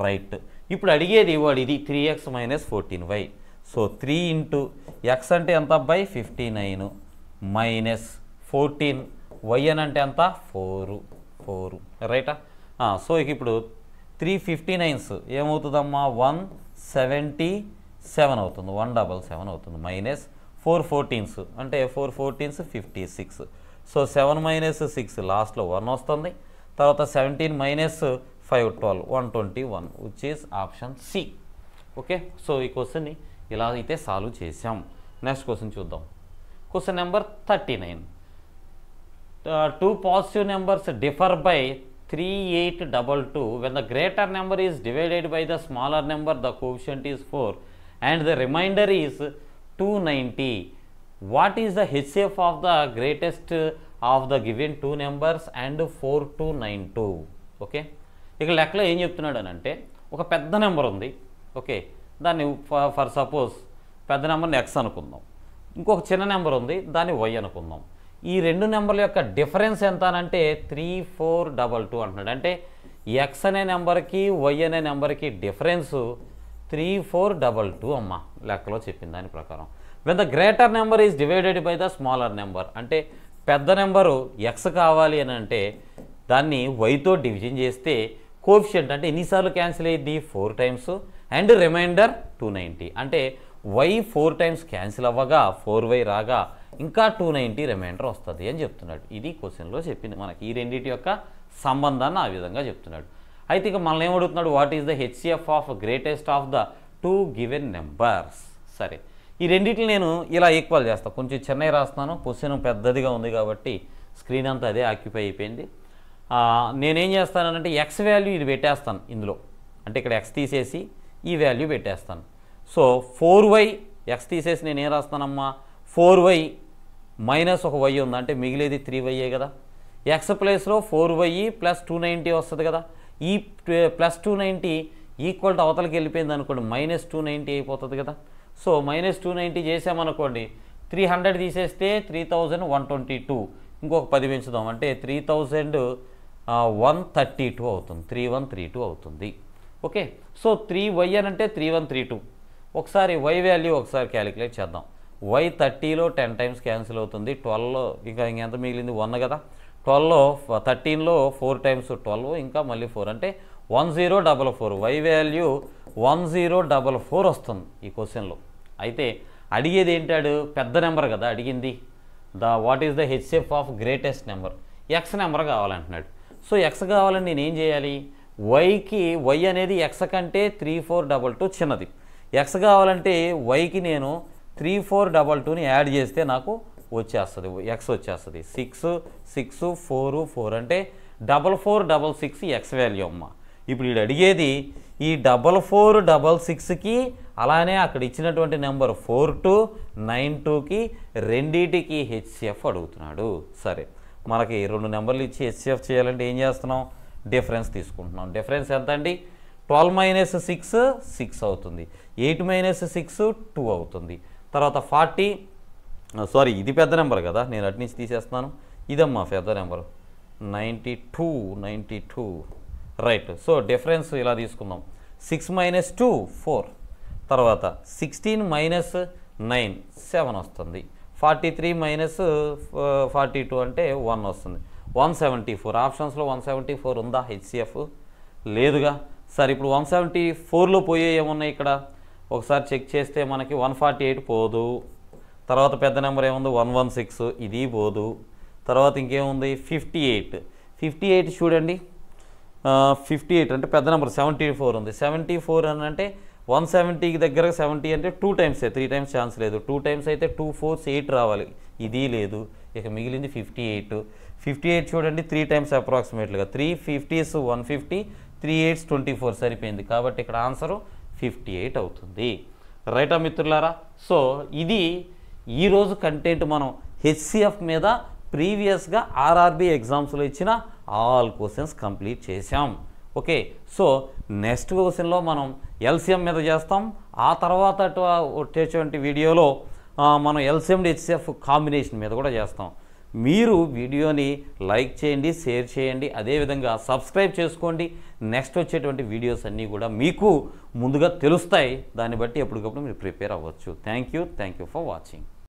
right. ఇప్పుడు అడిగేది వాడు ఇది 3x - 14y. సో 3 × x అంటే ఎంత అబ్బాయి? 59 - 14 y అని అంటే ఎంత? 4 రైటా. సో ఇప్పుడు 3 59s ఏమవుతుందమ్మా? 177 అవుతుంది. 177 అవుతుంది. -4 14s అంటే 4 14s 56. సో 7 - 6 లాస్ట్లో 1 వస్తుంది. తర్వాత 17 - 5 12 121 which is option C. Okay, so ఈ క్వశ్చన్ని ఇలా అయితే సాల్వ్ చేసాం. నెక్స్ట్ క్వశ్చన్ చూద్దాం. Question number 39. 2 positive numbers differ by 3822. When the greater number is divided by the smaller number, the coefficient is 4 and the remainder is 290. What is the HCF of the greatest of the given two numbers and 4292? Okay, ఇక లెక్కలో ఏం చెప్తున్నాడు అని అంటే ఒక పెద్ద number ఉంది. Okay, దాన్ని ఫర్ సపోజ్ పెద్ద నెంబర్ని x అనుకుందాం. ఇంకొక చిన్న నెంబర్ ఉంది, దాన్ని y అనుకుందాం. ఈ రెండు నెంబర్ల యొక్క డిఫరెన్స్ ఎంత అనంటే 3422 అంటున్నాడు. అంటే x అనే నెంబర్కి y అనే నెంబర్కి డిఫరెన్సు 3422 అమ్మ లెక్కలో చెప్పిన దాని ప్రకారం. When the greater number is divided by the smaller number, అంటే పెద్ద నెంబరు x కావాలి అని అంటే దాన్ని yతో డివిజన్ చేస్తే కోఎఫిషియంట్ అంటే ఎన్నిసార్లు క్యాన్సిల్ అయ్యింది? 4 టైమ్స్ అండ్ రిమైండర్ 290. అంటే y 4 టైమ్స్ క్యాన్సిల్ అవ్వగా 4y రాగా ఇంకా 290 రిమైండర్ వస్తుంది అని చెప్తున్నాడు. ఇది క్వశ్చన్లో చెప్పింది మనకి. ఈ రెండింటి యొక్క సంబంధాన్ని ఆ విధంగా చెప్తున్నాడు. అయితే ఇక మనల్ని ఏమడుగుతున్నాడు? What is the HCF of greatest of the 2 given numbers. సరే, ఈ రెండింటిని నేను ఇలా ఈక్వల్ చేస్తాను. కొంచెం చిన్నవి రాస్తున్నాను, క్వశ్చన్ పెద్దదిగా ఉంది కాబట్టి స్క్రీన్ అంతా అదే ఆక్యుపై అయిపోయింది. నేనేం చేస్తానంటే ఎక్స్ వాల్యూ ఇది పెట్టేస్తాను ఇందులో. అంటే ఇక్కడ ఎక్స్ తీసేసి ఈ వాల్యూ పెట్టేస్తాను. సో 4y ఎక్స్ తీసేసి నేను ఏం రాస్తానమ్మా? 4y మైనస్ ఒక y ఉంది, అంటే మిగిలేది 3y కదా. ఎక్స్ ప్లేస్లో 4y + 290 వస్తుంది కదా. ఈ +290 ఈక్వల్ టు అవతలకి వెళ్ళిపోయింది అనుకోండి, -290 అయిపోతుంది కదా. సో -290 చేసామనుకోండి, 300 తీసేస్తే 3122, ఇంకొక 10 పెంచుదాం అంటే 3132 అవుతుంది. 3132 అవుతుంది. ఓకే, సో 3y అని అంటే 3132. ఒకసారి y వాల్యూ ఒకసారి క్యాలిక్యులేట్ చేద్దాం. y 30లో 10 టైమ్స్ క్యాన్సిల్ అవుతుంది. 12లో ఇంకా ఇంకెంత మిగిలింది? 1 కదా. 12లో 13లో 4 టైమ్స్ 12 ఇంకా మళ్ళీ 4 అంటే 1044. y వాల్యూ 1044 వస్తుంది ఈ క్వశ్చన్లో. అయితే అడిగేది ఏంటాడు? పెద్ద నెంబర్ కదా అడిగింది. What is the HCF of greatest number? X number కావాలంటున్నాడు. సో ఎక్స్ కావాలని నేను ఏం చేయాలి? y అనేది ఎక్స్ కంటే 3422 చిన్నది. ఎక్స్ కావాలంటే yకి నేను 3422ని యాడ్ చేస్తే నాకు వచ్చేస్తుంది, ఎక్స్ వచ్చేస్తుంది. 6 6 4 4 అంటే 4466 ఎక్స్ వాల్యూ అమ్మ. ఇప్పుడు వీడు అడిగేది ఈ 4466కి అలానే అక్కడ ఇచ్చినటువంటి నెంబర్ 4292కి రెండిటికి హెచ్సిఎఫ్ అడుగుతున్నాడు. సరే, మనకి 2 నెంబర్లు ఇచ్చి హెచ్సిఎఫ్ చేయాలంటే ఏం చేస్తున్నాం? డిఫరెన్స్ తీసుకుంటున్నాం. డిఫరెన్స్ ఎంత అండి? 12 - 6 6 అవుతుంది. 8 - 6 2 అవుతుంది. తర్వాత 40 సారీ ఇది పెద్ద నెంబర్ కదా, నేను అటు నుంచి తీసేస్తున్నాను. ఇదమ్మా పెద్ద నెంబరు 92 రైట్. సో డిఫరెన్స్ ఇలా తీసుకుందాం. 6 - 2 4, తర్వాత 16 - 9 7 వస్తుంది. 43 - 42 అంటే 1 వస్తుంది. 174 ఆప్షన్స్లో 174 ఉందా హెచ్సిఎఫ్? లేదుగా. సరే, ఇప్పుడు 174లో పోయే ఏమున్నాయి ఇక్కడ ఒకసారి చెక్ చేస్తే మనకి 148 పోదు. తర్వాత పెద్ద నెంబర్ ఏముంది? 116, ఇది పోదు. తర్వాత ఇంకేముంది? 58 చూడండి. 58 అంటే పెద్ద నెంబర్ 74 ఉంది. 74 అని అంటే 170కి దగ్గర 70 అంటే 2 టైమ్స్, 3 టైమ్స్ ఛాన్స్ లేదు. 2 టైమ్స్ అయితే 2 4s 8 రావాలి, ఇది లేదు. ఇక మిగిలింది 58 చూడండి. 3 టైమ్స్ అప్రాక్సిమేట్లీగా 3 50s 150, 3 8s 24 సరిపోయింది. కాబట్టి ఇక్కడ ఆన్సరు 58 అవుతుంది. రైటా మిత్రులారా? సో ఇది ఈరోజు కంటెంట్. మనం హెచ్సిఎఫ్ మీద ప్రీవియస్గా ఆర్ఆర్బీ ఎగ్జామ్స్లో ఇచ్చిన ఆల్ క్వశ్చన్స్ కంప్లీట్ చేసాం. ఓకే, సో నెక్స్ట్ క్వశ్చన్లో మనం ఎల్సిఎం మీద చేస్తాం. ఆ తర్వాత వచ్చేటువంటి వీడియోలో మనం ఎల్సిఎం హెచ్సిఎఫ్ కాంబినేషన్ మీద కూడా చేస్తాం. మీరు వీడియోని లైక్ చేయండి, షేర్ చేయండి, అదేవిధంగా సబ్స్క్రైబ్ చేసుకోండి. నెక్స్ట్ వచ్చేటువంటి వీడియోస్ అన్నీ కూడా మీకు ముందుగా తెలుస్తాయి. దాన్ని బట్టి ఎప్పటికప్పుడు మీరు ప్రిపేర్ అవ్వచ్చు. Thank you for watching.